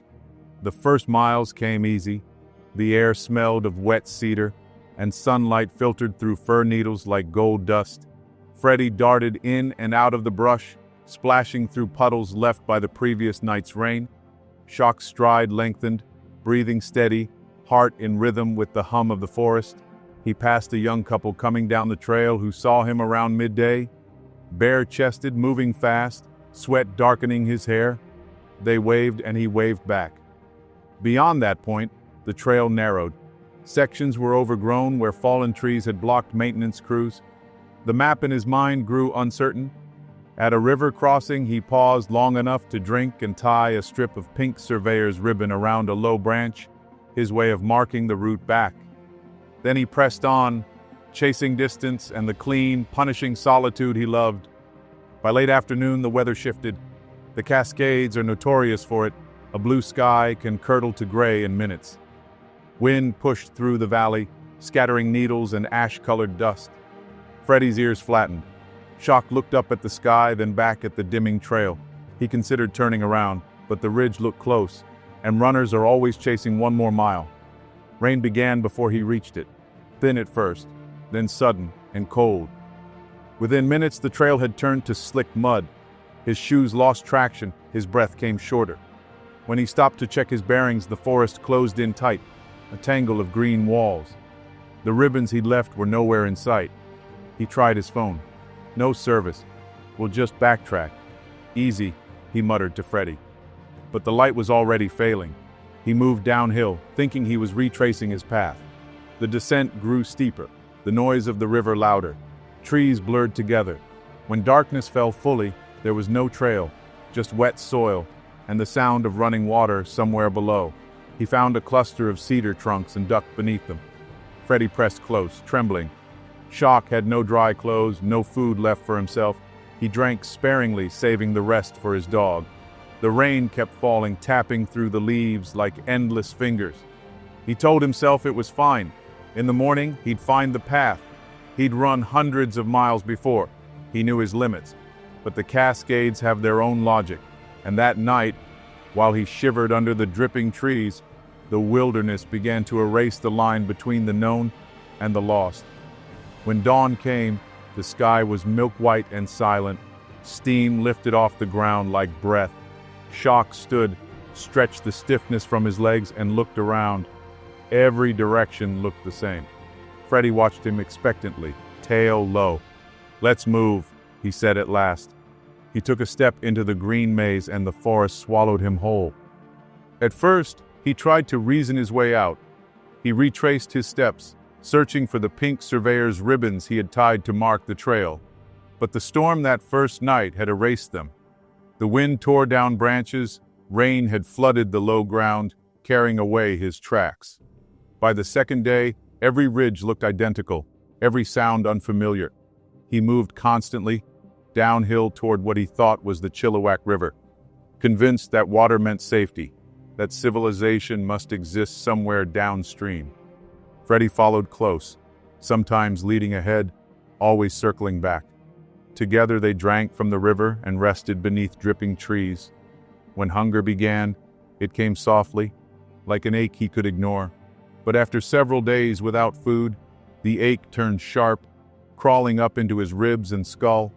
The first miles came easy. The air smelled of wet cedar, and sunlight filtered through fir needles like gold dust. Freddie darted in and out of the brush, splashing through puddles left by the previous night's rain. Shock's stride lengthened, breathing steady, heart in rhythm with the hum of the forest. He passed a young couple coming down the trail who saw him around midday. Bare-chested, moving fast, sweat darkening his hair. They waved and he waved back. Beyond that point, the trail narrowed. Sections were overgrown where fallen trees had blocked maintenance crews. The map in his mind grew uncertain. At a river crossing, he paused long enough to drink and tie a strip of pink surveyor's ribbon around a low branch, his way of marking the route back. Then he pressed on, chasing distance and the clean, punishing solitude he loved. By late afternoon, the weather shifted. The Cascades are notorious for it. A blue sky can curdle to gray in minutes. Wind pushed through the valley, scattering needles and ash-colored dust. Freddie's ears flattened. Shock looked up at the sky, then back at the dimming trail. He considered turning around, but the ridge looked close, and runners are always chasing one more mile. Rain began before he reached it, thin at first, then sudden and cold. Within minutes, the trail had turned to slick mud. His shoes lost traction, his breath came shorter. When he stopped to check his bearings, the forest closed in tight, a tangle of green walls. The ribbons he'd left were nowhere in sight. He tried his phone. No service. We'll just backtrack. Easy, he muttered to Freddie. But the light was already failing. He moved downhill, thinking he was retracing his path. The descent grew steeper, the noise of the river louder. Trees blurred together. When darkness fell fully, there was no trail, just wet soil, and the sound of running water somewhere below. He found a cluster of cedar trunks and ducked beneath them. Freddie pressed close, trembling. Shock had no dry clothes, no food left for himself. He drank sparingly, saving the rest for his dog. The rain kept falling, tapping through the leaves like endless fingers. He told himself it was fine. In the morning, he'd find the path. He'd run hundreds of miles before. He knew his limits. But the Cascades have their own logic. And that night, while he shivered under the dripping trees, the wilderness began to erase the line between the known and the lost. When dawn came, the sky was milk-white and silent. Steam lifted off the ground like breath. Shock stood, stretched the stiffness from his legs, and looked around. Every direction looked the same. Freddie watched him expectantly, tail low. "Let's move," he said at last. He took a step into the green maze and the forest swallowed him whole. At first, He tried to reason his way out. He retraced his steps, searching for the pink surveyor's ribbons he had tied to mark the trail. But the storm that first night had erased them. The wind tore down branches, rain had flooded the low ground, carrying away his tracks. By the second day, every ridge looked identical, every sound unfamiliar. He moved constantly, downhill toward what he thought was the Chilliwack River, convinced that water meant safety, that civilization must exist somewhere downstream. Freddie followed close, sometimes leading ahead, always circling back. Together they drank from the river and rested beneath dripping trees. When hunger began, it came softly, like an ache he could ignore. But after several days without food, the ache turned sharp, crawling up into his ribs and skull.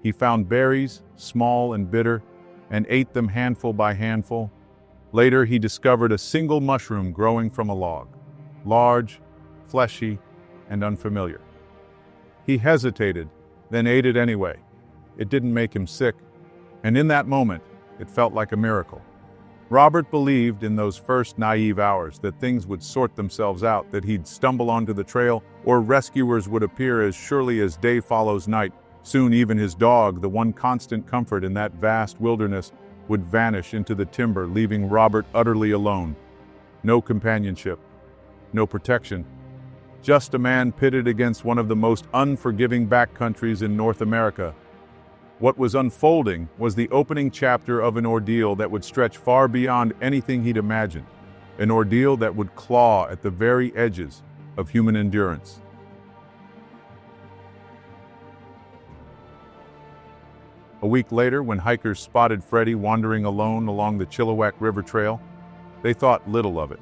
He found berries, small and bitter, and ate them handful by handful. Later, he discovered a single mushroom growing from a log, large, fleshy, and unfamiliar. He hesitated, then ate it anyway. It didn't make him sick, and in that moment, it felt like a miracle. Robert believed in those first naive hours that things would sort themselves out, that he'd stumble onto the trail, or rescuers would appear as surely as day follows night. Soon even his dog, the one constant comfort in that vast wilderness, would vanish into the timber, leaving Robert utterly alone. No companionship, no protection. Just a man pitted against one of the most unforgiving backcountries in North America. What was unfolding was the opening chapter of an ordeal that would stretch far beyond anything he'd imagined, an ordeal that would claw at the very edges of human endurance. A week later, when hikers spotted Freddie wandering alone along the Chilliwack River Trail, they thought little of it.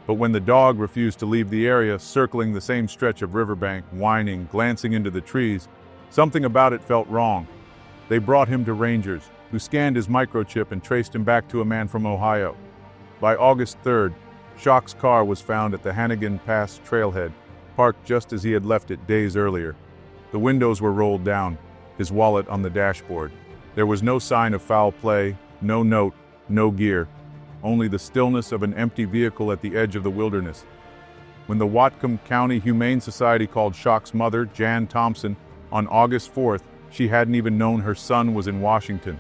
But when the dog refused to leave the area, circling the same stretch of riverbank, whining, glancing into the trees, something about it felt wrong. They brought him to rangers, who scanned his microchip and traced him back to a man from Ohio. By August 3rd, Shock's car was found at the Hannigan Pass trailhead, parked just as he had left it days earlier. The windows were rolled down, his wallet on the dashboard. There was no sign of foul play, no note, no gear, only the stillness of an empty vehicle at the edge of the wilderness. When the Whatcom County Humane Society called Shock's mother, Jan Thompson, on August 4th, she hadn't even known her son was in Washington.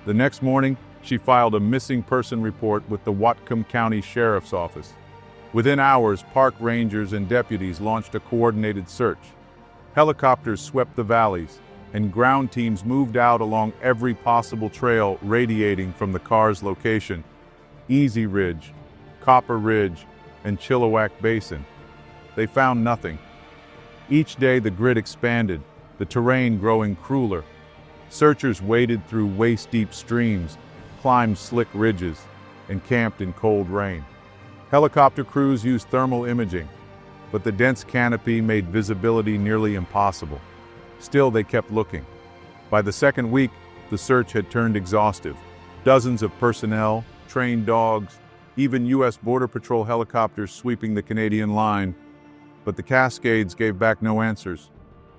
The next morning, she filed a missing person report with the Whatcom County Sheriff's Office. Within hours, park rangers and deputies launched a coordinated search. Helicopters swept the valleys, and ground teams moved out along every possible trail radiating from the car's location: Easy Ridge, Copper Ridge, and Chilliwack Basin. They found nothing. Each day the grid expanded, the terrain growing crueler. Searchers waded through waist-deep streams, climbed slick ridges, and camped in cold rain. Helicopter crews used thermal imaging, but the dense canopy made visibility nearly impossible. Still, they kept looking. By the second week, the search had turned exhaustive. Dozens of personnel, trained dogs, even U.S. Border Patrol helicopters sweeping the Canadian line. But the Cascades gave back no answers.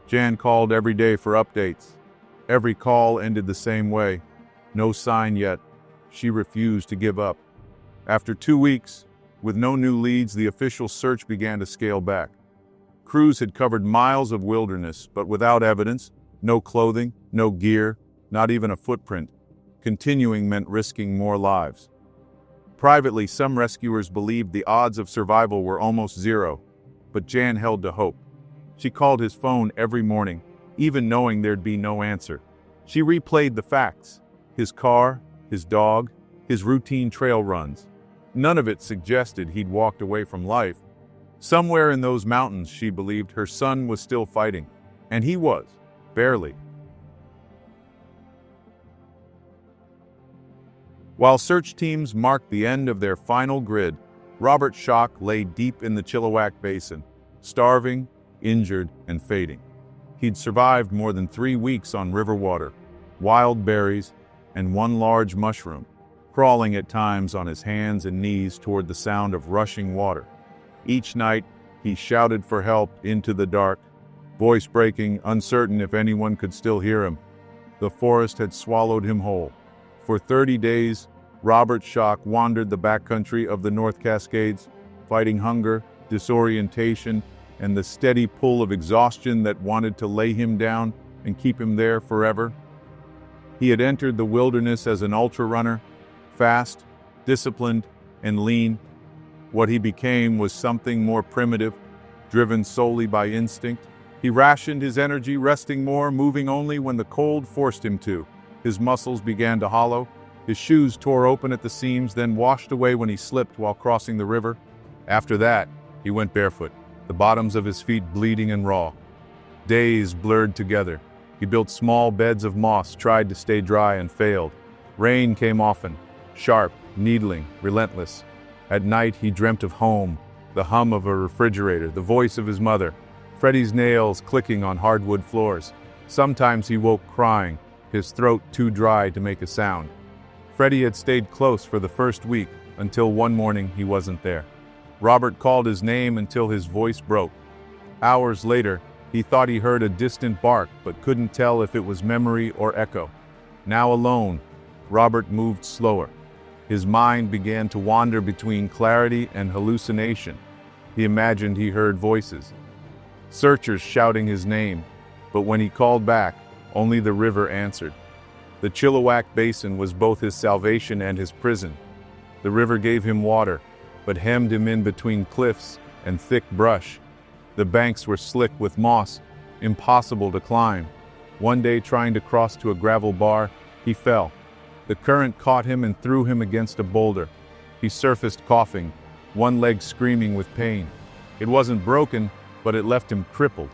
Jan called every day for updates. Every call ended the same way. No sign yet. She refused to give up. After 2 weeks, with no new leads, the official search began to scale back. Crews had covered miles of wilderness, but without evidence, no clothing, no gear, not even a footprint. Continuing meant risking more lives. Privately, some rescuers believed the odds of survival were almost zero, but Jan held to hope. She called his phone every morning, even knowing there'd be no answer. She replayed the facts: his car, his dog, his routine trail runs. None of it suggested he'd walked away from life. Somewhere in those mountains, she believed, her son was still fighting. And he was, barely. While search teams marked the end of their final grid, Robert Shock lay deep in the Chilliwack Basin, starving, injured, and fading. He'd survived more than 3 weeks on river water, wild berries, and one large mushroom, crawling at times on his hands and knees toward the sound of rushing water. Each night, he shouted for help into the dark, voice breaking, uncertain if anyone could still hear him. The forest had swallowed him whole. For 30 days, Robert Schock wandered the backcountry of the North Cascades, fighting hunger, disorientation, and the steady pull of exhaustion that wanted to lay him down and keep him there forever. He had entered the wilderness as an ultra-runner, fast, disciplined, and lean. What he became was something more primitive, driven solely by instinct. He rationed his energy, resting more, moving only when the cold forced him to. His muscles began to hollow. His shoes tore open at the seams, then washed away when he slipped while crossing the river. After that, he went barefoot, the bottoms of his feet bleeding and raw. Days blurred together. He built small beds of moss, tried to stay dry, and failed. Rain came often, sharp, needling, relentless. At night, he dreamt of home, the hum of a refrigerator, the voice of his mother, Freddie's nails clicking on hardwood floors. Sometimes he woke crying, his throat too dry to make a sound. Freddie had stayed close for the first week, until one morning he wasn't there. Robert called his name until his voice broke. Hours later, he thought he heard a distant bark, but couldn't tell if it was memory or echo. Now alone, Robert moved slower. His mind began to wander between clarity and hallucination. He imagined he heard voices, searchers shouting his name, but when he called back, only the river answered. The Chilliwack Basin was both his salvation and his prison. The river gave him water, but hemmed him in between cliffs and thick brush. The banks were slick with moss, impossible to climb. One day, trying to cross to a gravel bar, he fell. The current caught him and threw him against a boulder. He surfaced coughing, one leg screaming with pain. It wasn't broken, but it left him crippled.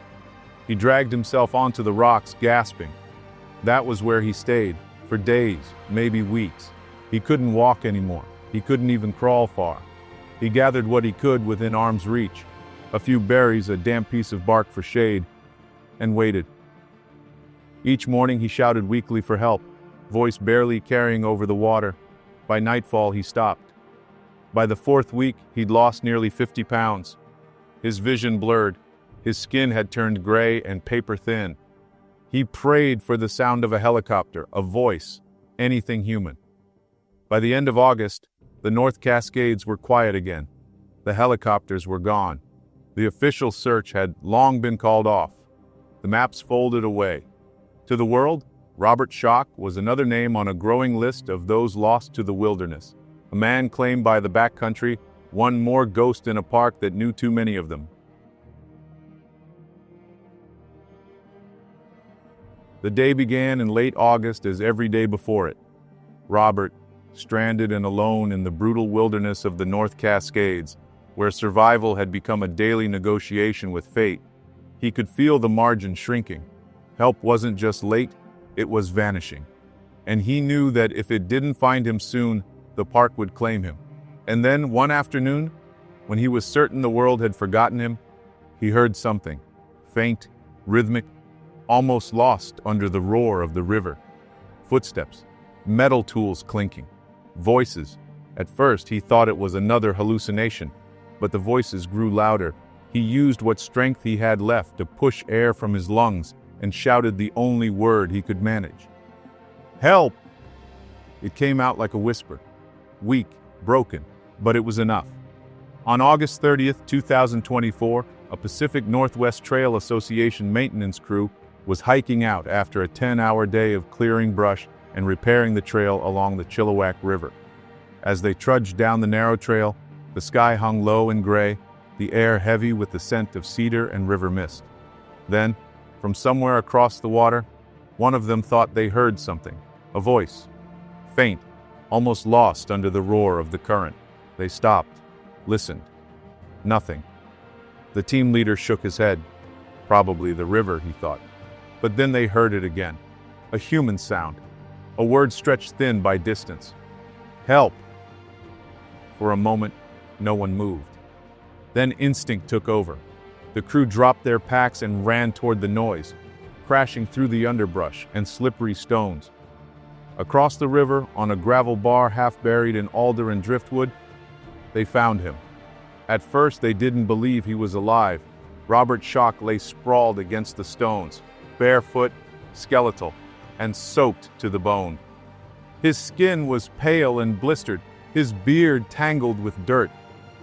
He dragged himself onto the rocks, gasping. That was where he stayed, for days, maybe weeks. He couldn't walk anymore. He couldn't even crawl far. He gathered what he could within arm's reach, a few berries, a damp piece of bark for shade, and waited. Each morning he shouted weakly for help, voice barely carrying over the water. By nightfall he stopped. By the fourth week he'd lost nearly 50 pounds. His vision blurred. His skin had turned gray and paper thin. He prayed for the sound of a helicopter, a voice, anything human. By the end of August, the North Cascades were quiet again. The helicopters were gone. The official search had long been called off. The maps folded away. To the world, Robert Schock was another name on a growing list of those lost to the wilderness. A man claimed by the backcountry, one more ghost in a park that knew too many of them. The day began in late August as every day before it. Robert, stranded and alone in the brutal wilderness of the North Cascades, where survival had become a daily negotiation with fate, he could feel the margin shrinking. Help wasn't just late, it was vanishing. And he knew that if it didn't find him soon, the park would claim him. And then, one afternoon, when he was certain the world had forgotten him, he heard something, faint, rhythmic, almost lost under the roar of the river. Footsteps, metal tools clinking, voices. At first, he thought it was another hallucination, but the voices grew louder. He used what strength he had left to push air from his lungs and shouted the only word he could manage. "Help!" It came out like a whisper, weak, broken, but it was enough. On August 30th, 2024, a Pacific Northwest Trail Association maintenance crew was hiking out after a 10-hour day of clearing brush and repairing the trail along the Chilliwack River. As they trudged down the narrow trail, the sky hung low and gray, the air heavy with the scent of cedar and river mist. Then, from somewhere across the water, one of them thought they heard something, a voice, faint, almost lost under the roar of the current. They stopped, listened. Nothing. The team leader shook his head. Probably the river, he thought. But then they heard it again. A human sound. A word stretched thin by distance. "Help!" For a moment, no one moved. Then instinct took over. The crew dropped their packs and ran toward the noise, crashing through the underbrush and slippery stones. Across the river, on a gravel bar half buried in alder and driftwood, they found him. At first, they didn't believe he was alive. Robert Schock lay sprawled against the stones, barefoot, skeletal, and soaked to the bone. His skin was pale and blistered, his beard tangled with dirt.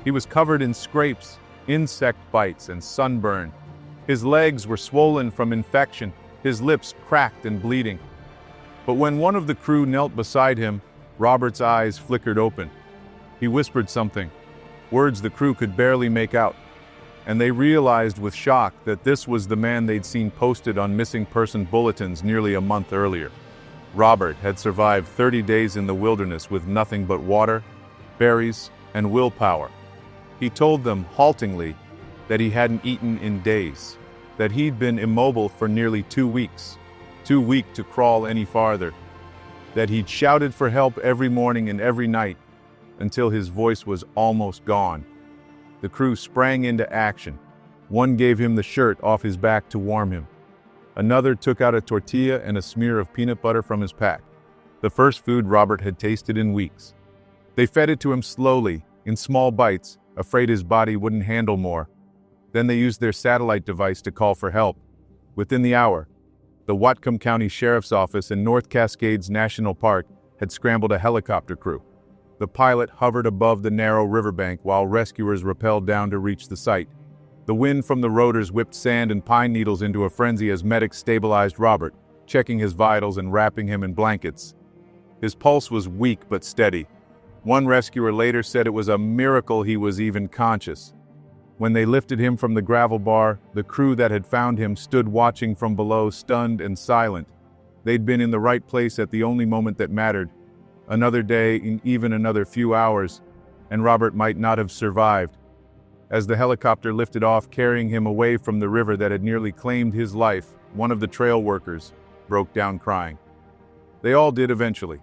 He was covered in scrapes, insect bites, and sunburn. His legs were swollen from infection, his lips cracked and bleeding. But when one of the crew knelt beside him, Robert's eyes flickered open. He whispered something, words the crew could barely make out, and they realized with shock that this was the man they'd seen posted on missing person bulletins nearly a month earlier. Robert had survived 30 days in the wilderness with nothing but water, berries, and willpower. He told them haltingly that he hadn't eaten in days, that he'd been immobile for nearly 2 weeks, too weak to crawl any farther, that he'd shouted for help every morning and every night until his voice was almost gone. The crew sprang into action. One gave him the shirt off his back to warm him. Another took out a tortilla and a smear of peanut butter from his pack, the first food Robert had tasted in weeks. They fed it to him slowly, in small bites, afraid his body wouldn't handle more. Then they used their satellite device to call for help. Within the hour, the Whatcom County Sheriff's Office and North Cascades National Park had scrambled a helicopter crew. The pilot hovered above the narrow riverbank while rescuers rappelled down to reach the site. The wind from the rotors whipped sand and pine needles into a frenzy as medics stabilized Robert, checking his vitals and wrapping him in blankets. His pulse was weak but steady. One rescuer later said it was a miracle he was even conscious. When they lifted him from the gravel bar, the crew that had found him stood watching from below, stunned and silent. They'd been in the right place at the only moment that mattered. Another day, in even another few hours, and Robert might not have survived. As the helicopter lifted off, carrying him away from the river that had nearly claimed his life, one of the trail workers broke down crying. They all did eventually.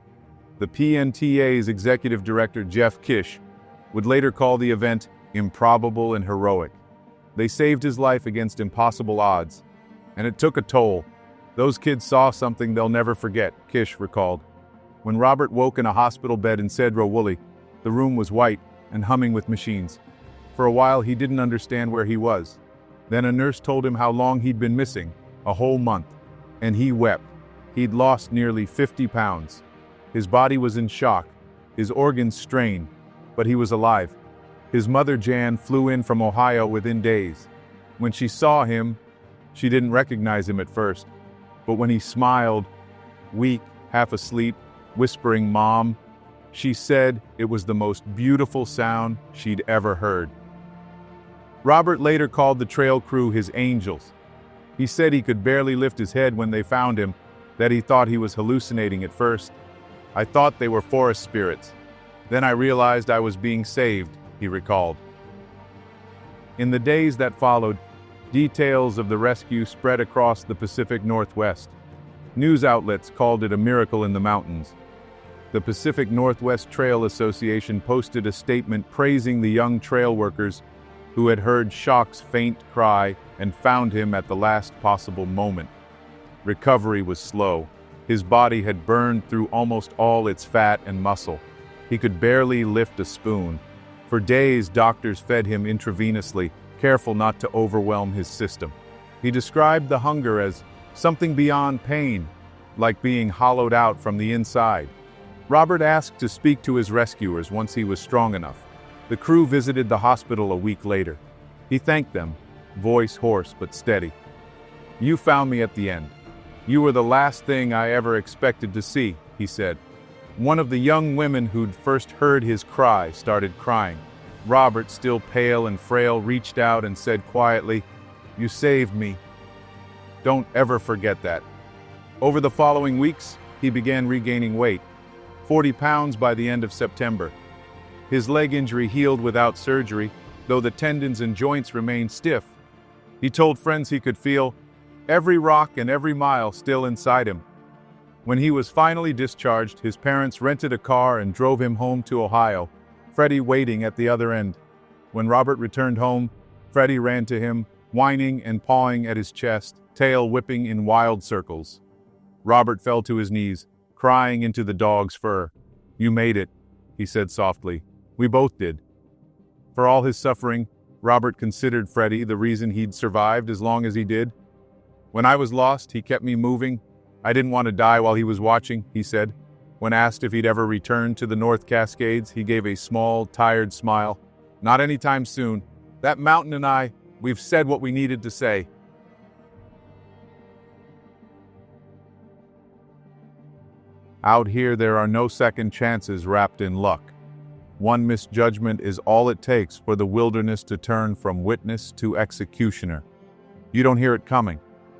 The PNTA's executive director, Jeff Kish, would later call the event improbable and heroic. They saved his life against impossible odds, and it took a toll. Those kids saw something they'll never forget, Kish recalled. When Robert woke in a hospital bed in Cedro Woolley, the room was white and humming with machines. For a while, he didn't understand where he was. Then a nurse told him how long he'd been missing, a whole month, and he wept. He'd lost nearly 50 pounds. His body was in shock, his organs strained, but he was alive. His mother, Jan, flew in from Ohio within days. When she saw him, she didn't recognize him at first, but when he smiled, weak, half asleep, whispering "Mom," she said it was the most beautiful sound she'd ever heard. Robert later called the trail crew his angels. He said he could barely lift his head when they found him, that he thought he was hallucinating at first. "I thought they were forest spirits. Then I realized I was being saved," he recalled. In the days that followed, details of the rescue spread across the Pacific Northwest. News outlets called it a miracle in the mountains. The Pacific Northwest Trail Association posted a statement praising the young trail workers who had heard Shock's faint cry and found him at the last possible moment. Recovery was slow. His body had burned through almost all its fat and muscle. He could barely lift a spoon. For days, doctors fed him intravenously, careful not to overwhelm his system. He described the hunger as something beyond pain, like being hollowed out from the inside. Robert asked to speak to his rescuers once he was strong enough. The crew visited the hospital a week later. He thanked them, voice hoarse but steady. "You found me at the end. You were the last thing I ever expected to see," he said. One of the young women who'd first heard his cry started crying. Robert, still pale and frail, reached out and said quietly, "You saved me. Don't ever forget that." Over the following weeks, he began regaining weight, 40 pounds by the end of September. His leg injury healed without surgery, though the tendons and joints remained stiff. He told friends he could feel every rock and every mile still inside him. When he was finally discharged, his parents rented a car and drove him home to Ohio, Freddie waiting at the other end. When Robert returned home, Freddie ran to him, whining and pawing at his chest, tail whipping in wild circles. Robert fell to his knees, crying into the dog's fur. "You made it," he said softly. "We both did." For all his suffering, Robert considered Freddie the reason he'd survived as long as he did. "When I was lost, he kept me moving. I didn't want to die while he was watching," he said. When asked if he'd ever return to the North Cascades, he gave a small, tired smile. Not anytime soon. That mountain and I, we've said what we needed to say. Out here, there are no second chances wrapped in luck. One misjudgment is all it takes for the wilderness to turn from witness to executioner. You don't hear it coming.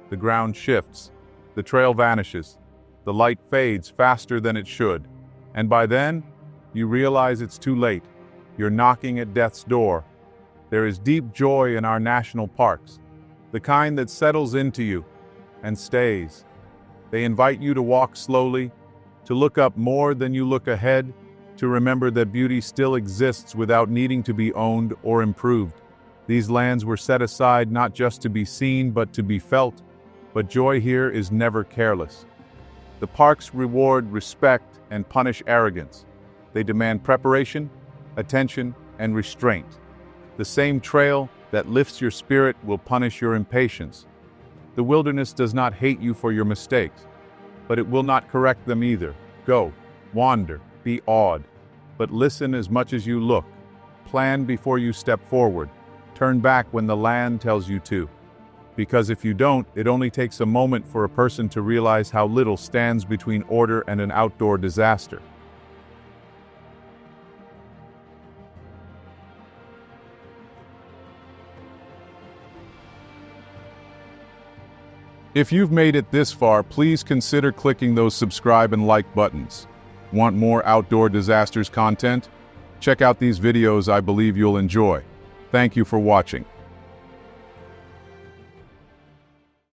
The ground shifts. The trail vanishes. The light fades faster than it should. And by then, you realize it's too late. You're knocking at death's door. There is deep joy in our national parks, the kind that settles into you and stays. They invite you to walk slowly, to look up more than you look ahead, to remember that beauty still exists without needing to be owned or improved. These lands were set aside not just to be seen but to be felt, but joy here is never careless. The parks reward respect and punish arrogance. They demand preparation, attention, and restraint. The same trail that lifts your spirit will punish your impatience. The wilderness does not hate you for your mistakes, but it will not correct them either. Go, wander, be awed, but listen as much as you look. Plan before you step forward. Turn back when the land tells you to. Because if you don't, it only takes a moment for a person to realize how little stands between order and an outdoor disaster. If you've made it this far, please consider clicking those subscribe and like buttons. Want more outdoor disasters content? Check out these videos I believe you'll enjoy. Thank you for watching.